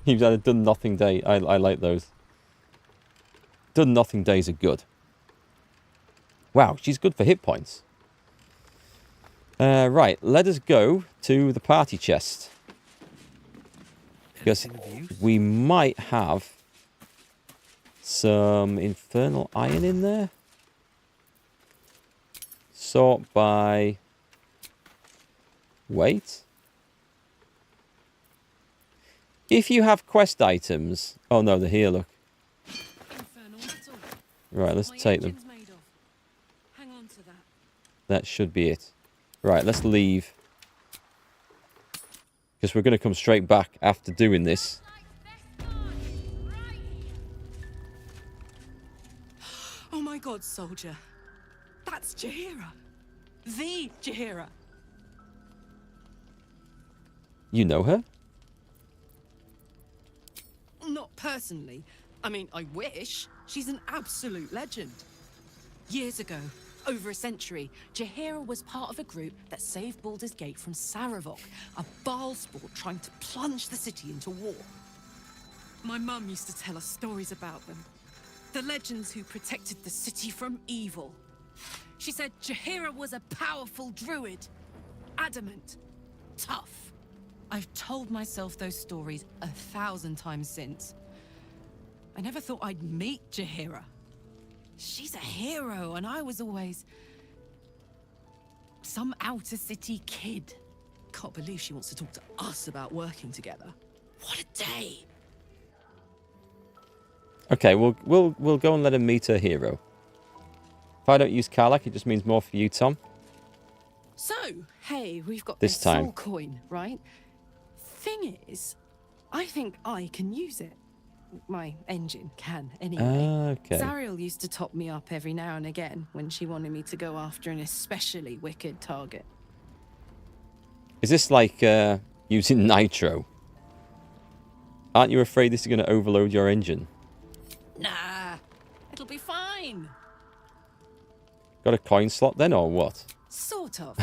You've had a done nothing day. I like those. Done nothing days are good. Wow, she's good for hit points. Right, let us go to the party chest. Because we might have some infernal iron in there. Sort by weight. If you have quest items... Oh no, they're here, look. Right, let's take them. That should be it. Right, let's leave. Because we're going to come straight back after doing this. Oh my god, soldier. That's Jaheira. The Jaheira. You know her? Not personally. I mean, I wish. She's an absolute legend. Years ago, over a century, Jaheira was part of a group that saved Baldurs Gate from Saravok, a Baalsport trying to plunge the city into war. My mum used to tell us stories about them. The legends who protected the city from evil. She said Jaheira was a powerful druid. Adamant. Tough. I've told myself those stories 1,000 times since. I never thought I'd meet Jaheira. She's a hero, and I was always... some outer city kid. Can't believe she wants to talk to us about working together. What a day! Okay, we'll go and let him meet her hero. If I don't use Karlach, it just means more for you, Tom. So, hey, we've got This this time. soul coin, right? Thing is, I think I can use it. My engine can, anyway. Okay. Zariel used to top me up every now and again when she wanted me to go after an especially wicked target. Is this like using nitro? Aren't you afraid this is going to overload your engine? Nah, it'll be fine. Got a coin slot then, or what? Sort of.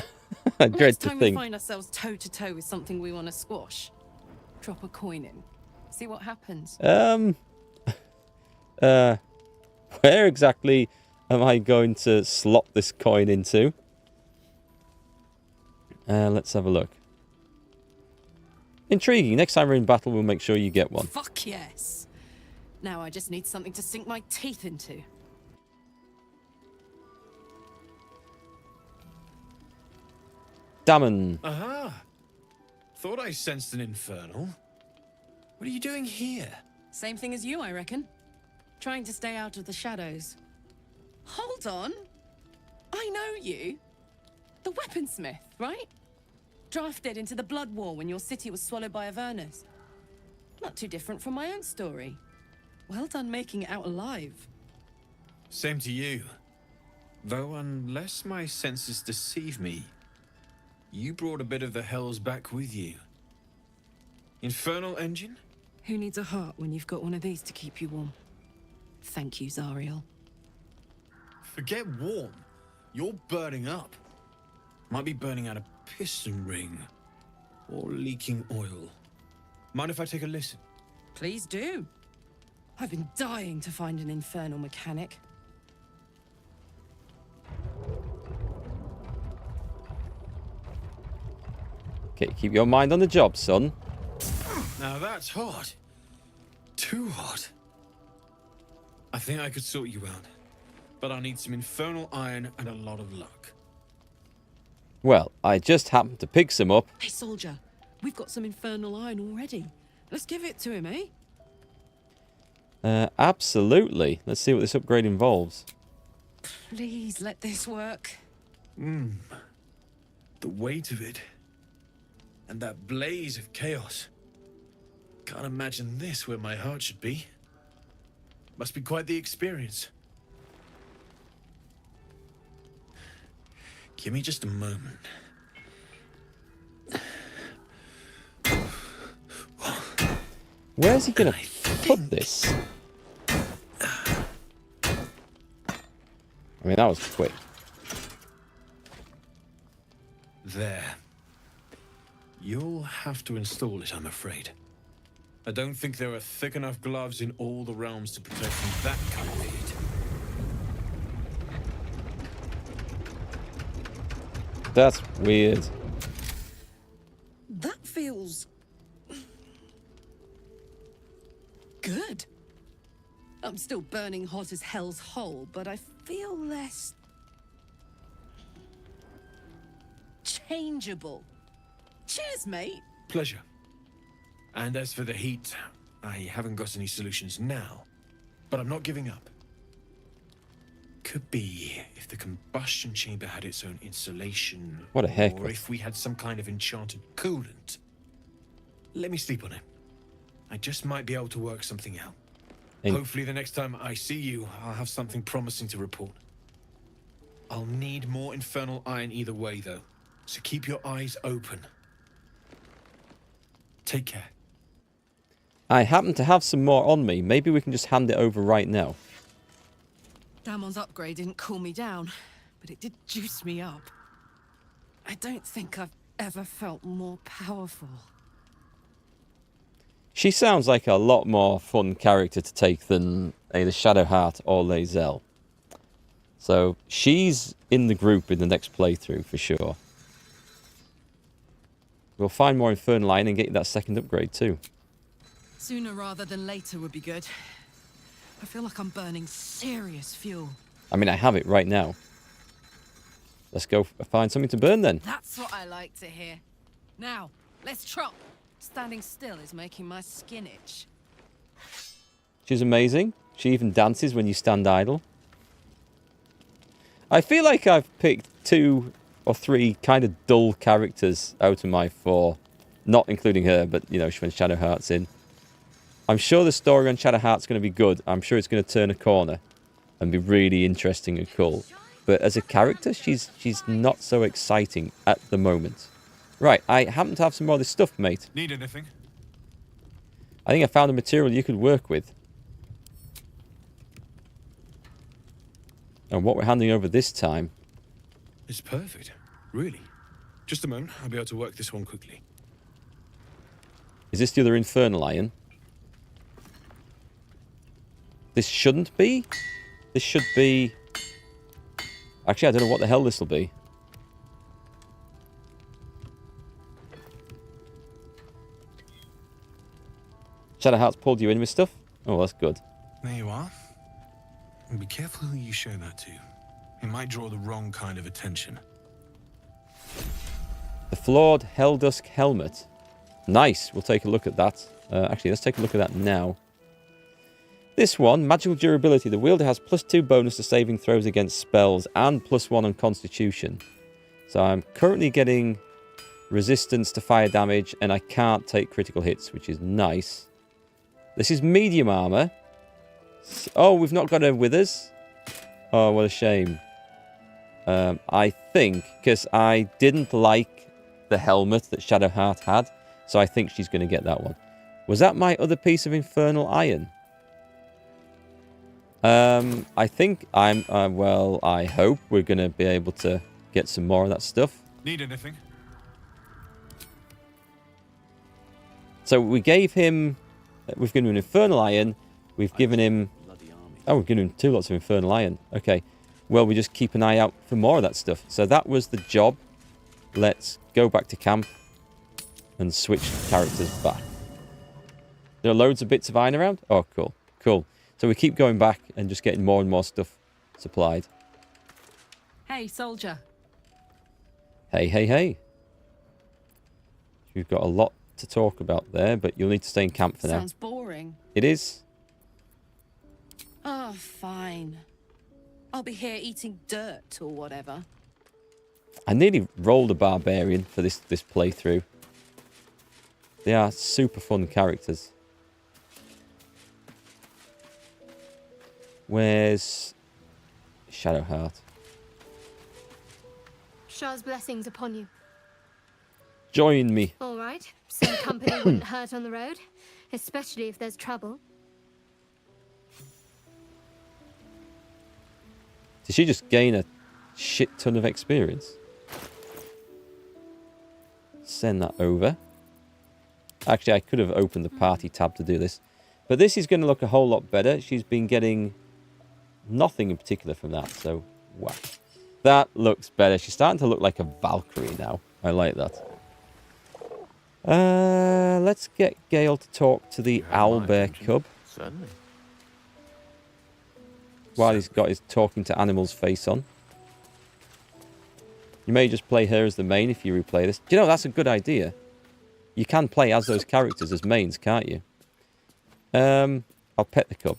I dread Next to time we think. find ourselves toe-to-toe with something we want to squash, drop a coin in. See what happens. Where exactly am I going to slot this coin into? Let's have a look. Intriguing. Next time we're in battle, we'll make sure you get one. Fuck yes. Now I just need something to sink my teeth into. Damon. Aha! Thought I sensed an infernal. What are you doing here? Same thing as you, I reckon. Trying to stay out of the shadows. Hold on. I know you. The weaponsmith, right? Drafted into the Blood War when your city was swallowed by Avernus. Not too different from my own story. Well done making it out alive. Same to you. Though unless my senses deceive me, you brought a bit of the hells back with you. Infernal engine? Who needs a heart when you've got one of these to keep you warm? Thank you, Zariel. Forget warm. You're burning up. Might be burning out a piston ring. Or leaking oil. Mind if I take a listen? Please do. I've been dying to find an infernal mechanic. Okay, keep your mind on the job, son. Now that's hot. Too hot. I think I could sort you out. But I'll need some infernal iron and a lot of luck. Well, I just happened to pick some up. Hey, soldier. We've got some infernal iron already. Let's give it to him, eh? Absolutely. Let's see what this upgrade involves. Please let this work. The weight of it. And that blaze of chaos. Can't imagine this where my heart should be. Must be quite the experience. Give me just a moment. Where's he gonna put this? I mean, that was quick. There. You'll have to install it, I'm afraid. I don't think there are thick enough gloves in all the realms to protect from that kind of heat. That's weird. That feels... good. I'm still burning hot as hell's hole, but I feel less... changeable. Cheers, mate. Pleasure. And as for the heat, I haven't got any solutions now, but I'm not giving up. Could be if the combustion chamber had its own insulation. What a haircut. Or if we had some kind of enchanted coolant. Let me sleep on it. I just might be able to work something out. Hopefully the next time I see you, I'll have something promising to report. I'll need more infernal iron either way, though, so keep your eyes open. Take care. I happen to have some more on me. Maybe we can just hand it over right now. Damon's upgrade didn't cool me down, but it did juice me up. I don't think I've ever felt more powerful. She sounds like a lot more fun character to take than either Shadowheart or Lae'zel. So she's in the group in the next playthrough for sure. We'll find more Infernal Iron and get you that second upgrade too. Sooner rather than later would be good. I feel like I'm burning serious fuel. I mean, I have it right now. Let's go find something to burn then. That's what I like to hear. Now, let's trot. Standing still is making my skin itch. She's amazing. She even dances when you stand idle. I feel like I've picked 2 or 3 kind of dull characters out of my 4. Not including her, but, you know, when Shadowheart's in. I'm sure the story on Shadowheart's going to be good. I'm sure it's going to turn a corner and be really interesting and cool. But as a character, she's not so exciting at the moment. Right, I happen to have some more of this stuff, mate. Need anything? I think I found a material you could work with. And what we're handing over this time... It's perfect. Really. Just a moment. I'll be able to work this one quickly. Is this the other Infernal Iron? This shouldn't be. This should be... Actually, I don't know what the hell this will be. Shadowheart's pulled you in with stuff? Oh, that's good. There you are. And be careful who you show that to. It might draw the wrong kind of attention. The Flawed Helldusk Helmet. Nice. We'll take a look at that. Actually, let's take a look at that now. This one, magical durability. The wielder has +2 bonus to saving throws against spells and +1 on constitution. So I'm currently getting resistance to fire damage and I can't take critical hits, which is nice. This is medium armor. Oh, we've not got her with us. Oh, what a shame. I think, because I didn't like the helmet that Shadowheart had, so I think she's going to get that one. Was that my other piece of Infernal Iron? I think I'm... well, I hope we're going to be able to get some more of that stuff. Need anything? So we gave him... We've given him Infernal Iron. We've given him... Oh, we've given him 2 lots of Infernal Iron. Okay. Well, we just keep an eye out for more of that stuff. So that was the job. Let's go back to camp and switch characters back. There are loads of bits of iron around? Oh, cool. Cool. So we keep going back and just getting more and more stuff supplied. Hey, soldier. Hey, hey, hey. We've got a lot to talk about there, but you'll need to stay in camp for now. Sounds boring. It is. Oh, fine. I'll be here eating dirt or whatever. I nearly rolled a barbarian for this playthrough. They are super fun characters. Where's Shadowheart? Shah's blessings upon you. Join me. All right. Some company wouldn't hurt on the road, especially if there's trouble. Did she just gain a shit ton of experience? Send that over. Actually, I could have opened the party tab to do this. But this is going to look a whole lot better. She's been getting nothing in particular from that. So, wow. That looks better. She's starting to look like a Valkyrie now. I like that. Let's get Gale to talk to the owlbear cub. Certainly. While he's got his talking to animals face on. You may just play her as the main if you replay this. Do you know, that's a good idea. You can play as those characters as mains, can't you? I'll pet the cub.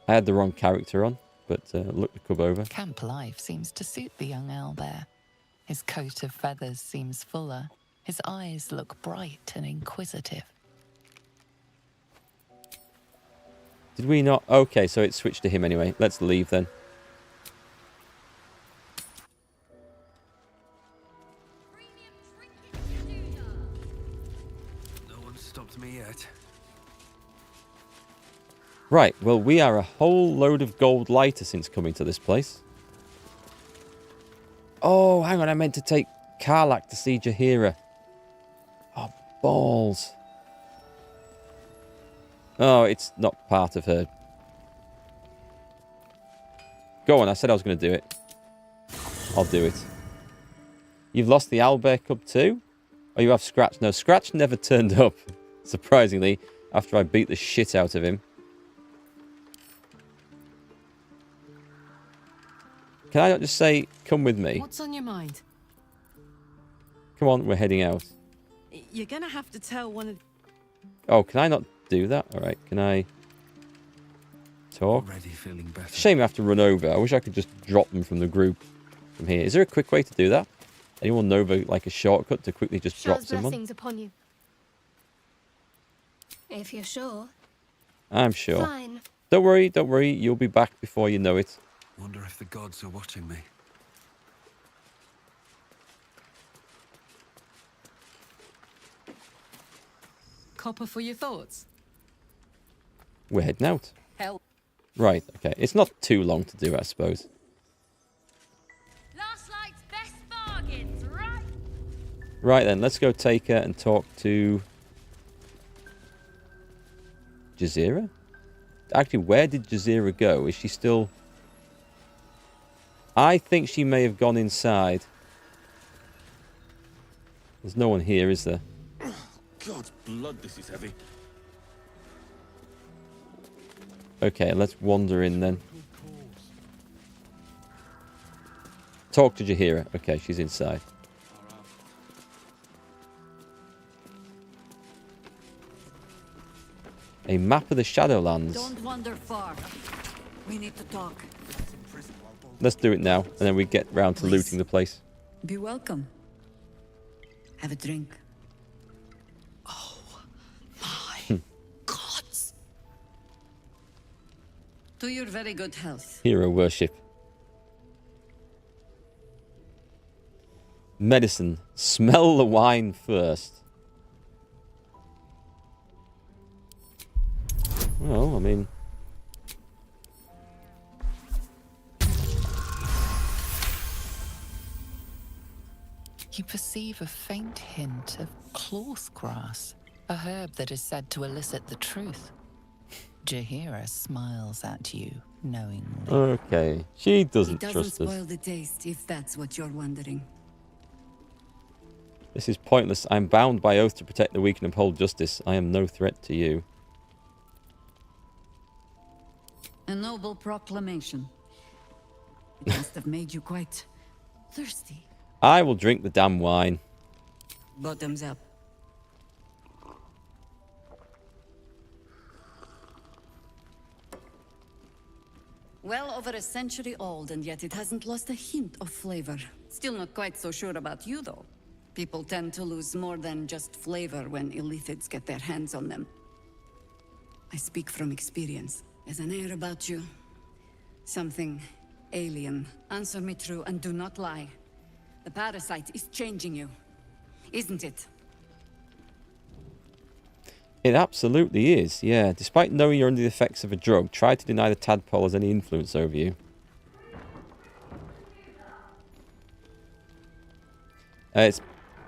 I had the wrong character on, but look the cub over. Camp life seems to suit the young owlbear. His coat of feathers seems fuller. His eyes look bright and inquisitive. Did we not? Okay, so it switched to him anyway. Let's leave then. No one stopped me yet. Right, well, we are a whole load of gold lighter since coming to this place. Oh, hang on, I meant to take Karlach to see Jaheira. Oh, balls. Oh, it's not part of her. Go on, I said I was going to do it. I'll do it. You've lost the owlbear cub too? Oh, you have Scratch. No, Scratch never turned up, surprisingly, after I beat the shit out of him. Can I not just say, come with me? What's on your mind? Come on, we're heading out. You're gonna have to tell one of... Oh, can I not do that? All right, can I talk? Already feeling better. Shame I have to run over. I wish I could just drop them from the group from here. Is there a quick way to do that? Anyone know of like a shortcut to quickly just drop Shah's someone? blessings upon you. If you're sure. I'm sure. Fine. Don't worry. You'll be back before you know it. Wonder if the gods are watching me. Copper for your thoughts? We're heading out. Hell. Right, okay. It's not too long to do, I suppose. Last night's best bargains, right? Right then, let's go take her and talk to Jaheira? Actually, where did Jaheira go? Is she still... I think she may have gone inside. There's no one here, is there? God's blood, this is heavy. Okay, let's wander in then. Talk to Jaheira. Okay, she's inside. A map of the Shadowlands. Don't wander far. We need to talk. Let's do it now, and then we get round to looting the place. Be welcome. Have a drink. Gods. To your very good health. Hero worship. Medicine. Smell the wine first. Well, I mean... You perceive a faint hint of cloth grass, a herb that is said to elicit the truth. Jaheira smiles at you knowingly. Okay, she doesn't It doesn't trust us. spoil the taste, if that's what you're wondering. This is pointless. I'm bound by oath to protect the weak and uphold justice. I am no threat to you. A noble proclamation. It must have made you quite thirsty. I will drink the damn wine. Bottoms up. Well over a century old, and yet it hasn't lost a hint of flavor. Still not quite so sure about you, though. People tend to lose more than just flavor when illithids get their hands on them. I speak from experience. There's an air about you. Something alien. Answer me true and do not lie. The parasite is changing you, isn't it? It absolutely is, yeah. Despite knowing you're under the effects of a drug, try to deny the tadpole has any influence over you. It's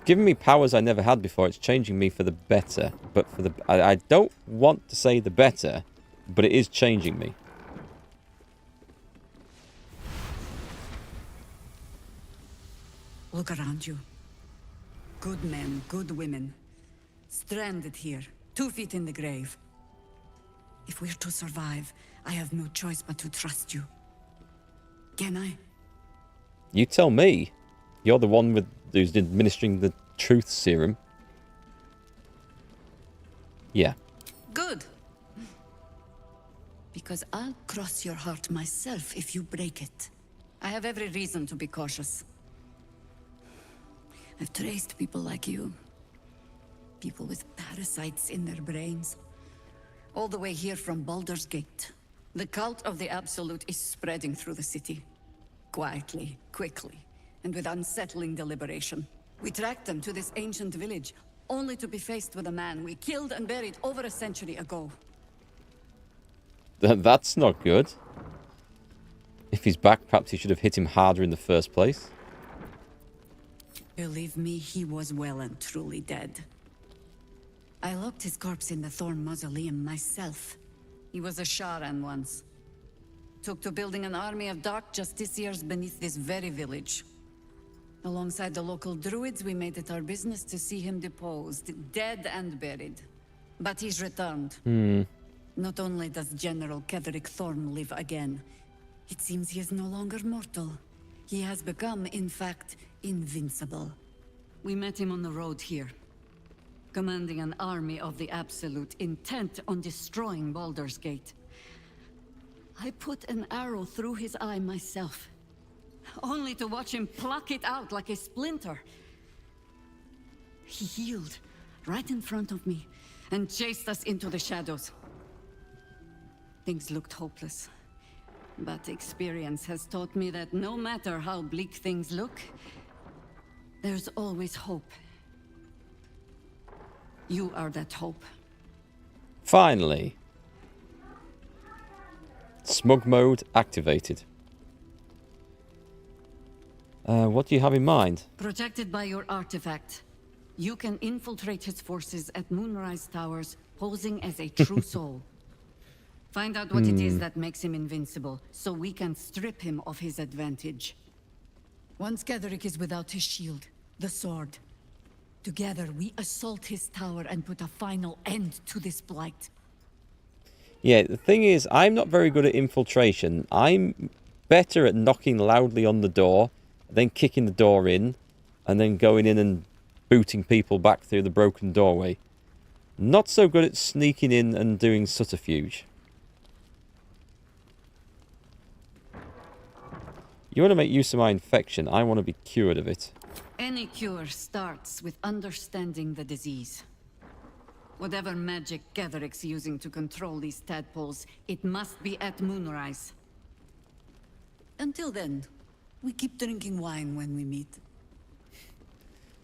giving me powers I never had before. It's changing me for the better. But for the... I don't want to say the better, but it is changing me. Look around you. Good men, good women. Stranded here. 2 feet in the grave. If we're to survive, I have no choice but to trust you. Can I? You tell me. You're the one who's administering the truth serum. Yeah. Good. Because I'll cross your heart myself if you break it. I have every reason to be cautious. I've traced people like you. People with parasites in their brains. All the way here from Baldurs Gate. The cult of the Absolute is spreading through the city. Quietly, quickly, and with unsettling deliberation. We tracked them to this ancient village, only to be faced with a man we killed and buried over a century ago. That's not good. If he's back, perhaps he should have hit him harder in the first place. Believe me, he was well and truly dead. I locked his corpse in the Thorn Mausoleum myself. He was a Sharan once. Took to building an army of dark justiciars beneath this very village. Alongside the local druids, we made it our business to see him deposed, dead and buried. But he's returned. Not only does General Ketherick Thorn live again, it seems he is no longer mortal. He has become, in fact, invincible. We met him on the road here, commanding an army of the Absolute, intent on destroying Baldurs Gate. I put an arrow through his eye myself, only to watch him pluck it out like a splinter. He healed right in front of me and chased us into the shadows. Things looked hopeless, but experience has taught me that no matter how bleak things look, there's always hope. You are that hope. Finally. Smug mode activated. What do you have in mind? Protected by your artifact, you can infiltrate his forces at Moonrise Towers, posing as a true soul. Find out what it is that makes him invincible, so we can strip him of his advantage. Once Ketherick is without his shield, the sword, together we assault his tower and put a final end to this blight. Yeah, the thing is, I'm not very good at infiltration. I'm better at knocking loudly on the door, then kicking the door in, and then going in and booting people back through the broken doorway. Not so good at sneaking in and doing subterfuge. You want to make use of my infection. I want to be cured of it. Any cure starts with understanding the disease. Whatever magic Ketherick's using to control these tadpoles, it must be at Moonrise. Until then, we keep drinking wine when we meet.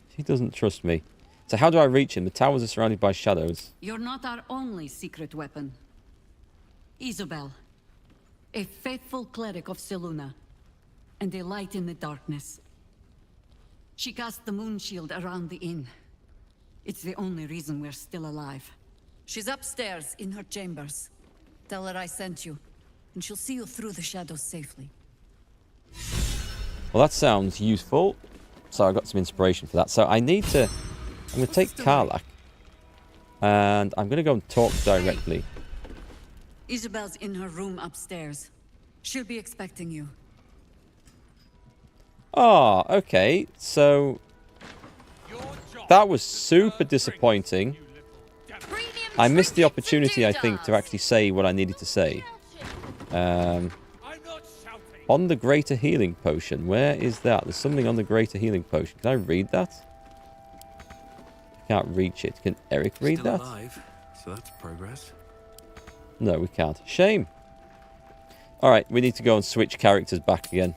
He doesn't trust me. So how do I reach him? The towers are surrounded by shadows. You're not our only secret weapon. Isobel, a faithful cleric of Selûne, and a light in the darkness. She cast the moon shield around the inn. It's the only reason we're still alive. She's upstairs in her chambers. Tell her I sent you, and she'll see you through the shadows safely. Well, that sounds useful. So I got some inspiration for that. So I need to... I'm going to take Karlach. And I'm going to go and talk directly. Isobel's in her room upstairs. She'll be expecting you. Oh, okay. So... that was super disappointing. I missed the opportunity, I think, to actually say what I needed to say. On the greater healing potion. Where is that? There's something on the greater healing potion. Can I read that? Can't reach it. Can Erikk read Still that? alive, so that's progress. No, we can't. Shame. Alright, we need to go and switch characters back again.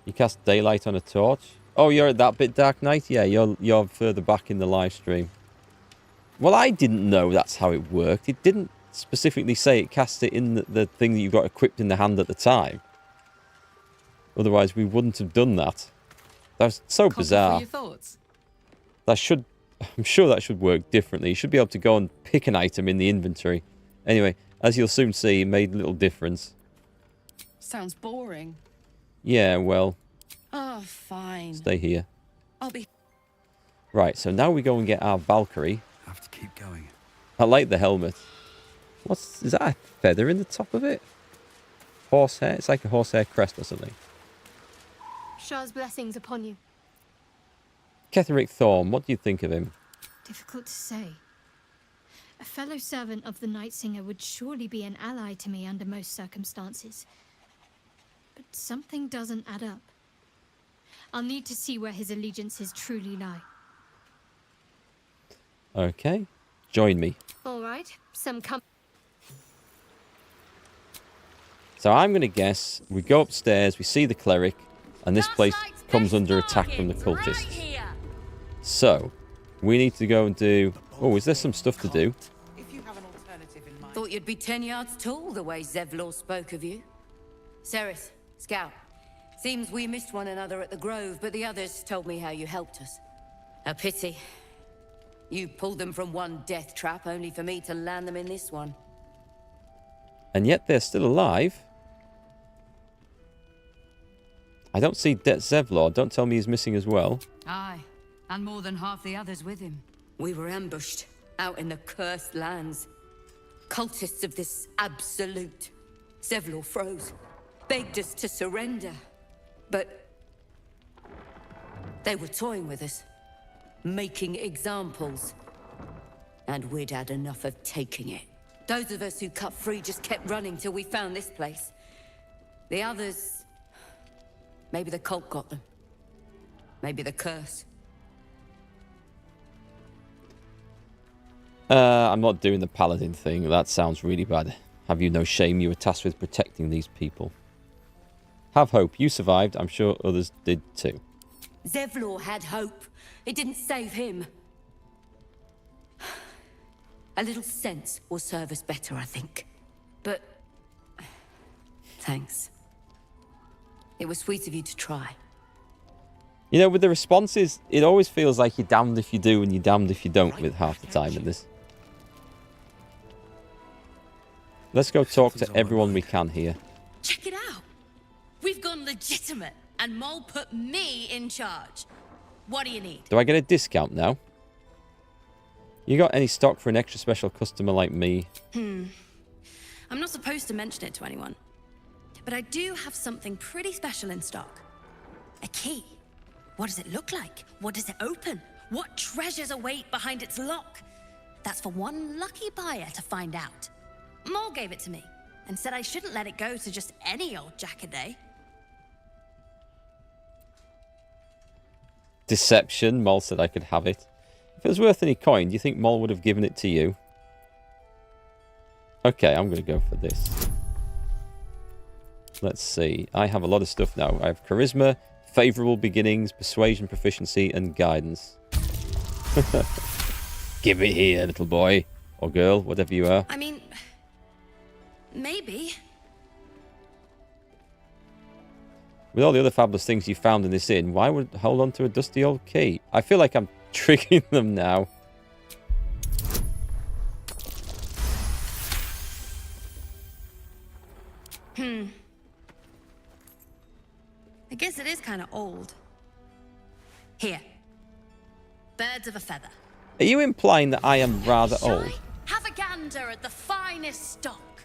You cast daylight on a torch? Oh, you're at that bit, Dark Knight? Yeah, you're further back in the live stream. Well, I didn't know that's how it worked. It didn't specifically say it cast it in the thing that you got equipped in the hand at the time. Otherwise, we wouldn't have done that. That's so bizarre. Your thoughts? I'm sure that should work differently. You should be able to go and pick an item in the inventory. Anyway, as you'll soon see, it made little difference. Sounds boring. Yeah, well, Oh, fine. stay here. I'll be... Right, so now we go and get our Valkyrie. Have to keep going. I like the helmet. Is that a feather in the top of it? Horsehair? It's like a horsehair crest or something. Shah's blessings upon you. Ketherick Thorm, what do you think of him? Difficult to say. A fellow servant of the Night Singer would surely be an ally to me under most circumstances. But something doesn't add up. I'll need to see where his allegiances truly lie. Okay, join me. All right, So I'm going to guess we go upstairs, we see the cleric, and this place comes under attack from the cultists. So, we need to go and do... Oh, is there some stuff to do? Thought you'd be 10 yards tall the way Zevlor spoke of you. Ceres, Scout. Seems we missed one another at the Grove, but the others told me how you helped us. A pity. You pulled them from one death trap, only for me to land them in this one. And yet they're still alive. I don't see Zevlor. Don't tell me he's missing as well. Aye, and more than half the others with him. We were ambushed, out in the cursed lands. Cultists of this absolute. Zevlor froze, begged us to surrender. But they were toying with us, making examples. And we'd had enough of taking it. Those of us who cut free just kept running till we found this place. The others... maybe the cult got them. Maybe the curse. I'm not doing the paladin thing. That sounds really bad. Have you no shame? You were tasked with protecting these people. Have hope. You survived. I'm sure others did too. Zevlor had hope. It didn't save him. A little sense will serve us better, I think. But... thanks. It was sweet of you to try. You know, with the responses, it always feels like you're damned if you do and you're damned if you don't with half the time in this. Let's go talk to everyone we can here. Check it out. We've gone legitimate, and Mol put me in charge. What do you need? Do I get a discount now? You got any stock for an extra special customer like me? I'm not supposed to mention it to anyone. But I do have something pretty special in stock. A key. What does it look like? What does it open? What treasures await behind its lock? That's for one lucky buyer to find out. Mol gave it to me, and said I shouldn't let it go to just any old jackaday. Deception. Mol said I could have it. If it was worth any coin, do you think Mol would have given it to you? Okay, I'm going to go for this. Let's see. I have a lot of stuff now. I have charisma, favorable beginnings, persuasion, proficiency, and guidance. Give it here, little boy. Or girl, whatever you are. I mean, maybe. With all the other fabulous things you found in this inn, why would hold on to a dusty old key? I feel like I'm tricking them now. I guess it is kind of old. Here. Birds of a feather. Are you implying that I am rather old? Have a gander at the finest stock.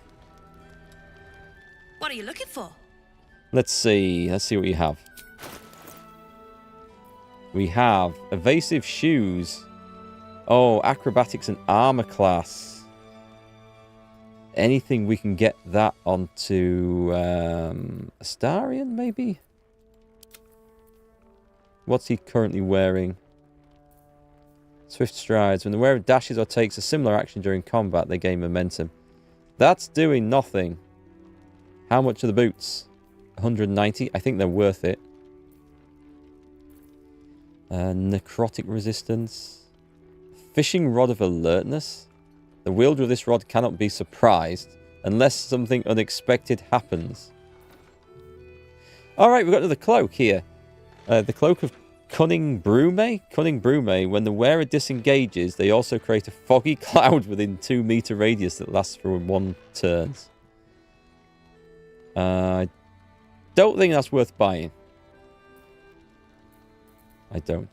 What are you looking for? Let's see. Let's see what you have. We have evasive shoes. Oh, acrobatics and armor class. anything we can get that onto Astarion, maybe? What's he currently wearing? Swift strides. When the wearer dashes or takes a similar action during combat, they gain momentum. That's doing nothing. How much are the boots? 190. I think they're worth it. Necrotic resistance. Fishing rod of alertness. The wielder of this rod cannot be surprised unless something unexpected happens. Alright, we've got another cloak here. The cloak of Cunning Brume. Cunning Brume. When the wearer disengages, they also create a foggy cloud within 2 meter radius that lasts for 1 turn. I don't think that's worth buying. I don't.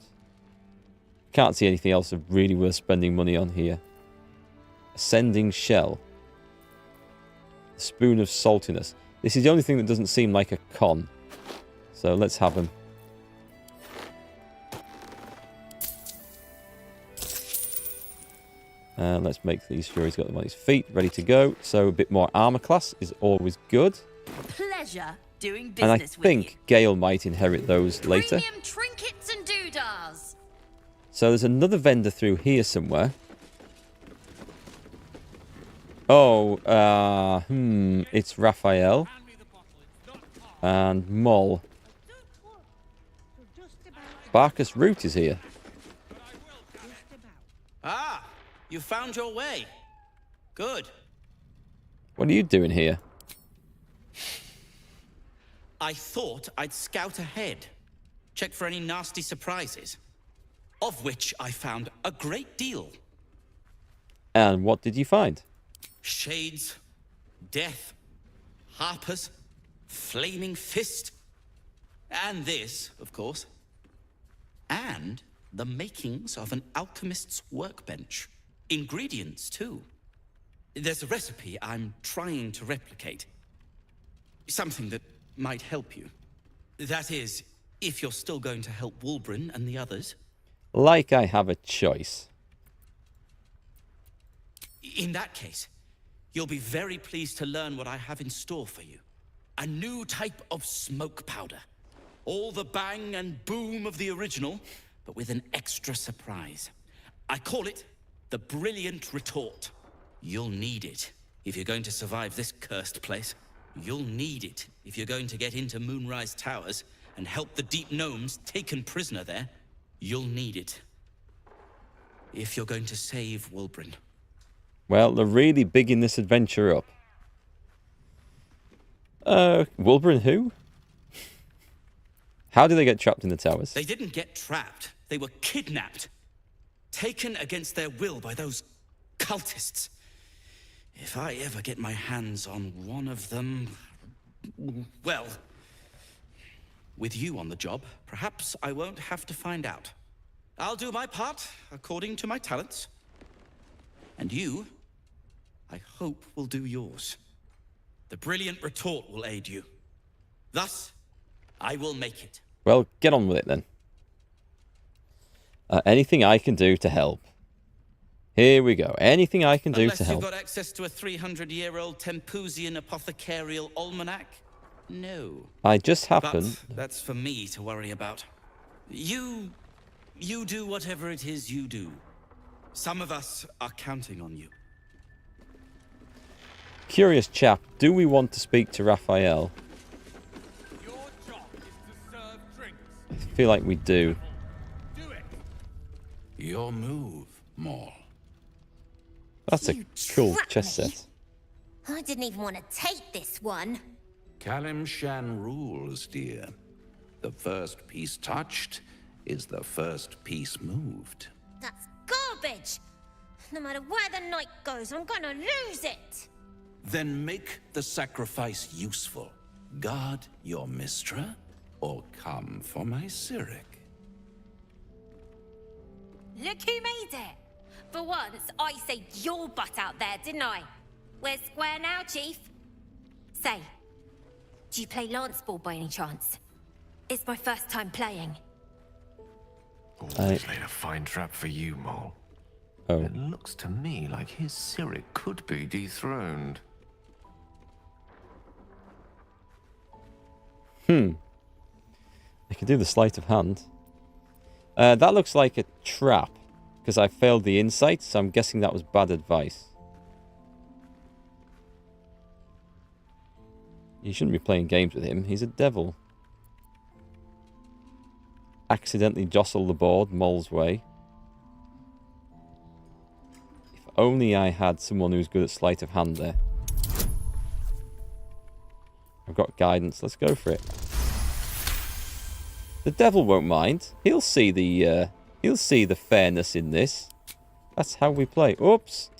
Can't see anything else really worth spending money on here. Ascending Shell. Spoon of Saltiness. This is the only thing that doesn't seem like a con. So let's have them. Let's make sure he's got them on his feet, ready to go. So a bit more armor class is always good. Pleasure doing business And I with think Gale might inherit those later. Premium trinkets and doodahs. So there's another vendor through here somewhere. Oh, it's Raphael. And Moll. Barkus Root is here. Ah, you found your way. Good. What are you doing here? I thought I'd scout ahead, check for any nasty surprises, of which I found a great deal. And what did you find? Shades, death, harpers, flaming fist, and this, of course, and the makings of an alchemist's workbench. Ingredients, too. There's a recipe I'm trying to replicate. Something that might help you. That is, if you're still going to help Wulbren and the others. Like I have a choice. In that case, you'll be very pleased to learn what I have in store for you. A new type of smoke powder. All the bang and boom of the original, but with an extra surprise. I call it the Brilliant Retort. You'll need it if you're going to survive this cursed place. You'll need it if you're going to get into Moonrise Towers and help the Deep Gnomes taken prisoner there. You'll need it if you're going to save Wulbren. Well, they're really bigging this adventure up. Wulbren who? How did they get trapped in the towers? They didn't get trapped. They were kidnapped. Taken against their will by those cultists. If I ever get my hands on one of them... Well, with you on the job, perhaps I won't have to find out. I'll do my part, according to my talents. And you, I hope, will do yours. The Brilliant Retort will aid you. Thus, I will make it. Well, get on with it then. Anything I can do to help. Here we go. Anything I can do to help. Unless you've got access to a 300-year-old Tempusian apothecarial almanac? No. I just happen... But that's for me to worry about. You do whatever it is you do. Some of us are counting on you. Curious chap, do we want to speak to Raphael? I feel like we do. Your move, Maul. That's a cool chess set. I didn't even want to take this one. Kalimshan rules, dear. The first piece touched is the first piece moved. That's garbage. No matter where the night goes, I'm gonna lose it. Then make the sacrifice useful. Guard your Mistra, or come for my Erikk. Look who made it. For once, I saved your butt out there, didn't I? We're square now, Chief. Say, do you play lance ball by any chance? It's my first time playing. Always laid a fine trap for you, Mole. Oh. It looks to me like his Erikk could be dethroned. I can do the sleight of hand. That looks like a trap, because I failed the insight, so I'm guessing that was bad advice. You shouldn't be playing games with him. He's a devil. Accidentally jostle the board Moll's way. If only I had someone who's good at sleight of hand there. I've got guidance. Let's go for it. The devil won't mind. He'll see the fairness in this. That's how we play. Oops.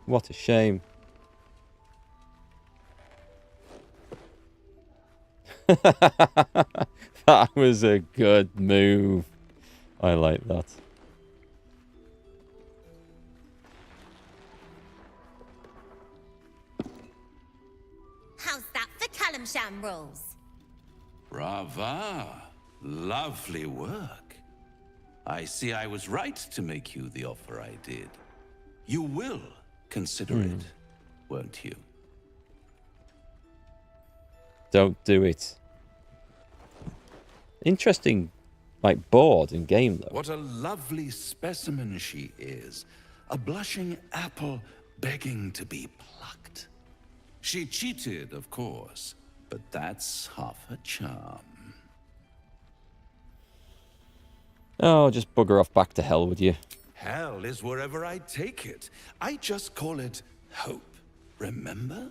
What a shame. That was a good move. I like that. How's that for Calamsham rules? Brava. Lovely work. I see I was right to make you the offer I did. You will consider it, won't you? Don't do it. Interesting, like, board and game, though. What a lovely specimen she is. A blushing apple begging to be plucked. She cheated, of course, but that's half her charm. Oh, just bugger off back to hell, would you? Hell is wherever I take it. I just call it hope, remember?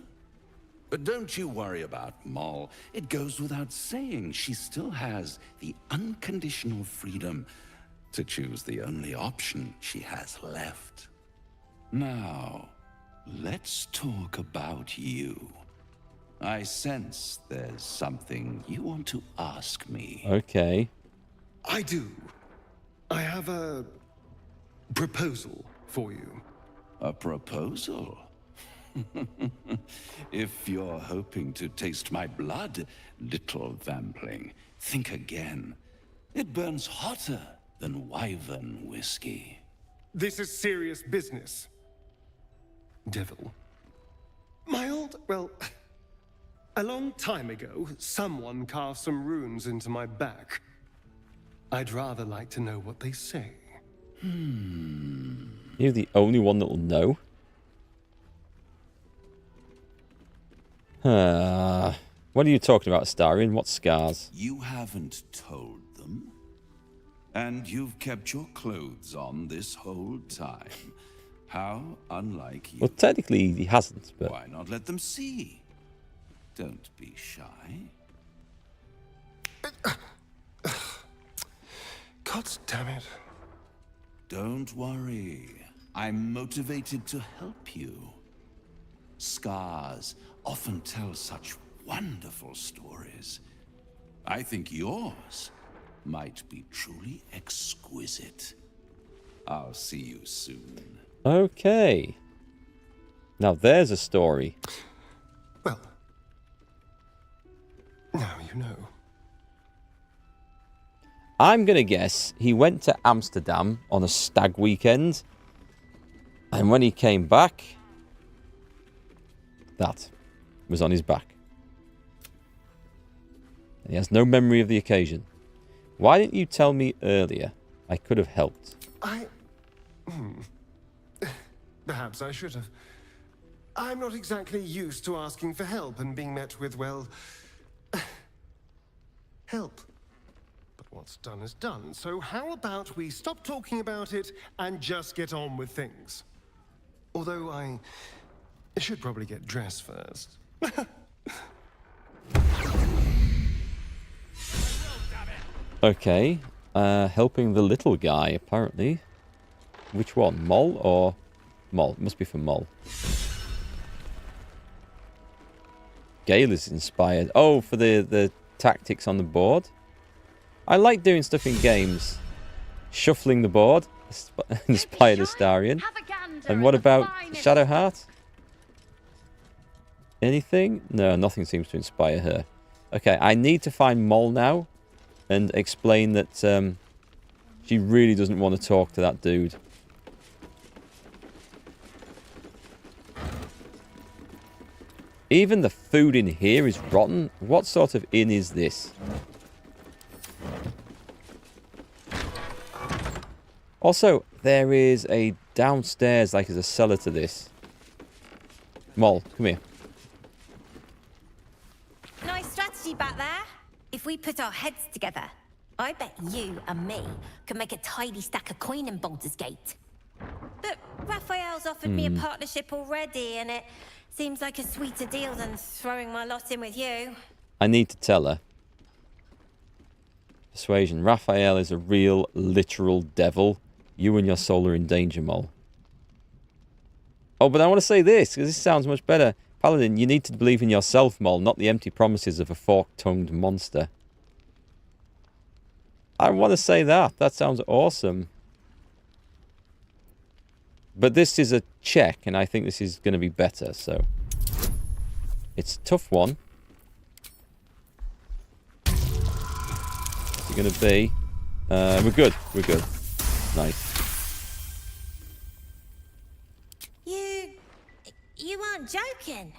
But don't you worry about Moll. It goes without saying she still has the unconditional freedom to choose the only option she has left. Now, let's talk about you. I sense there's something you want to ask me. Okay. I do. I have a proposal for you. A proposal? If you're hoping to taste my blood, little vampling, think again. It burns hotter than wyvern whiskey. This is serious business. Devil. A long time ago, someone carved some runes into my back. I'd rather like to know what they say. You're the only one that'll know. What are you talking about, Astarion? What scars? You haven't told them. And you've kept your clothes on this whole time. How unlike you. Well, technically he hasn't, but... Why not let them see? Don't be shy. God damn it. Don't worry. I'm motivated to help you. Scars often tell such wonderful stories. I think yours might be truly exquisite. I'll see you soon. Okay. Now there's a story. Well, now you know. I'm going to guess he went to Amsterdam on a stag weekend. And when he came back, that was on his back. And he has no memory of the occasion. Why didn't you tell me earlier? I could have helped. Perhaps I should have. I'm not exactly used to asking for help and being met with, well... help. But what's done is done, so how about we stop talking about it and just get on with things? Although I should probably get dressed first. Okay. Helping the little guy, apparently. Which one? Moll or... Moll. It must be for Moll. Gale is inspired. Oh, for the tactics on the board. I like doing stuff in games. Shuffling the board. Inspired Astarion. And what about Shadowheart? Anything? No, nothing seems to inspire her. Okay, I need to find Moll now. And explain that she really doesn't want to talk to that dude. Even the food in here is rotten. What sort of inn is this? Also, there is a downstairs, like there's a cellar to this. Mol, come here. Nice strategy back there. If we put our heads together, I bet you and me could make a tidy stack of coin in Baldurs Gate. But Raphael's offered me a partnership already, and it seems like a sweeter deal than throwing my lot in with you. I need to tell her. Persuasion. Raphael is a real, literal devil. You and your soul are in danger, Mol. Oh, but I want to say this, because this sounds much better. Paladin, you need to believe in yourself, Mol, not the empty promises of a fork-tongued monster. I want to say that. That sounds awesome. But this is a check, and I think this is going to be better, so... It's a tough one. What's it going to be? We're good. We're good. Nice. You aren't joking.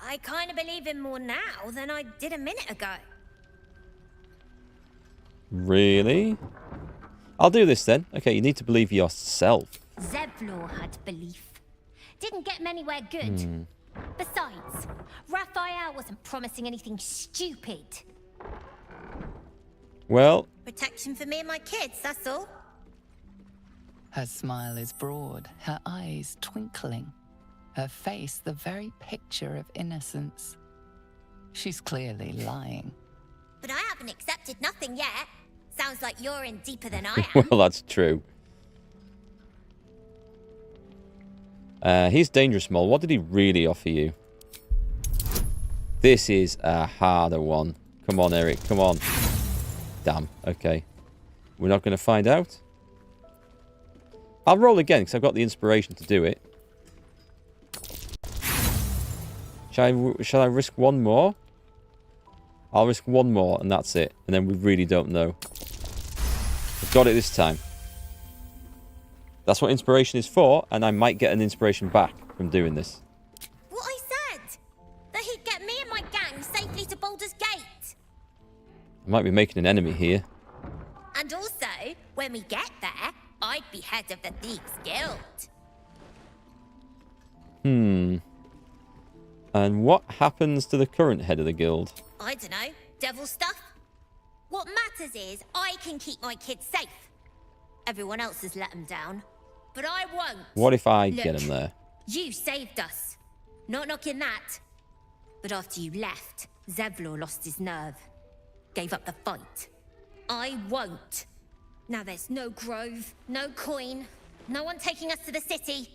I kind of believe him more now than I did a minute ago. Really? I'll do this then. Okay, you need to believe yourself. Zevlor had belief. Didn't get him anywhere good. Besides, Raphael wasn't promising anything stupid. Well... Protection for me and my kids, that's all. Her smile is broad, her eyes twinkling, her face the very picture of innocence. She's clearly lying. But I haven't accepted nothing yet. Sounds like you're in deeper than I am. Well, that's true. He's dangerous, Mol. What did he really offer you? This is a harder one. Come on, Erikk. Come on. Damn. Okay. We're not going to find out. I'll roll again, because I've got the inspiration to do it. Shall I risk one more? I'll risk one more, and that's it. And then we really don't know. I've got it this time. That's what inspiration is for, and I might get an inspiration back from doing this. What I said! That he'd get me and my gang safely to Baldurs Gate! I might be making an enemy here. And also, when we get there, I'd be head of the Thieves' Guild. And what happens to the current head of the guild? I don't know, devil stuff? What matters is I can keep my kids safe. Everyone else has let them down, but I won't. What if I Look, get him there? You saved us. Not knocking that. But after you left, Zevlor lost his nerve. Gave up the fight. I won't. Now there's no grove, no coin, no one taking us to the city.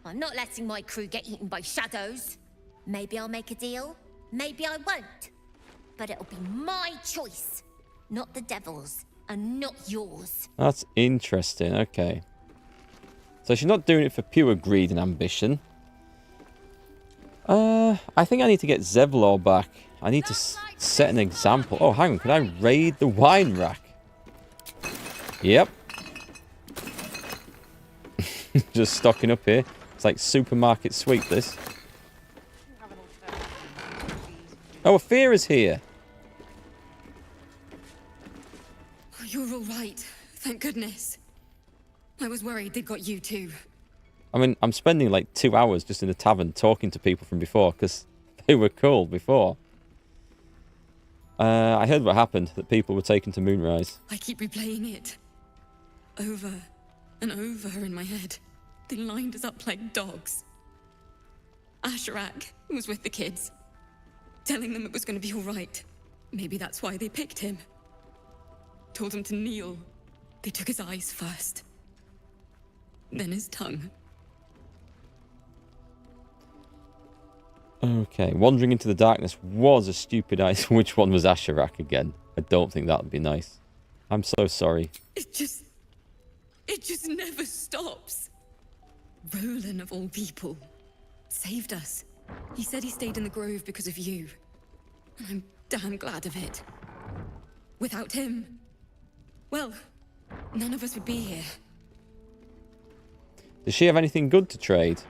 I'm not letting my crew get eaten by shadows. Maybe I'll make a deal, maybe I won't. But it'll be my choice, not the devil's, and not yours. That's interesting, okay. So she's not doing it for pure greed and ambition. I think I need to get Zevlor back. I need to set an example. Oh, hang on, can I raid the wine rack? Yep. Just stocking up here. It's like supermarket sweep, this. Oh, Fear is here. Oh, you're all right. Thank goodness. I was worried they'd got you too. I mean, I'm spending like 2 hours just in the tavern talking to people from before because they were cool before. I heard what happened, that people were taken to Moonrise. I keep replaying it. Over and over in my head. They lined us up like dogs. Asherak was with the kids, telling them it was going to be all right. Maybe that's why they picked him. Told him to kneel. They took his eyes first. Then his tongue. Okay, wandering into the darkness was a stupid idea. Which one was Asherak again? I don't think that would be nice. I'm so sorry. It just never stops. Roland, of all people, saved us. He said he stayed in the grove because of you. And I'm damn glad of it. Without him, well, none of us would be here. Does she have anything good to trade?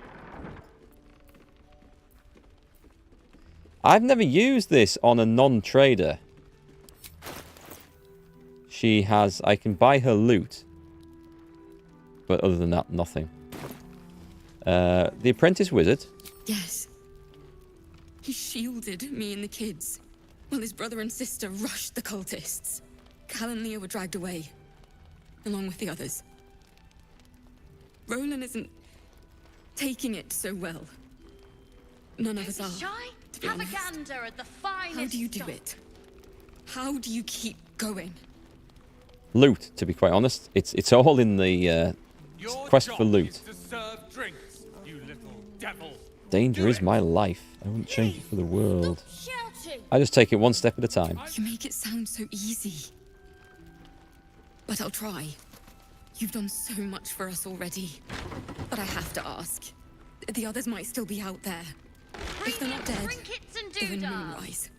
I've never used this on a non-trader. She has... I can buy her loot. But other than that, nothing. The apprentice wizard. Yes. He shielded me and the kids, while his brother and sister rushed the cultists. Cal and Leah were dragged away, along with the others. Roland isn't taking it so well. None of us are. Shy? To be Have honest. a gander at the finest. How do you do it? How do you keep going? Loot, to be quite honest. It's all in the quest for loot. To serve drinks, you little devil. Danger is my life. I wouldn't change it for the world. I just take it one step at a time. You make it sound so easy. But I'll try. You've done so much for us already. But I have to ask. The others might still be out there. If they're not dead, they're in Moonrise.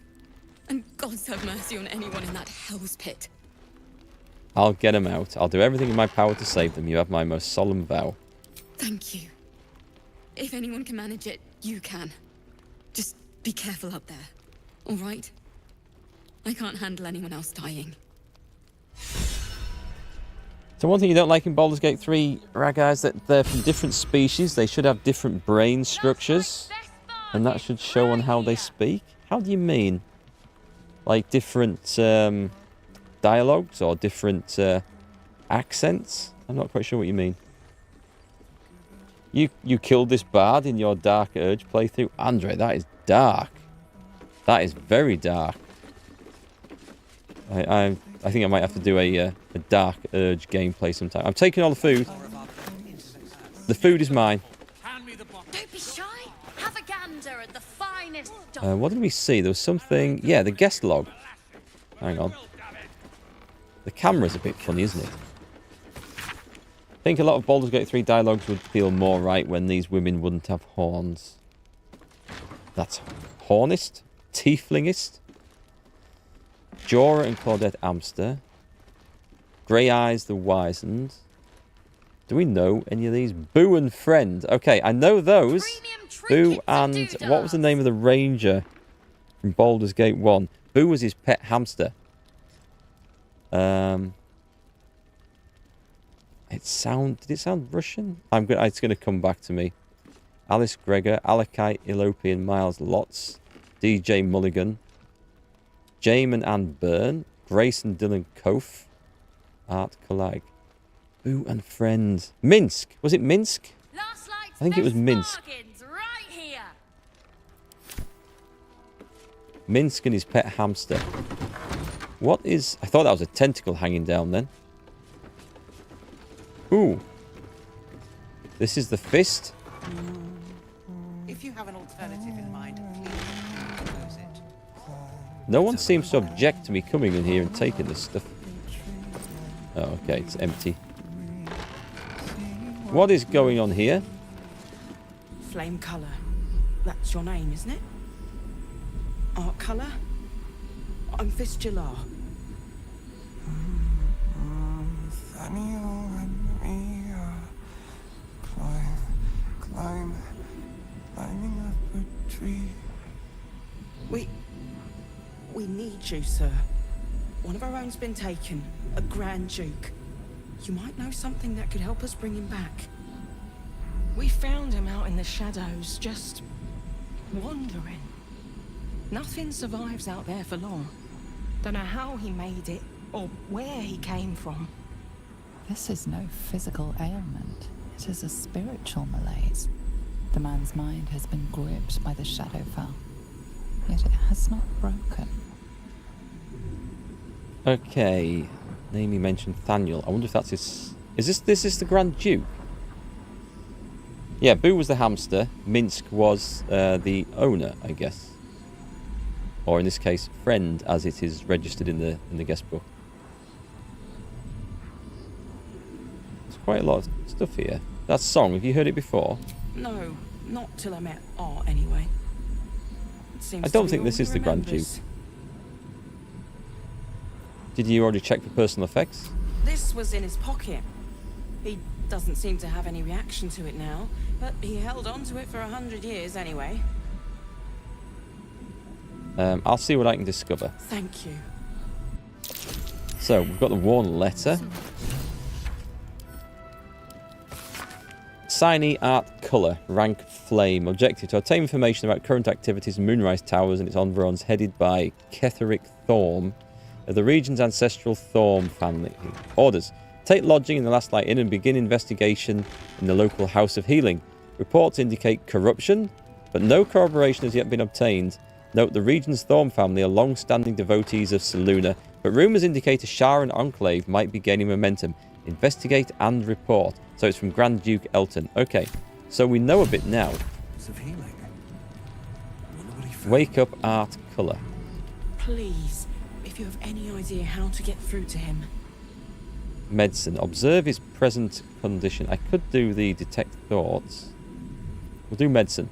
And God's have mercy on anyone in that hell's pit. I'll get them out. I'll do everything in my power to save them. You have my most solemn vow. Thank you. If anyone can manage it, you can. Just be careful up there. All right? I can't handle anyone else dying. So one thing you don't like in Baldur's Gate 3, Raga, is that they're from different species. They should have different brain structures. And that should show on how they speak. How do you mean? Like different dialogues or different accents? I'm not quite sure what you mean. You killed this bard in your Dark Urge playthrough. Andre, that is dark. That is very dark. I think I might have to do a Dark Urge gameplay sometime. I'm taking all the food. The food is mine. Don't be shy. Have a gander at the finest. What did we see? There was something... Yeah, the guest log. Hang on. The camera's a bit funny, isn't it? I think a lot of Baldur's Gate 3 dialogues would feel more right when these women wouldn't have horns. That's hornist? Tieflingist? Jorah and Claudette Amster. Grey Eyes the Wizened. Do we know any of these? Boo and Friend. Okay, I know those. Boo and... What was the name of the ranger from Baldur's Gate 1? Boo was his pet hamster. Did it sound Russian? It's gonna come back to me. Alice Gregor, Alakite, Elopian, Miles Lotz, DJ Mulligan, Jaime and Anne Byrne, Grace and Dylan Kof, Art Kalag, Boo and Friend. Minsk. Was it Minsk? I think it was Minsk. Right here. Minsk and his pet hamster. What is... I thought that was a tentacle hanging down then. Ooh. This is the fist. If you have an alternative in mind, please close it. No one seems to object to me coming in here and taking this stuff. Oh, okay, it's empty. What is going on here? Flame colour. That's your name, isn't it? Art colour? I'm Fistula. Climbing up a tree. We need you, sir. One of our own's been taken, a Grand Duke. You might know something that could help us bring him back. We found him out in the shadows, just wandering. Nothing survives out there for long. Don't know how he made it, or where he came from. This is no physical ailment. It is a spiritual malaise. The man's mind has been gripped by the Shadowfell, yet it has not broken. Okay. Name you mentioned Thaniel. I wonder if that's his... This is the Grand Duke? Yeah, Boo was the hamster. Minsk was the owner, I guess. Or in this case, friend, as it is registered in the guest book. There's quite a lot of stuff here. That song, have you heard it before? No, not till I met Art, anyway. I don't think this is the Grand Duke. Did you already check for personal effects? This was in his pocket. He doesn't seem to have any reaction to it now, but he held on to it for 100 years anyway. I'll see what I can discover. Thank you. So, we've got the worn letter. Signy art colour, rank flame. Objective to obtain information about current activities in Moonrise Towers and its environs, headed by Erikk Thorm of the region's ancestral Thorm family. Orders. Take lodging in the Last Light Inn and begin investigation in the local House of Healing. Reports indicate corruption, but no corroboration has yet been obtained. Note the region's Thorm family are long-standing devotees of Selûne, but rumours indicate a Sharan enclave might be gaining momentum. Investigate and report. So it's from Grand Duke Elton. Okay, so we know a bit now. Wake up art colour. Please, if you have any idea how to get through to him. Medicine. Observe his present condition. I could do the detect thoughts. We'll do medicine.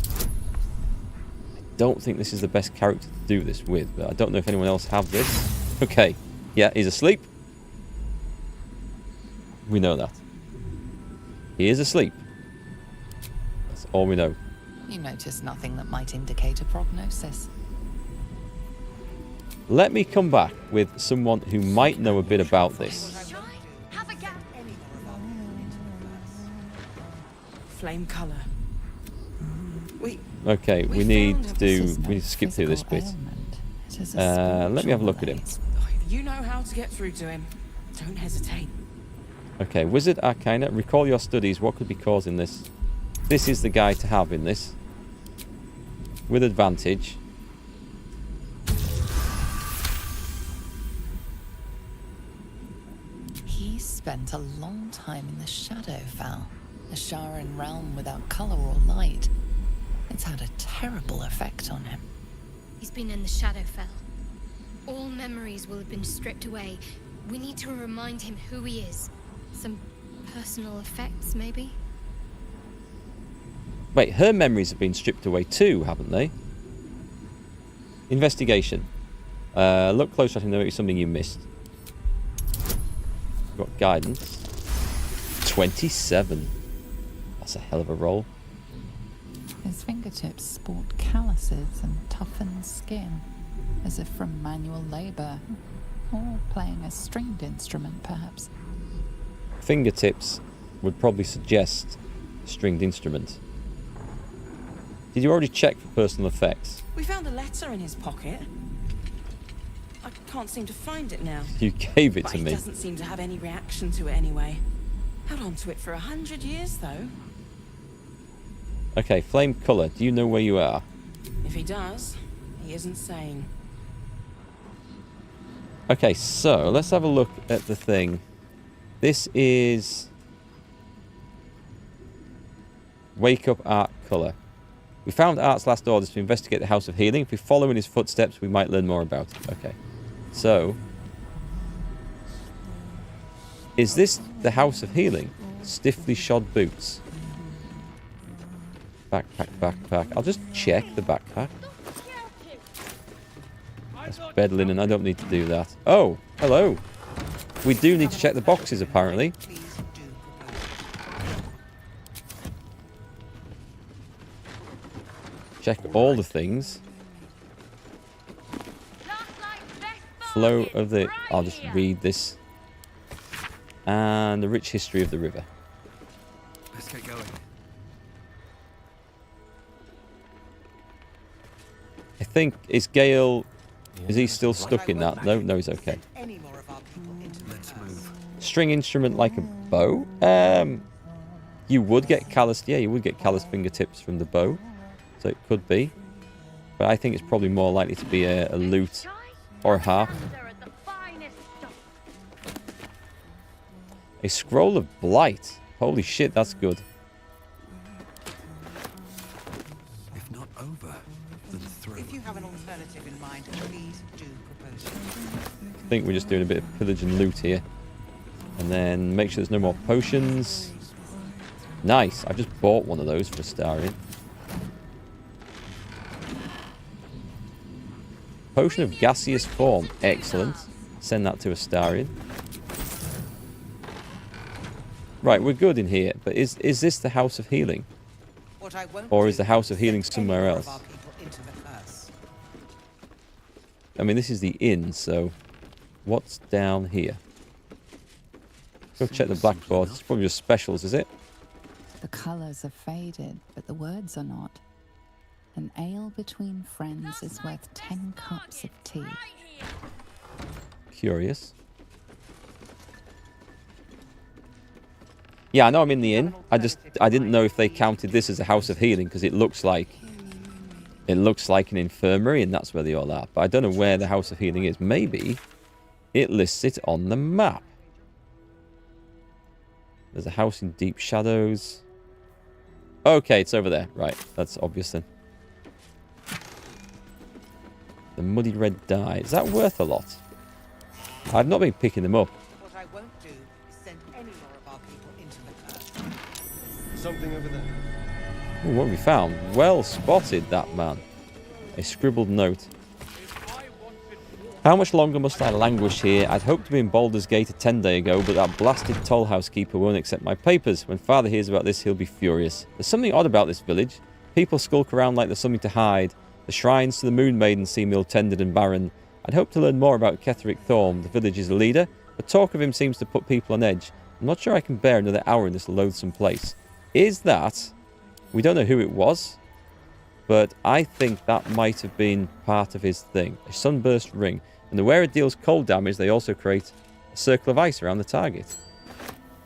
I don't think this is the best character to do this with, but I don't know if anyone else have this. Okay. Yeah, he's asleep. We know that. He is asleep. That's all we know. You notice nothing that might indicate a prognosis. Let me come back with someone who might know a bit about this. Flame colour. Okay, we need to skip through this bit. Let me have a look at him. If you know how to get through to him, don't hesitate. Okay, Wizard Arcana. Recall your studies. What could be causing this? This is the guy to have in this. With advantage. He spent a long time in the Shadowfell, a Sharan realm without colour or light. It's had a terrible effect on him. He's been in the Shadowfell. All memories will have been stripped away. We need to remind him who he is. Some personal effects, maybe? Wait, her memories have been stripped away too, haven't they? Investigation. Look closer, I think there might be something you missed. Got guidance. 27. That's a hell of a roll. His fingertips sport calluses and toughened skin, as if from manual labour, or playing a stringed instrument, perhaps. Fingertips would probably suggest a stringed instrument. Did you already check for personal effects? We found a letter in his pocket. I can't seem to find it now. You gave it to me. He doesn't seem to have any reaction to it anyway. Held on to it for 100 years, though. Okay, flame colour. Do you know where you are? If he does, he isn't sane. Okay, so let's have a look at the thing. This is Wake Up Art Colour. We found Art's last orders to investigate the House of Healing. If we follow in his footsteps, we might learn more about it. Okay, so is this the House of Healing? Stiffly shod boots. Backpack, backpack. I'll just check the backpack. That's bed linen. I don't need to do that. Oh, hello. We do need to check the boxes, apparently. Check all the things. Flow of the... I'll just read this. And the rich history of the river. Let's get going. I think, is Gale... Is he still stuck in that? No, he's okay. Let's move. String instrument like a bow? You would get calloused... Yeah, you would get calloused fingertips from the bow. So it could be. But I think it's probably more likely to be a lute or a harp. A scroll of blight. Holy shit, that's good. If not over, then through. If you have an alternative in mind, please do propose it. I think we're just doing a bit of pillage and loot here. And then make sure there's no more potions. Nice. I've just bought one of those for Astarion. Potion of gaseous form. Excellent. Send that to Astarion. Right, we're good in here. But is this the House of Healing? Or is the House of Healing somewhere else? I mean, this is the inn, so what's down here? Go check the blackboard. It's probably just specials, is it? The colours are faded, but the words are not. An ale between friends is worth 10 cups of tea. Curious. Yeah, I know I'm in the inn. I didn't know if they counted this as a house of healing because it looks like an infirmary and that's where they all are. But I don't know where the house of healing is. Maybe it lists it on the map. There's a house in deep shadows. Okay, it's over there. Right, that's obvious then. The muddy red dye. Is that worth a lot? I've not been picking them up. What I won't do is send any more of our people into the curse. Something over there. Ooh, what have we found? Well spotted, that man. A scribbled note. How much longer must I languish here? I'd hoped to be in Baldurs Gate 10 days ago, but that blasted toll housekeeper won't accept my papers. When Father hears about this, he'll be furious. There's something odd about this village. People skulk around like there's something to hide. The shrines to the Moon Maiden seem ill-tended and barren. I'd hoped to learn more about Ketherick Thorm, the village's leader, but talk of him seems to put people on edge. I'm not sure I can bear another hour in this loathsome place. Is that... We don't know who it was, but I think that might have been part of his thing. A sunburst ring. When the wearer deals cold damage, they also create a circle of ice around the target.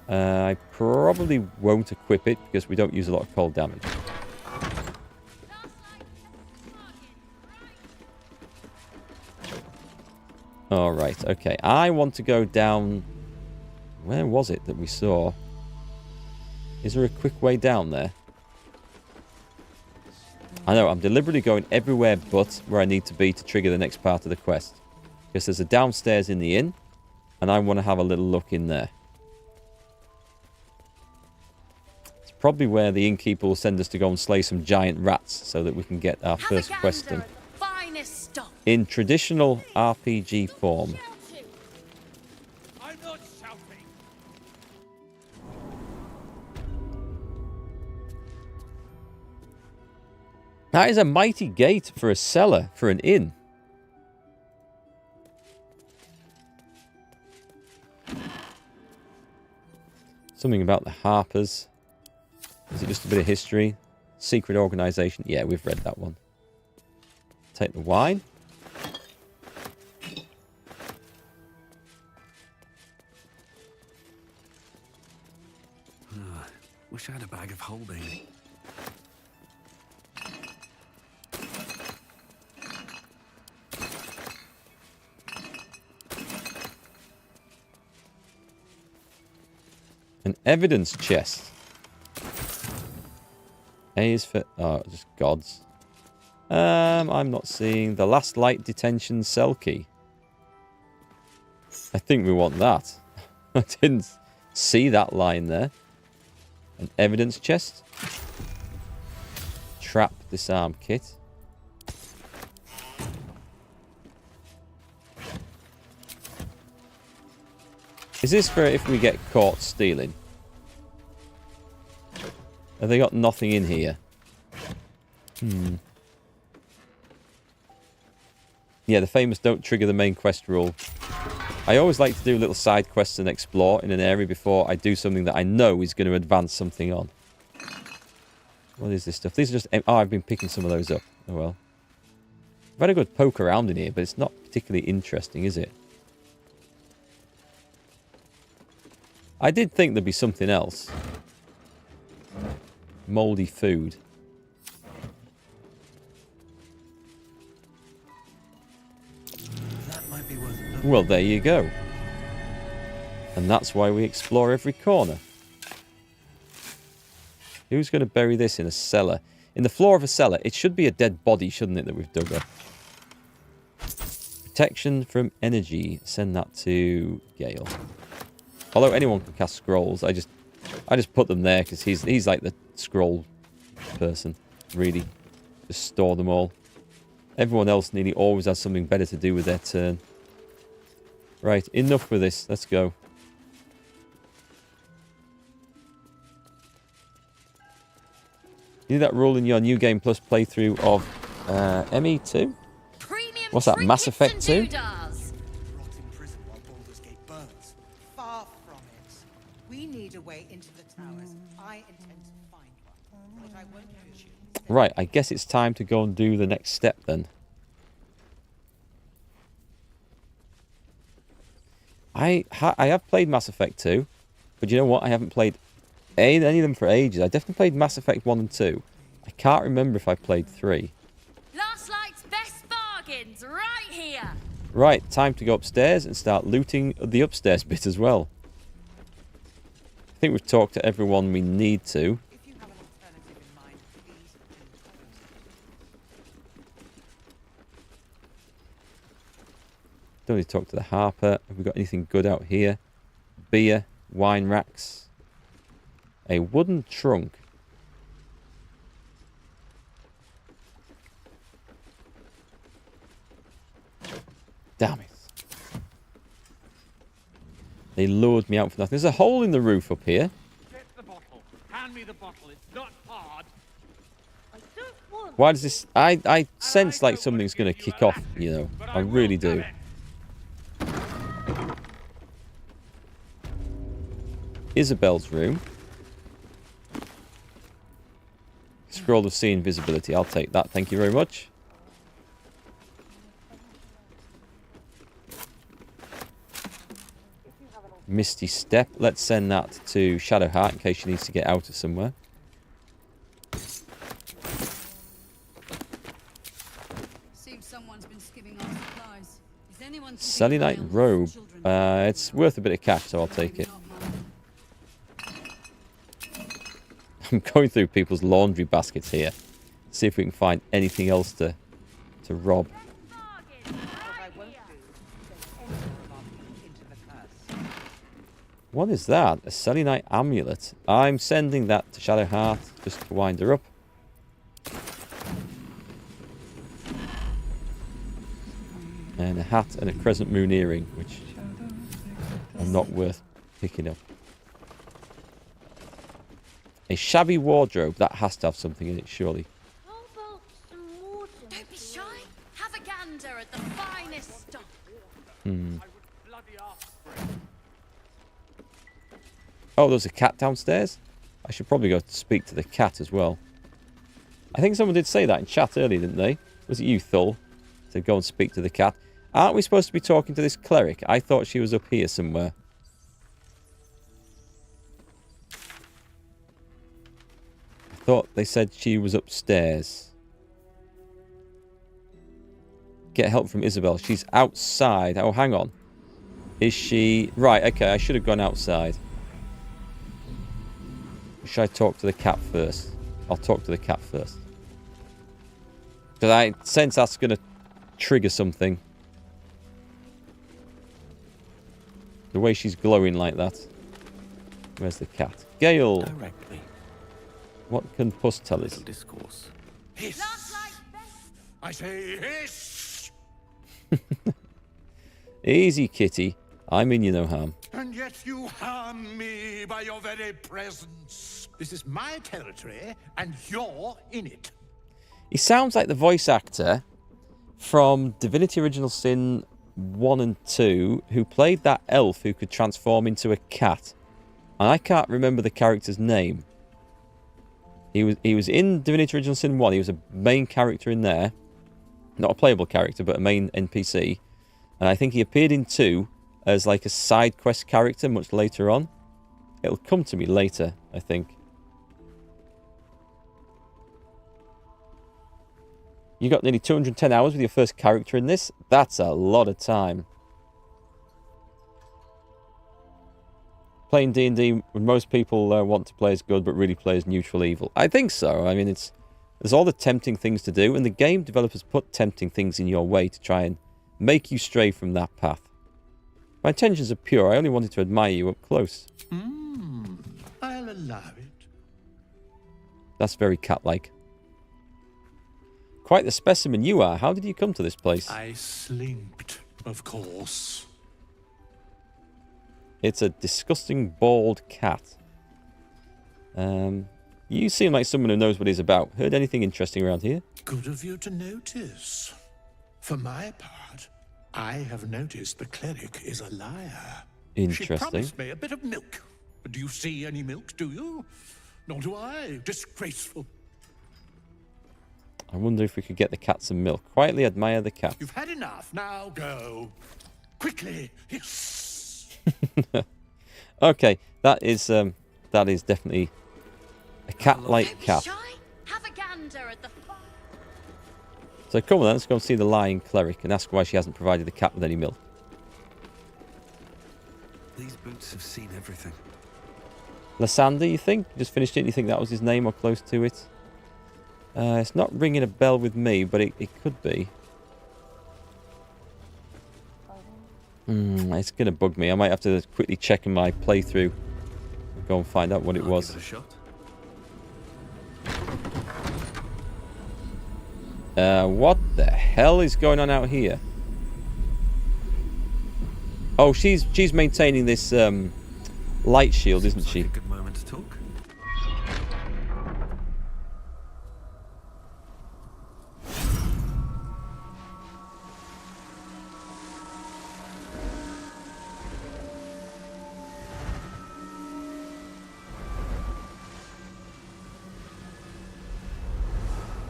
I probably won't equip it because we don't use a lot of cold damage. Alright, okay. I want to go down... Where was it that we saw? Is there a quick way down there? I know, I'm deliberately going everywhere but where I need to be to trigger the next part of the quest. Because there's a downstairs in the inn, and I want to have a little look in there. It's probably where the innkeeper will send us to go and slay some giant rats so that we can get our first quest done. In traditional RPG form. I'm not shouting. That is a mighty gate for a cellar, for an inn. Something about the Harpers. Is it just a bit of history? Secret organization. Yeah, we've read that one. Take the wine. Wish I had a bag of holding. An evidence chest. A is for... Oh, just gods. I'm not seeing the last light detention cell key. I think we want that. I didn't see that line there. An evidence chest. Trap disarm kit. Is this for if we get caught stealing? Have they got nothing in here? Yeah, the famous don't trigger the main quest rule. I always like to do little side quests and explore in an area before I do something that I know is going to advance something on. What is this stuff? These are just... Oh, I've been picking some of those up. Oh well. I've had a good poke around in here, but it's not particularly interesting, is it? I did think there'd be something else. Mouldy food. That might be worth it. Well, there you go. And that's why we explore every corner. Who's going to bury this in a cellar? In the floor of a cellar, it should be a dead body, shouldn't it, that we've dug up? Protection from energy. Send that to Gale. Although anyone can cast scrolls, I just put them there because he's like the scroll person, really. Just store them all. Everyone else nearly always has something better to do with their turn. Right, enough with this. Let's go. You did that rule in your New Game Plus playthrough of ME2? Premium What's that, Mass Effect 2? Far from it. We need a way into the towers. I intend to find one, but I won't push you. Right, I guess it's time to go and do the next step then. I have played Mass Effect 2, but you know what? I haven't played any of them for ages. I definitely played Mass Effect 1 and 2. I can't remember if I played 3. Last night's best bargains right here. Right, time to go upstairs and start looting the upstairs bit as well. I think we've talked to everyone we need to. Don't need to talk to the Harper. Have we got anything good out here? Beer, wine racks, a wooden trunk. Damn it. They lured me out for nothing. There's a hole in the roof up here. Get the bottle. Hand me the bottle. It's not hard. Why does this... I sense like something's going to kick off, you know. I really do. Isobel's room. Scroll of Sea Invisibility. I'll take that. Thank you very much. Misty Step. Let's send that to Shadowheart in case she needs to get out of somewhere. Seems someone's been skimming our supplies. Is anyone Selenite robe. It's worth a bit of cash, so I'll take it. I'm going through people's laundry baskets here. See if we can find anything else to rob. What is that? A Selenite amulet. I'm sending that to Shadowheart just to wind her up. And a hat and a crescent moon earring, which are not worth picking up. A shabby wardrobe. That has to have something in it, surely. Don't be shy. Have a gander at the finest stuff. Oh, there's a cat downstairs? I should probably go speak to the cat as well. I think someone did say that in chat earlier, didn't they? Was it you, Thul? To go and speak to the cat. Aren't we supposed to be talking to this cleric? I thought she was up here somewhere. I thought they said she was upstairs. Get help from Isobel. She's outside. Oh, hang on. Is she... Right, okay, I should have gone outside. Should I talk to the cat first? I'll talk to the cat first. Because I sense that's going to trigger something. The way she's glowing like that. Where's the cat? Gale! Directly. What can Puss tell us? Discourse. Hiss! I say hiss! Easy, kitty. I mean you no harm. And yet you harm me by your very presence. This is my territory, and you're in it. He sounds like the voice actor from Divinity Original Sin 1 and 2, who played that elf who could transform into a cat. And I can't remember the character's name. He was in Divinity Original Sin 1. He was a main character in there. Not a playable character, but a main NPC. And I think he appeared in 2 as like a side quest character much later on. It'll come to me later, I think. You got nearly 210 hours with your first character in this? That's a lot of time. Playing D&D, when most people want to play as good but really play as neutral evil. I think so. I mean, there's all the tempting things to do, and the game developers put tempting things in your way to try and make you stray from that path. My intentions are pure. I only wanted to admire you up close. I'll allow it. That's very cat-like. Quite the specimen you are. How did you come to this place? I slinked, of course. It's a disgusting bald cat. You seem like someone who knows what he's about. Heard anything interesting around here? Good of you to notice. For my part, I have noticed the cleric is a liar. Interesting. She promised me a bit of milk. Do you see any milk, do you? Nor do I. Disgraceful. I wonder if we could get the cat some milk. Quietly admire the cat. You've had enough. Now go. Quickly. Yes. Okay, that is definitely a cat-like cat. Have a gander at the So come on then, let's go and see the lying cleric and ask why she hasn't provided the cat with any milk. These boots have seen everything. Lysander, you think? You just finished it and you think that was his name or close to it? It's not ringing a bell with me, but it could be. It's going to bug me. I might have to quickly check in my playthrough. Go and find out what it was. Give it a shot. What the hell is going on out here? Oh, she's maintaining this light shield, isn't she? A good moment to talk.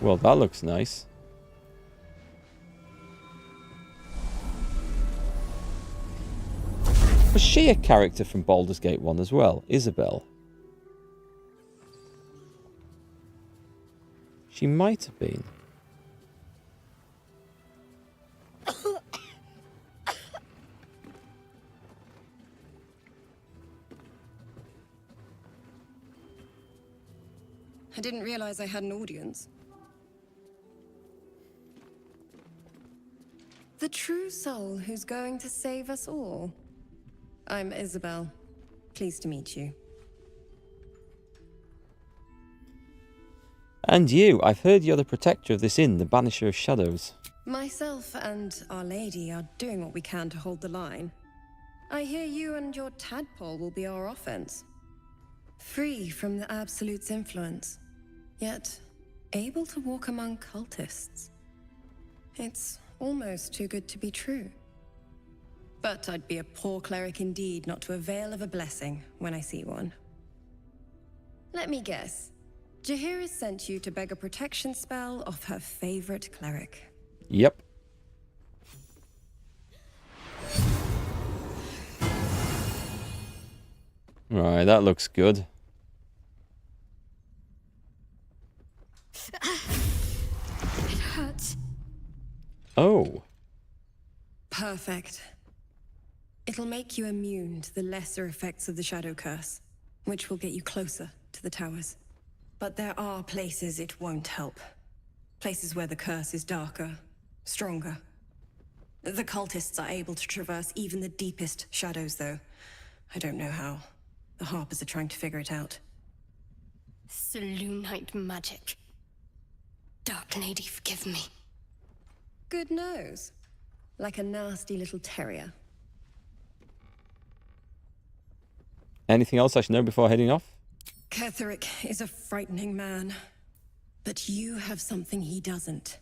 Well, that looks nice. Was she a character from Baldurs Gate 1 as well? Isobel? She might have been. I didn't realize I had an audience. The true soul who's going to save us all. I'm Isobel. Pleased to meet you. And you. I've heard you're the protector of this inn, the Banisher of Shadows. Myself and Our Lady are doing what we can to hold the line. I hear you and your tadpole will be our offense. Free from the Absolute's influence, yet able to walk among cultists. It's almost too good to be true. But I'd be a poor cleric indeed not to avail of a blessing when I see one. Let me guess. Jaheira sent you to beg a protection spell off her favorite cleric. Yep. Right, that looks good. It hurts. Oh. Perfect. It'll make you immune to the lesser effects of the Shadow Curse, which will get you closer to the towers. But there are places it won't help. Places where the curse is darker, stronger. The cultists are able to traverse even the deepest shadows, though. I don't know how. The Harpers are trying to figure it out. Selûnite magic. Dark Lady, forgive me. Good nose. Like a nasty little terrier. Anything else I should know before heading off? Ketherick is a frightening man. But you have something he doesn't.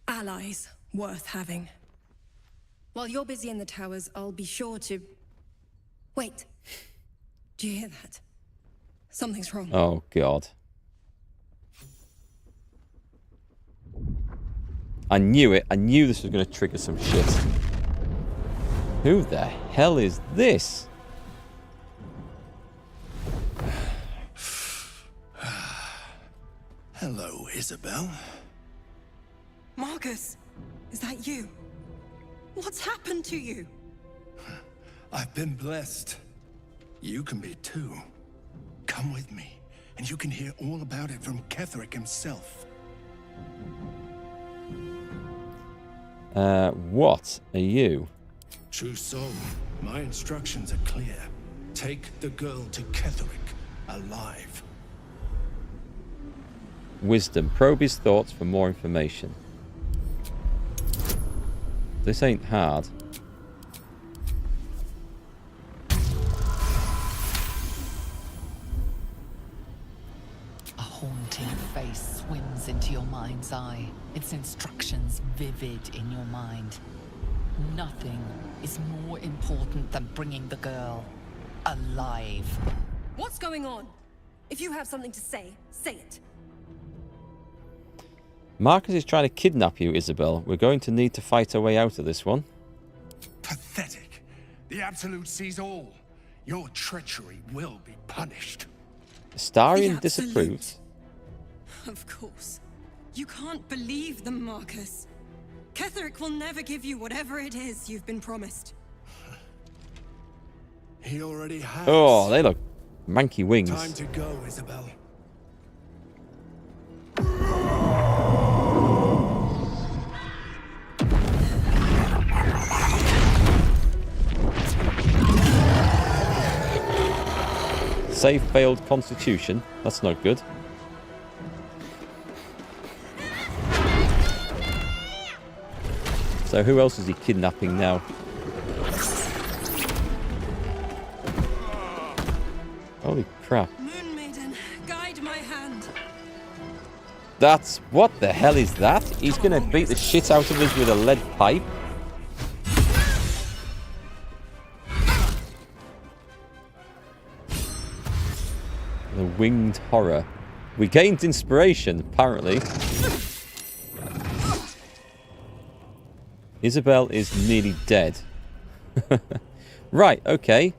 Allies worth having. While you're busy in the towers, I'll be sure to... Wait. Do you hear that? Something's wrong. Oh, God. I knew it. I knew this was going to trigger some shit. Who the hell is this? Hello, Isobel. Marcus, is that you? What's happened to you? I've been blessed. You can be too. Come with me, and you can hear all about it from Ketherick himself. What are you? True soul, my instructions are clear. Take the girl to Ketherick, alive. Wisdom. Probe his thoughts for more information. This ain't hard. A haunting face swims into your mind's eye. sky, its instructions vivid in your mind. Nothing is more important than bringing the girl alive. What's going on? If you have something to say, say it. Marcus is trying to kidnap you, Isobel. We're going to need to fight our way out of this one. Pathetic. The Absolute sees all. Your treachery will be punished. Astarion disapproves. Of course. You can't believe them, Marcus. Ketherick will never give you whatever it is you've been promised. He already has. Oh, they look manky wings. Time to go, Isobel. Save failed Constitution. That's not good. So who else is he kidnapping now? Holy crap. Moon Maiden, guide my hand. That's... what the hell is that? He's gonna beat the shit out of us with a lead pipe? The winged horror. We gained inspiration, apparently. Isobel is nearly dead. Right, okay.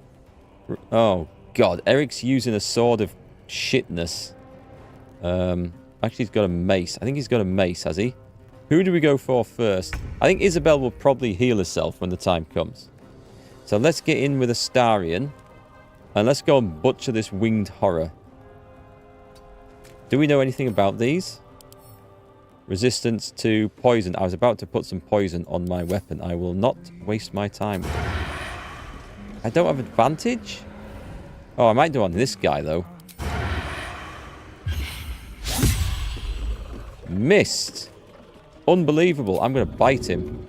Oh, God. Erikk's using a sword of shitness. Actually, he's got a mace. I think he's got a mace, has he? Who do we go for first? I think Isobel will probably heal herself when the time comes. So let's get in with Astarion. And let's go and butcher this winged horror. Do we know anything about these? Resistance to poison. I was about to put some poison on my weapon. I will not waste my time with it. I don't have advantage? Oh, I might do on this guy, though. Missed. Unbelievable. I'm going to bite him.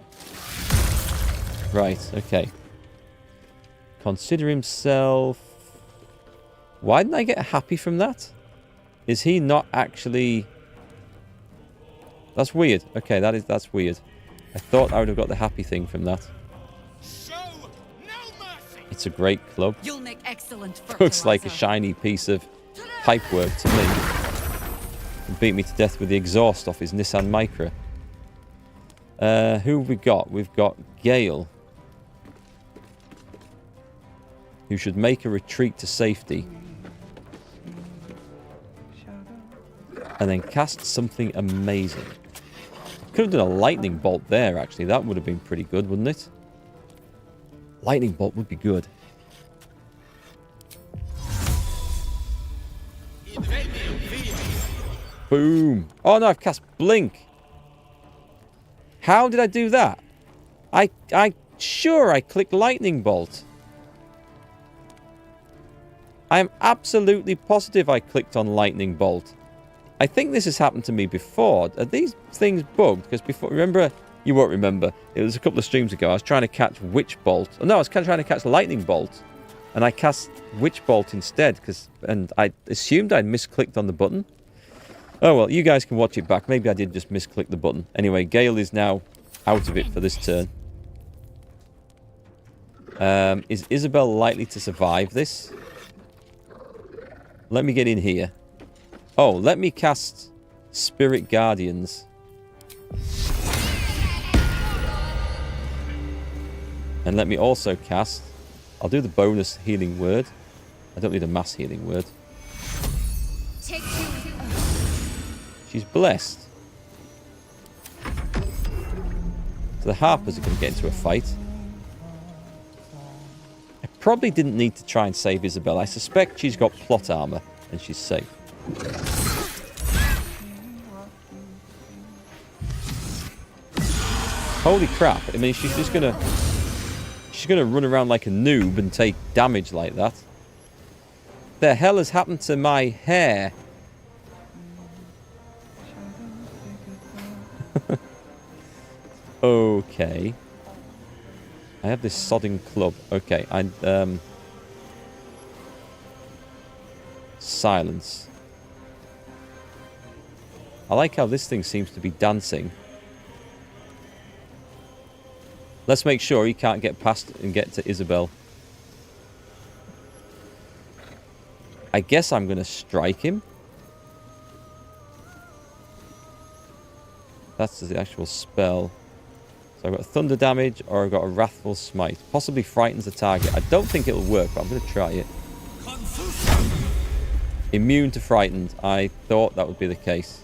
Right, okay. Consider himself... Why didn't I get a happy from that? Is he not actually... That's weird. Okay, that's weird. I thought I would have got the happy thing from that. It's a great club. You'll make excellent Looks like a shiny piece of pipework to me. He beat me to death with the exhaust off his Nissan Micra. Who have we got? We've got Gale, who should make a retreat to safety. And then cast something amazing. Could have done a lightning bolt there, actually. That would have been pretty good, wouldn't it? Lightning bolt would be good. Boom. Oh, no, I've cast blink. How did I do that? Sure, I clicked lightning bolt. I am absolutely positive I clicked on lightning bolt. I think this has happened to me before. Are these things bugged? Because before, remember, you won't remember. It was a couple of streams ago. I was trying to catch Witch Bolt. Oh, no, I was trying to catch Lightning Bolt. And I cast Witch Bolt instead. And I assumed I'd misclicked on the button. Oh, well, you guys can watch it back. Maybe I did just misclick the button. Anyway, Gale is now out of it for this turn. Is Isobel likely to survive this? Let me get in here. Oh, let me cast Spirit Guardians. And let me also cast... I'll do the bonus healing word. I don't need a mass healing word. She's blessed. So the Harpers are going to get into a fight. I probably didn't need to try and save Isobel. I suspect she's got plot armor and she's safe. Holy crap. I mean, she's just gonna... She's gonna run around like a noob and take damage like that. The hell has happened to my hair? Okay. I have this sodding club. Okay, silence. I like how this thing seems to be dancing. Let's make sure he can't get past and get to Isobel. I guess I'm going to strike him. That's the actual spell. So I've got thunder damage or I've got a wrathful smite. Possibly frightens the target. I don't think it'll work, but I'm going to try it. Immune to frightened. I thought that would be the case.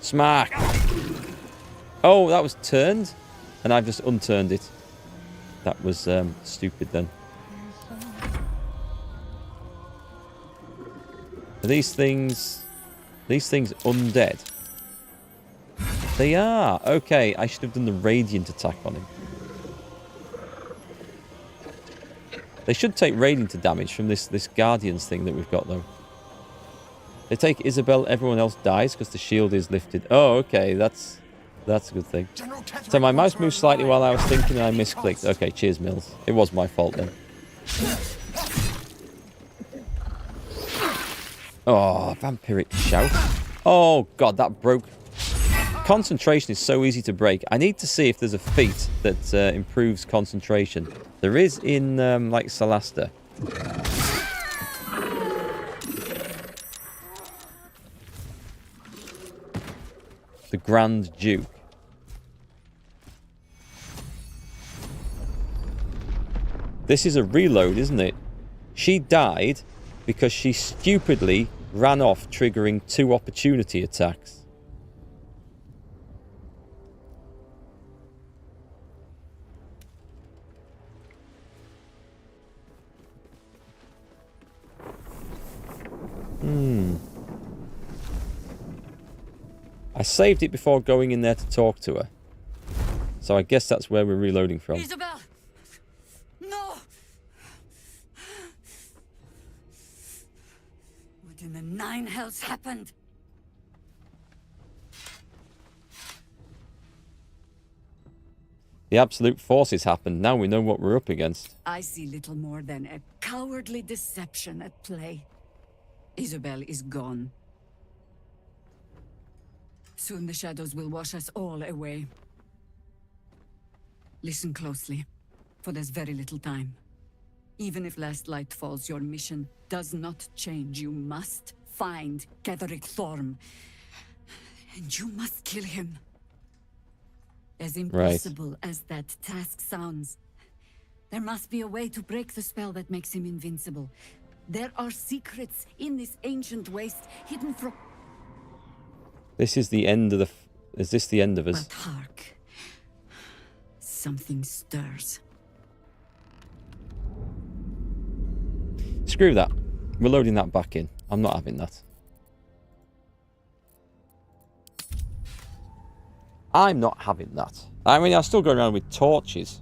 Smack! Oh, that was turned. And I've just unturned it. That was stupid then. Are these things undead? They are. Okay, I should have done the radiant attack on him. They should take radiant damage from this guardians thing that we've got though. They take Isobel, everyone else dies because the shield is lifted. Oh, okay, that's a good thing. So my mouse moved slightly while I was thinking and I misclicked. Okay, cheers, Mills. It was my fault then. Oh, vampiric shout. Oh, God, that broke. Concentration is so easy to break. I need to see if there's a feat that improves concentration. There is in, like, Solasta. The Grand Duke. This is a reload, isn't it? She died because she stupidly ran off, triggering 2 opportunity attacks. I saved it before going in there to talk to her. So I guess that's where we're reloading from. Isobel! No! What in the 9 hells happened? The absolute forces happened. Now we know what we're up against. I see little more than a cowardly deception at play. Isobel is gone. Soon the shadows will wash us all away. Listen closely, for there's very little time. Even if last light falls, your mission does not change. You must find Ketheric Thorm. And you must kill him. As impossible as that task sounds, there must be a way to break the spell that makes him invincible. There are secrets in this ancient waste hidden from... This is the end of the... Is this the end of us? But hark. Something stirs. Screw that. We're loading that back in. I'm not having that. I'm not having that. I mean, I still go around with torches.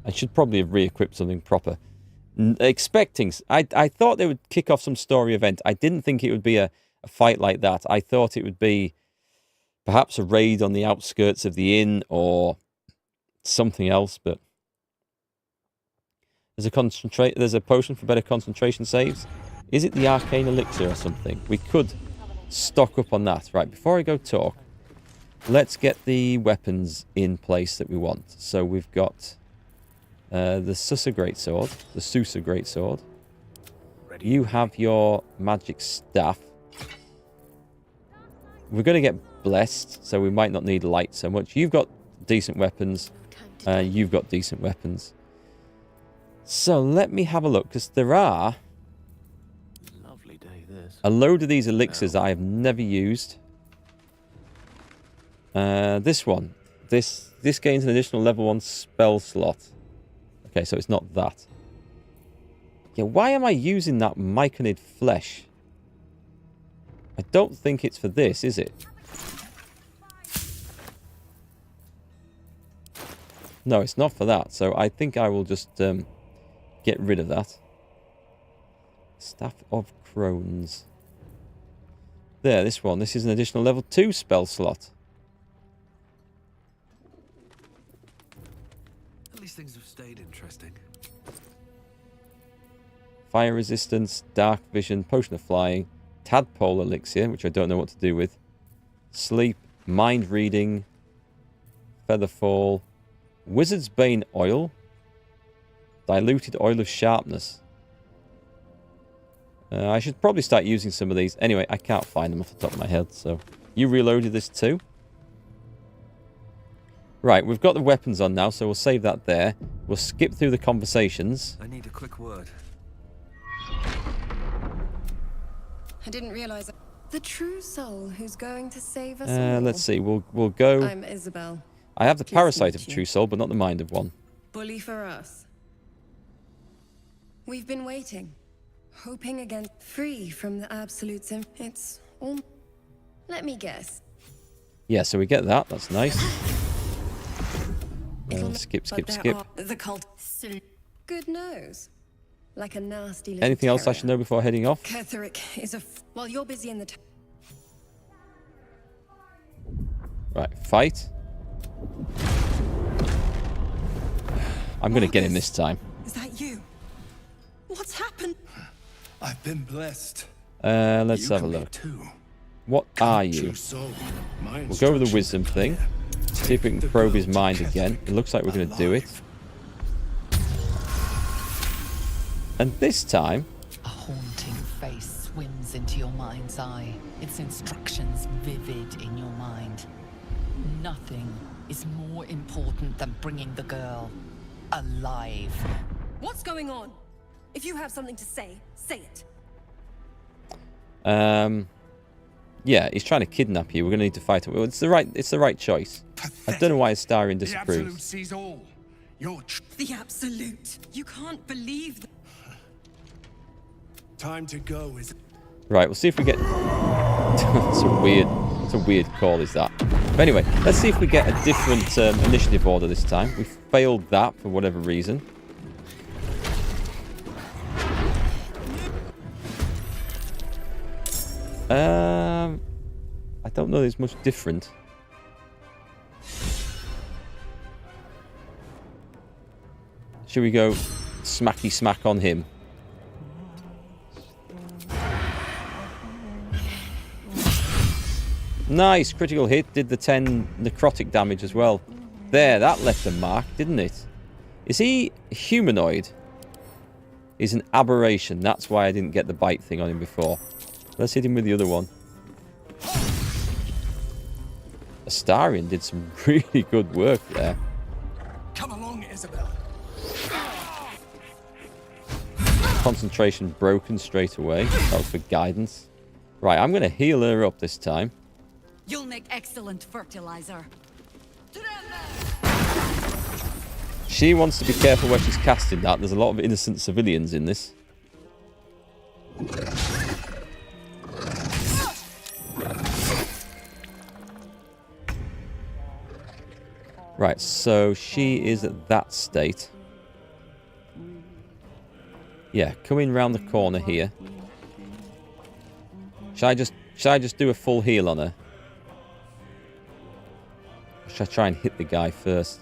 I should probably have re-equipped something proper. Expecting... I thought they would kick off some story event. I didn't think it would be a fight like that. I thought it would be perhaps a raid on the outskirts of the inn or something else, but there's a potion for better concentration saves. Is it the arcane elixir or something? We could stock up on that. Right, before I go talk, let's get the weapons in place that we want. So we've got the Susa Greatsword, the Susa Greatsword. You have your magic staff. We're going to get blessed, so we might not need light so much. You've got decent weapons. You've got decent weapons. So let me have a look, because there are Lovely day, this. a load of these elixirs that I have never used. This one. This gains an additional level 1 spell slot. Okay, so it's not that. Yeah, why am I using that myconid flesh? I don't think it's for this, is it? No, it's not for that. So I think I will just get rid of that. Staff of Crones. There, this one. This is an additional level 2 spell slot. At least things have stayed interesting. Fire resistance, dark vision, potion of flying, tadpole elixir, which I don't know what to do with. Sleep, mind reading, featherfall, wizard's bane oil, diluted oil of sharpness. I should probably start using some of these. Anyway, I can't find them off the top of my head, so... You reloaded this too? Right, we've got the weapons on now, so we'll save that there. We'll skip through the conversations. I need a quick word. I didn't realize the true soul who's going to save us all. Let's see, we'll go... I'm Isobel. I have the Pleased to parasite meet of you. true soul, but not the mind of one. Bully for us. We've been waiting, hoping against free from the absolutes. It's all. Let me guess. Yeah, so we get that. That's nice. Skip. The cult. Good nose. Like a nasty little Anything else I terrier. should know before heading off? Ketherick is a. While you're busy in the. Right, fight. I'm going to get him this time. Is that you? What's happened? I've been blessed. Let's have a look. What are you? We'll go with the wisdom thing. See if we can probe his mind again. It looks like we're going to do it. And this time... A haunting face swims into your mind's eye, its instructions vivid in your mind. Nothing is more important than bringing the girl alive. What's going on? If you have something to say, say it. Yeah, he's trying to kidnap you. We're going to need to fight it. Well, it's the right choice. I don't know why Astarion disapproves. sees all. The absolute. You can't believe. Time to go is. Right, we'll see if we get... it's a weird call, is that? But anyway, let's see if we get a different initiative order this time. We failed that for whatever reason. I don't know there's much different. Should we go smacky smack on him? Nice, critical hit, did the 10 necrotic damage as well. There, that left a mark, didn't it? Is he humanoid? He's an aberration, that's why I didn't get the bite thing on him before. Let's hit him with the other one. Astarion did some really good work there. Come along, Isobel. Concentration broken straight away. That was for guidance. Right, I'm going to heal her up this time. You'll make excellent fertilizer. She wants to be careful where she's casting that. There's a lot of innocent civilians in this. Right, so she is at that state. Yeah, coming round the corner here. Should I just do a full heal on her? Or should I try and hit the guy first?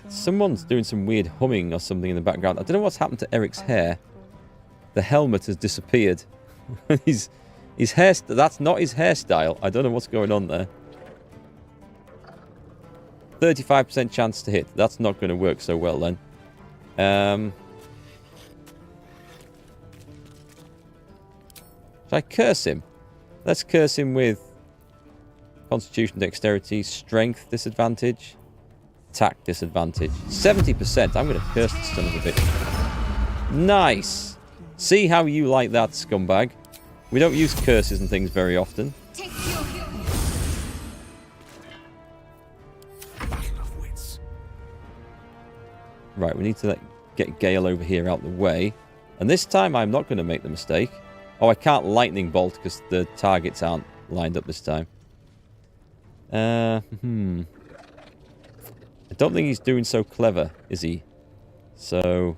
Someone's doing some weird humming or something in the background. I don't know what's happened to Erikk's hair. The helmet has disappeared. his hair, that's not his hairstyle. I don't know what's going on there. 35% chance to hit. That's not going to work so well then. Should I curse him? Let's curse him with Constitution, Dexterity, Strength disadvantage, Attack disadvantage. 70%. I'm going to curse the son of a bitch. Nice. See how you like that, scumbag. We don't use curses and things very often. Right, we need to get Gale over here out the way. And this time I'm not going to make the mistake. Oh, I can't lightning bolt because the targets aren't lined up this time. I don't think he's doing so clever, is he? So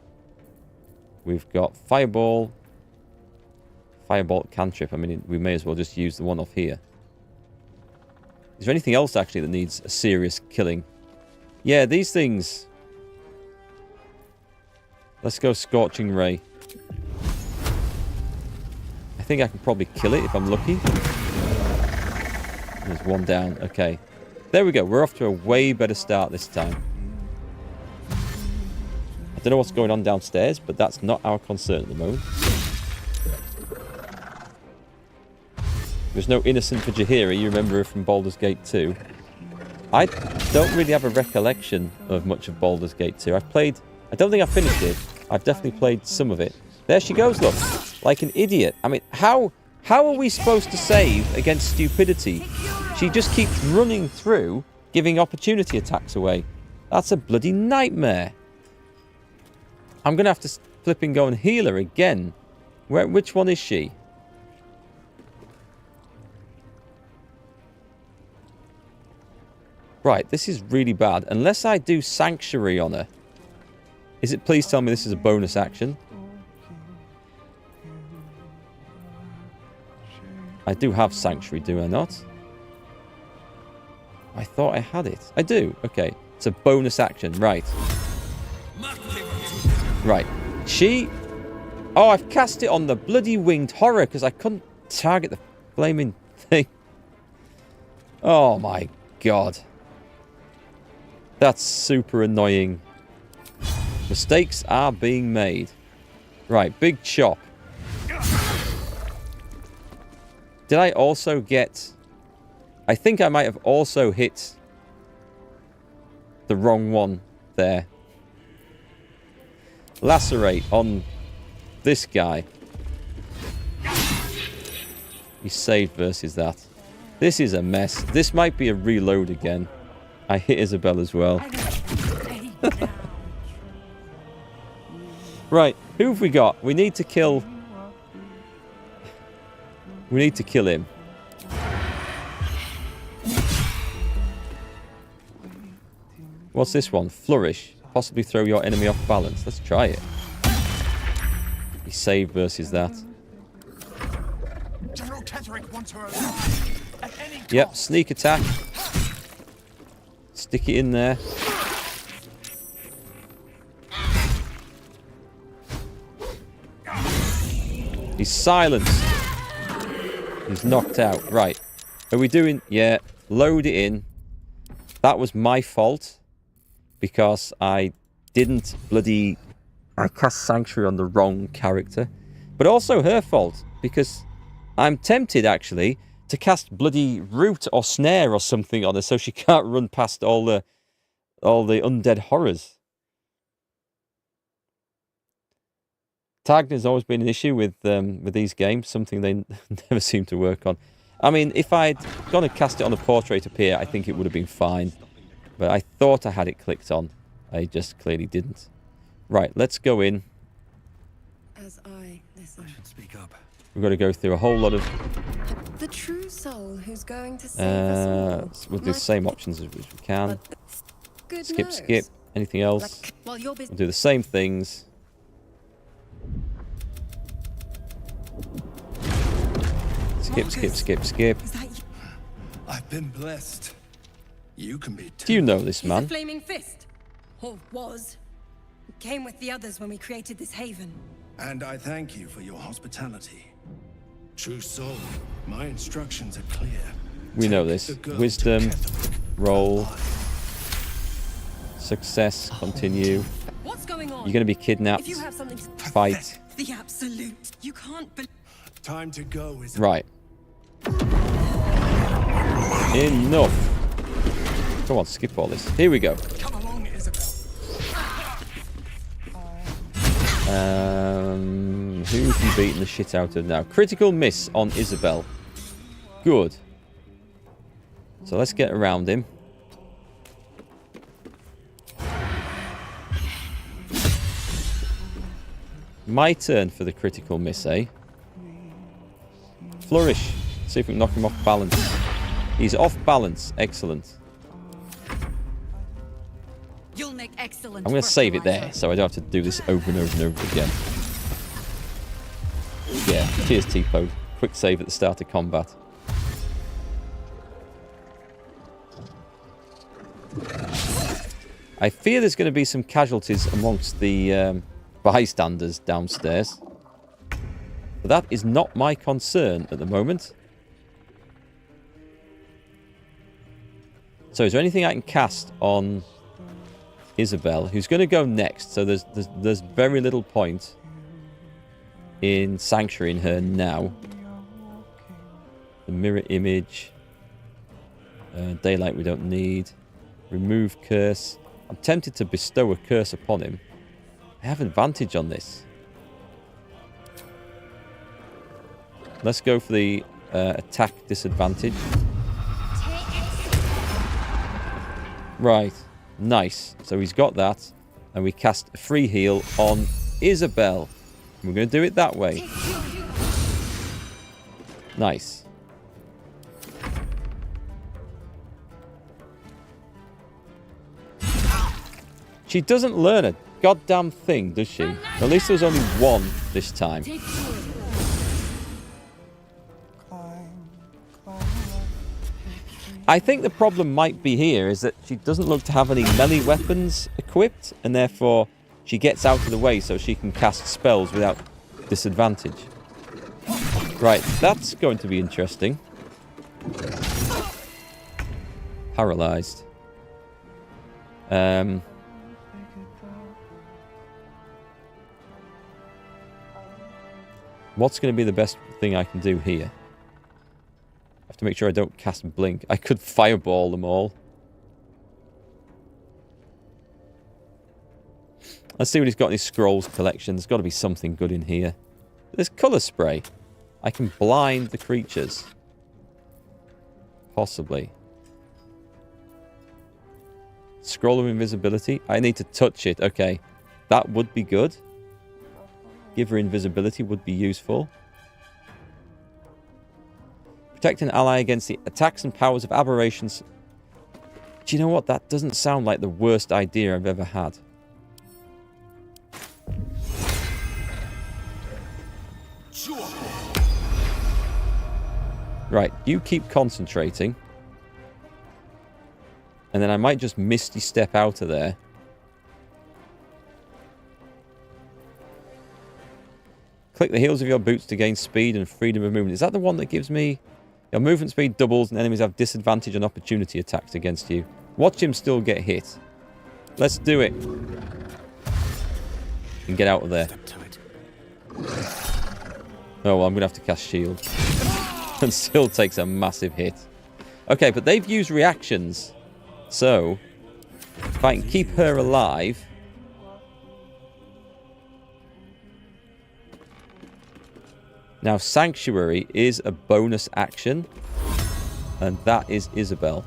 we've got Fireball, Firebolt cantrip. I mean, we may as well just use the one off here. Is there anything else actually that needs a serious killing? Yeah, these things... Let's go Scorching Ray. I think I can probably kill it if I'm lucky. There's one down. Okay. There we go. We're off to a way better start this time. I don't know what's going on downstairs, but that's not our concern at the moment. There's no innocent for Jaheira. You remember her from Baldurs Gate 2. I don't really have a recollection of much of Baldur's Gate 2. I've played... I don't think I've finished it. I've definitely played some of it. There she goes, look. Like an idiot. I mean, how are we supposed to save against stupidity? She just keeps running through, giving opportunity attacks away. That's a bloody nightmare. I'm going to have to flip and go and heal her again. Which one is she? Right, this is really bad. Unless I do Sanctuary on her. Is it, please tell me this is a bonus action? I do have Sanctuary, do I not? I thought I had it. I do. Okay. It's a bonus action. Right. Right. She... Oh, I've cast it on the bloody winged horror because I couldn't target the flaming thing. Oh my god. That's super annoying. Mistakes are being made. Right, big chop. Did I also get... I think I might have also hit the wrong one there. Lacerate on this guy. He saved versus that. This is a mess. This might be a reload again. I hit Isobel as well. Right, who have we got? We need to kill... We need to kill him. What's this one? Flourish. Possibly throw your enemy off balance. Let's try it. He saved versus that. General Ketherick wants her alive. At any cost. Yep, sneak attack. Stick it in there. He's silenced. He's knocked out. Right. Are we doing... Yeah. Load it in. That was my fault. Because I didn't bloody... I cast Sanctuary on the wrong character. But also her fault. Because I'm tempted, actually, to cast bloody Root or Snare or something on her so she can't run past all the undead horrors. Tagging has always been an issue with these games. Something they never seem to work on. I mean, if I'd gone to cast it on a portrait up here, I think it would have been fine. But I thought I had it clicked on. I just clearly didn't. Right, let's go in. As I listen. I should speak up. We've got to go through a whole lot of... The true soul who's going to save us all. With the same options as we can. Skip. Anything else? Well, we'll do the same things. Skip. I've been blessed. You can be too. Do you know this He's man? a flaming fist. Or was. Came with the others when we created this haven. And I thank you for your hospitality. True soul, my instructions are clear. We know this. Wisdom, roll, success, continue. What's going on? You're going to be kidnapped. If you have something to fight. The absolute. You can't Time to go, is right. Enough. Come on, skip all this. Here we go. Come along, Isobel. Who have you beaten the shit out of now? Critical miss on Isobel. Good. So let's get around him. My turn for the critical miss, eh? Flourish. See if we can knock him off balance. He's off balance. Excellent. You'll make excellent. I'm going to save it there so I don't have to do this over and over and over again. Yeah, cheers T-Pode. Quick save at the start of combat. I fear there's going to be some casualties amongst the bystanders downstairs. But that is not my concern at the moment. So is there anything I can cast on Isobel, who's going to go next? So there's very little point in sanctuarying her now. The mirror image. Daylight we don't need. Remove curse. I'm tempted to bestow a curse upon him. I have advantage on this. Let's go for the attack disadvantage. Right. Nice. So he's got that. And we cast a free heal on Isobel. We're going to do it that way. Nice. She doesn't learn a goddamn thing, does she? At least there was only one this time. I think the problem might be here is that she doesn't look to have any melee weapons equipped, and therefore she gets out of the way so she can cast spells without disadvantage. Right, that's going to be interesting. Paralyzed. What's going to be the best thing I can do here? I have to make sure I don't cast Blink. I could fireball them all. Let's see what he's got in his scrolls collection. There's got to be something good in here. There's colour spray. I can blind the creatures. Possibly. Scroll of invisibility. I need to touch it. Okay. That would be good. Give her invisibility would be useful. Protect an ally against the attacks and powers of aberrations. Do you know what? That doesn't sound like the worst idea I've ever had. Right, you keep concentrating. And then I might just misty step out of there. Click the heels of your boots to gain speed and freedom of movement. Is that the one that gives me... Your movement speed doubles and enemies have disadvantage on opportunity attacks against you. Watch him still get hit. Let's do it. And get out of there. Oh, well, I'm going to have to cast shield. And still takes a massive hit. Okay, but they've used reactions. So, if I can keep her alive... Now, Sanctuary is a bonus action. And that is Isobel.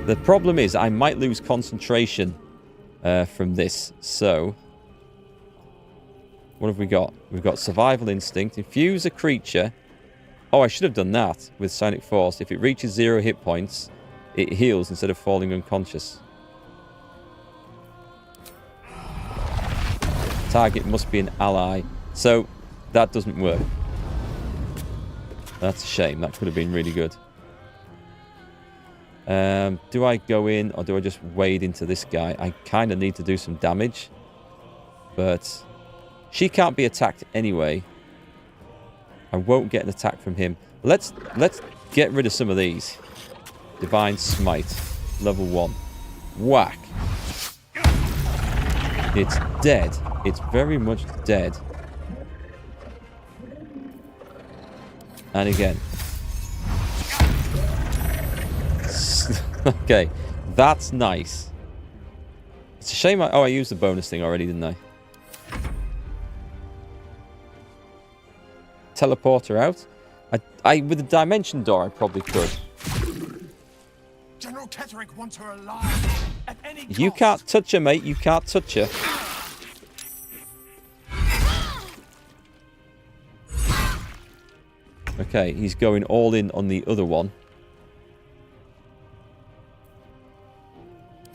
The problem is I might lose concentration from this. So, what have we got? We've got Survival Instinct. Infuse a creature. Oh, I should have done that with Sonic Force. If it reaches 0 hit points, it heals instead of falling unconscious. Target must be an ally. So, that doesn't work. That's a shame. That could have been really good. Do I go in or do I just wade into this guy? I kind of need to do some damage. But she can't be attacked anyway. I won't get an attack from him. Let's get rid of some of these. Divine Smite. Level 1. Whack. It's dead. It's very much dead. And again. Okay. That's nice. It's a shame I used the bonus thing already, didn't I? Teleport her out. With the dimension door, I probably could. General Ketherick wants her alive at any cost. You can't touch her, mate. You can't touch her. Okay, he's going all in on the other one.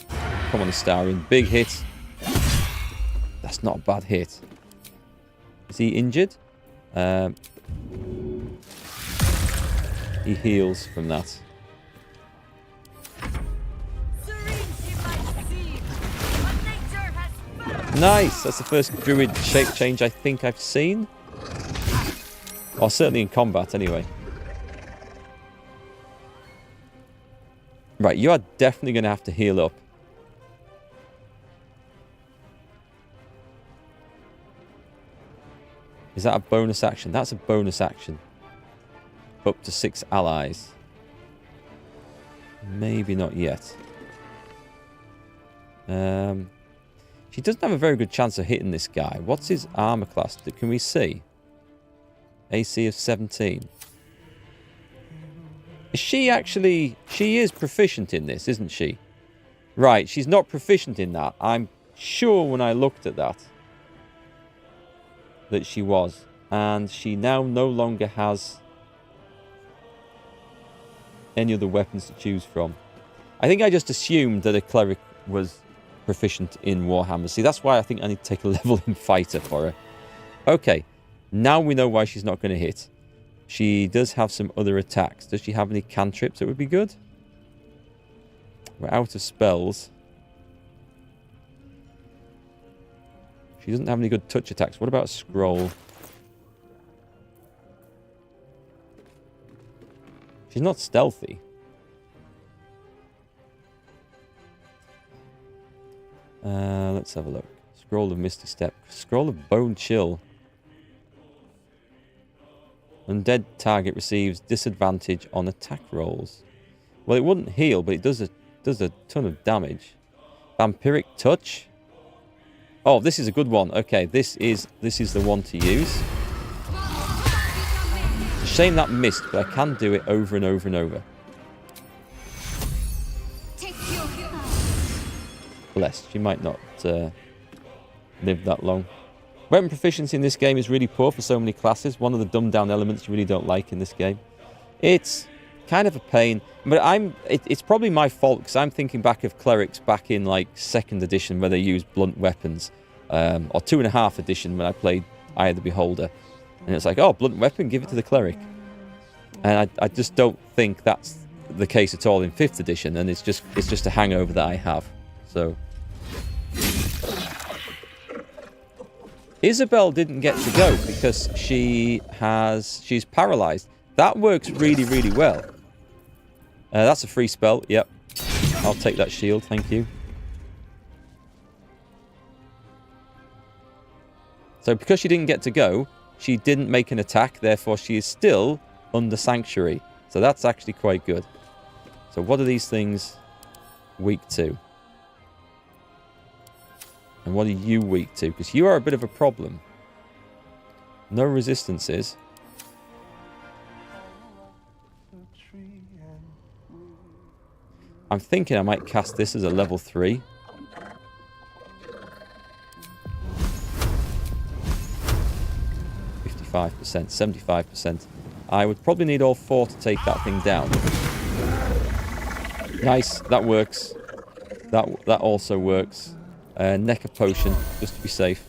Come on, Astarion. Big hit. That's not a bad hit. Is he injured? He heals from that. Nice! That's the first druid shape change I think I've seen. Or certainly in combat, anyway. Right, you are definitely going to have to heal up. Is that a bonus action? That's a bonus action. Up to 6 allies. Maybe not yet. She doesn't have a very good chance of hitting this guy. What's his armor class? Can we see? AC of 17. Is she actually... She is proficient in this, isn't she? Right, she's not proficient in that. I'm sure when I looked at that she was. And she now no longer has any other weapons to choose from. I think I just assumed that a cleric was proficient in Warhammer. See, that's why I think I need to take a level in fighter for her. Okay, now we know why she's not going to hit. She does have some other attacks. Does she have any cantrips that would be good? We're out of spells. She doesn't have any good touch attacks. What about a scroll? She's not stealthy. Let's have a look. Scroll of Mystic Step. Scroll of Bone Chill. Undead target receives disadvantage on attack rolls. Well, it wouldn't heal, but it does a ton of damage. Vampiric Touch. Oh, this is a good one. Okay, this is the one to use. Shame that missed, but I can do it over and over and over. Blessed. She might not live that long. Weapon proficiency in this game is really poor for so many classes. One of the dumbed down elements you really don't like in this game. It's kind of a pain, but it's probably my fault because I'm thinking back of clerics back in like 2nd edition where they used blunt weapons, or 2.5 edition when I played Eye of the Beholder, and it's like, oh, blunt weapon, give it to the cleric. And I just don't think that's the case at all in 5th edition, and it's just a hangover that I have. So Isobel didn't get to go because she's paralyzed. That works really, really well. That's a free spell. Yep. I'll take that shield. Thank you. So because she didn't get to go, she didn't make an attack. Therefore, she is still under Sanctuary. So that's actually quite good. So what are these things weak to? And what are you weak to? Because you are a bit of a problem. No resistances. I'm thinking I might cast this as a level 3. %, 75%. I would probably need all 4 to take that thing down. Nice, that works. That also works. Neck a potion, just to be safe.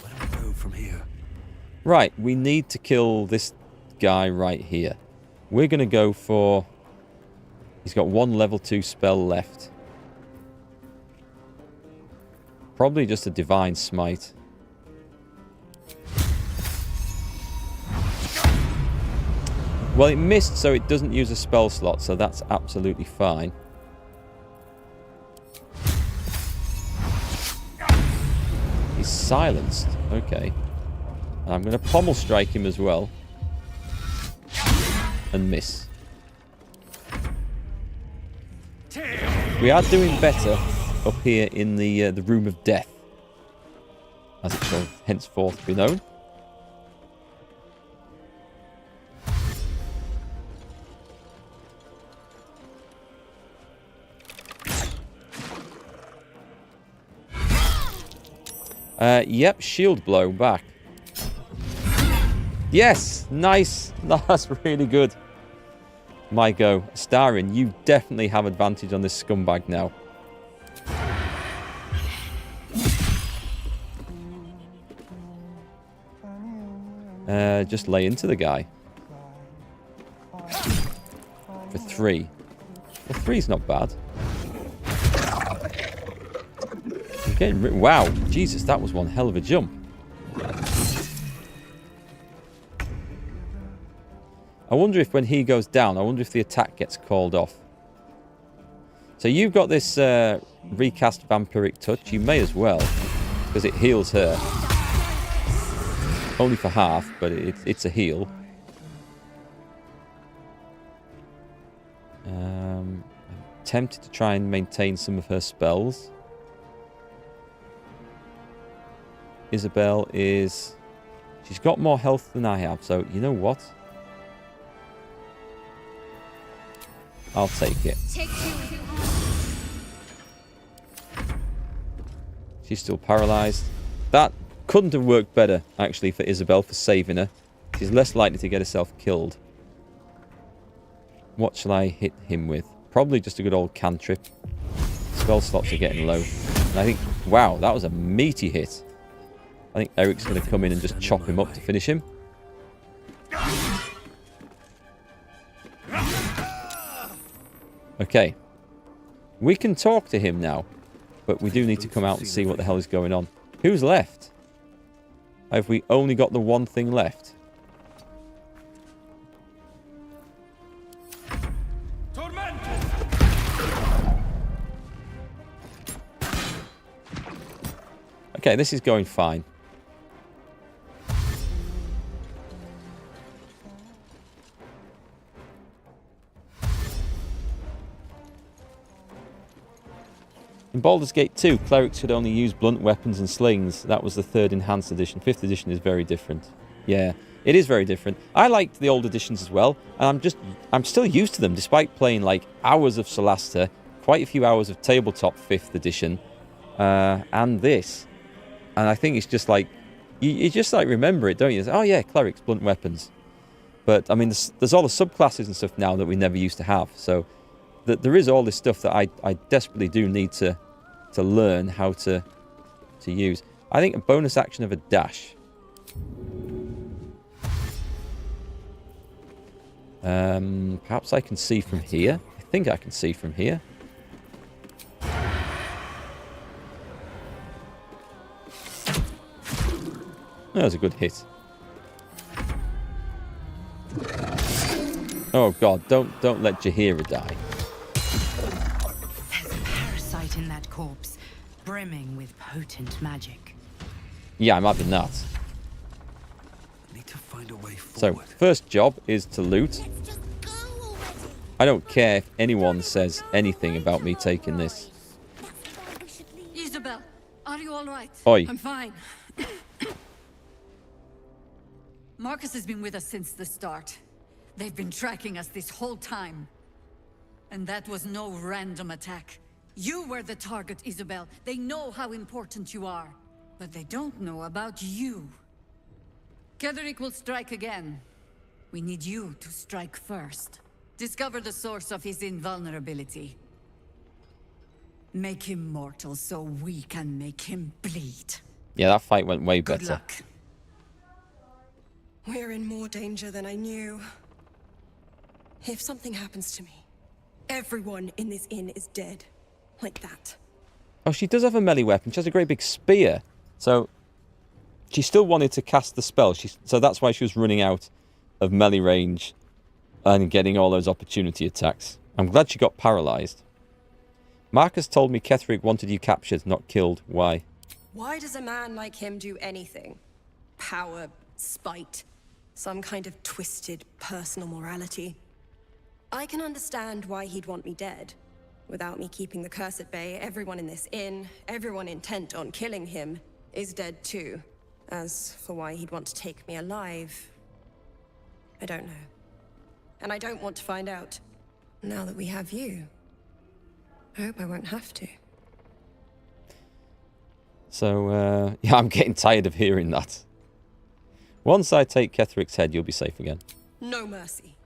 Where do we go from here? Right, we need to kill this guy right here. We're going to go for... He's got 1 level 2 spell left. Probably just a Divine Smite. Well, it missed, so it doesn't use a spell slot, so that's absolutely fine. He's silenced. Okay. And I'm going to pommel strike him as well. And miss. We are doing better up here in the Room of Death, as it shall henceforth be known. Yep, shield blow back. Yes, nice. That's really good. My go. Starin, you definitely have advantage on this scumbag now. Just lay into the guy. For 3. Well, 3's not bad. Wow, Jesus, that was one hell of a jump. I wonder if when he goes down, I wonder if the attack gets called off. So you've got this recast vampiric touch. You may as well, because it heals her. Only for half, but it's a heal. I'm tempted to try and maintain some of her spells. Isobel is... She's got more health than I have, so you know what? I'll take it. She's still paralyzed. That couldn't have worked better, actually, for Isobel, for saving her. She's less likely to get herself killed. What shall I hit him with? Probably just a good old cantrip. Spell slots are getting low. And I think, wow, that was a meaty hit. I think Erikk's going to come in and just chop him up to finish him. Okay. We can talk to him now. But we do need to come out and see what the hell is going on. Who's left? Have we only got the one thing left? Okay, this is going fine. In Baldurs Gate 2, clerics could only use blunt weapons and slings. That was the 3rd enhanced edition. 5th edition is very different. Yeah, it is very different. I liked the old editions as well, and I'm still used to them, despite playing like hours of Solasta, quite a few hours of tabletop 5th edition, and this. And I think it's just like, you just like remember it, don't you? Oh yeah, clerics, blunt weapons. But I mean, there's all the subclasses and stuff now that we never used to have. So there is all this stuff that I desperately do need to learn how to use. I think a bonus action of a dash. Perhaps I can see from here. I think I can see from here. That was a good hit. Oh god, don't let Jaheira die. There's a parasite in that corpse, brimming with potent magic. Yeah, I'm having that. Need to find a way So, forward. first job is to loot. I don't care if anyone says anything about me taking this. Isobel, are you all right? Oi. I'm fine. Marcus has been with us since the start. They've been tracking us this whole time. And that was no random attack. You were the target, Isobel. They know how important you are. But they don't know about you. Ketherick will strike again. We need you to strike first. Discover the source of his invulnerability. Make him mortal so we can make him bleed. Yeah, that fight went way Good better. luck. We're in more danger than I knew. If something happens to me, everyone in this inn is dead. Like that. Oh, she does have a melee weapon. She has a great big spear. So, she still wanted to cast the spell. So that's why she was running out of melee range and getting all those opportunity attacks. I'm glad she got paralyzed. Marcus told me Ketherick wanted you captured, not killed. Why? Why does a man like him do anything? Power, spite, some kind of twisted personal morality. I can understand why he'd want me dead. Without me keeping the curse at bay, everyone in this inn, everyone intent on killing him, is dead too. As for why he'd want to take me alive, I don't know. And I don't want to find out. Now that we have you, I hope I won't have to. So, yeah, I'm getting tired of hearing that. Once I take Ketherick's head, you'll be safe again. No mercy.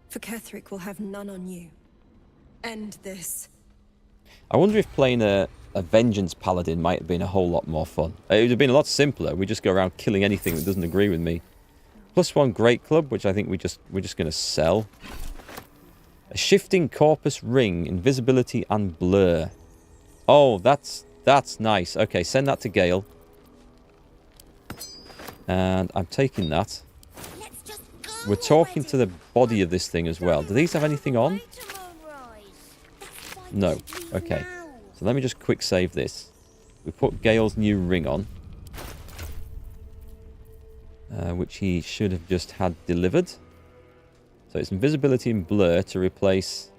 For Ketherick will have none on you. End this. I wonder if playing a Vengeance Paladin might have been a whole lot more fun. It would have been a lot simpler. We just go around killing anything that doesn't agree with me. +1 Great Club, which I think we're just going to sell. A Shifting Corpus Ring, Invisibility and Blur. Oh, that's That's nice. Okay, send that to Gale. And I'm taking that. We're talking to the body of this thing as well. Do these have anything on? No. Okay. So let me just quick save this. We put Gale's new ring on. Which he should have just had delivered. So it's invisibility and blur to replace...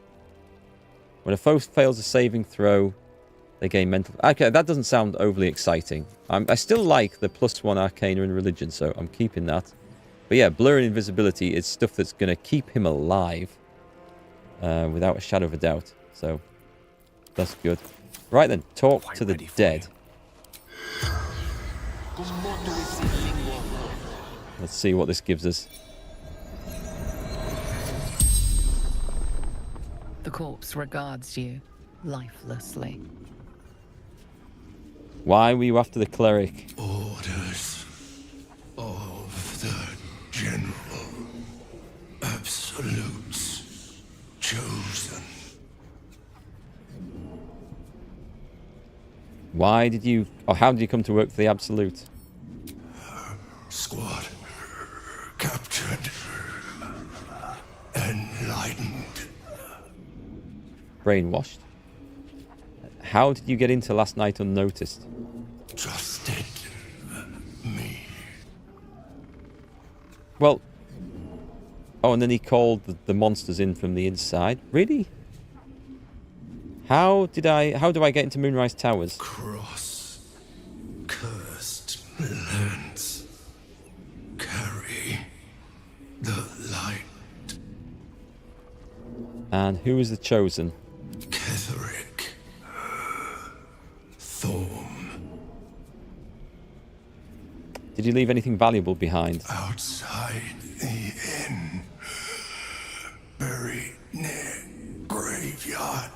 When a foe fails a saving throw, they gain mental... Okay, that doesn't sound overly exciting. I still like the +1 Arcana and Religion, so I'm keeping that. But yeah, blur and invisibility is stuff that's going to keep him alive. Without a shadow of a doubt. So, that's good. Right then, talk to the dead. Let's see what this gives us. The corpse regards you lifelessly. Why were you after the cleric? Orders of the General. Absolutes chosen. Why did you... Or how did you come to work for the Absolute? Squad. Captured. Enlightened. Brainwashed. How did you get into last night unnoticed? Trusted me. Well... Oh, and then he called the monsters in from the inside. Really? How do I get into Moonrise Towers? Cross. Cursed lands. Carry the light. And who is the chosen? Ketherick. Thorn. Did you leave anything valuable behind? Outside the inn. Buried near graveyard.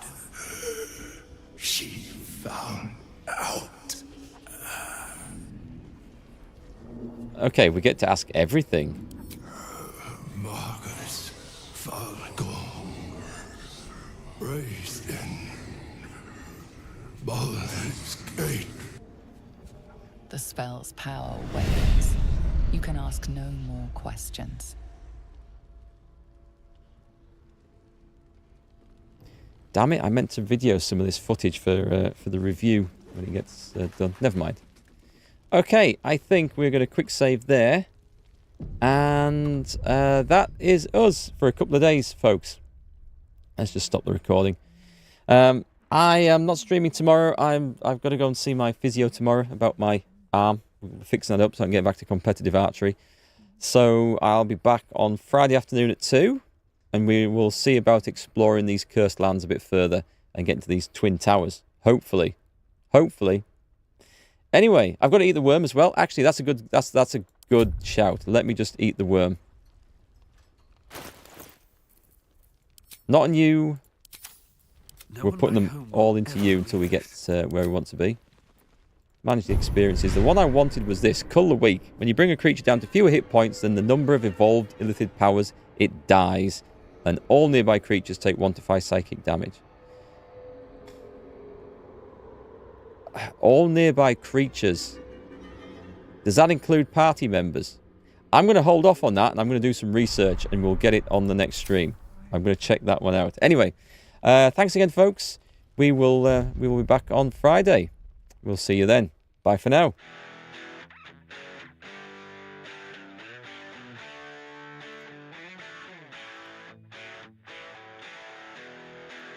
She found out. Okay, we get to ask everything. Marcus Falcon. Raised in Baldurs Gate. The spell's power wanes. You can ask no more questions. Damn it, I meant to video some of this footage for the review when it gets done. Never mind. Okay, I think we're going to quick save there. And that is us for a couple of days, folks. Let's just stop the recording. I am not streaming tomorrow. I've got to go and see my physio tomorrow about my arm. We're fixing that up so I can get back to competitive archery. So I'll be back on Friday afternoon at 2. And we will see about exploring these cursed lands a bit further and getting to these twin towers. Hopefully. Hopefully. Anyway, I've got to eat the worm as well. Actually, that's a good shout. Let me just eat the worm. Not on you. We're putting them all into you until we get where we want to be. Manage the experiences. The one I wanted was this. Cull the Weak. When you bring a creature down to fewer hit points than the number of evolved illithid powers, it dies. And all nearby creatures take 1 to 5 psychic damage. All nearby creatures. Does that include party members? I'm going to hold off on that and I'm going to do some research and we'll get it on the next stream. I'm going to check that one out. Anyway, thanks again, folks. We will be back on Friday. We'll see you then. Bye for now.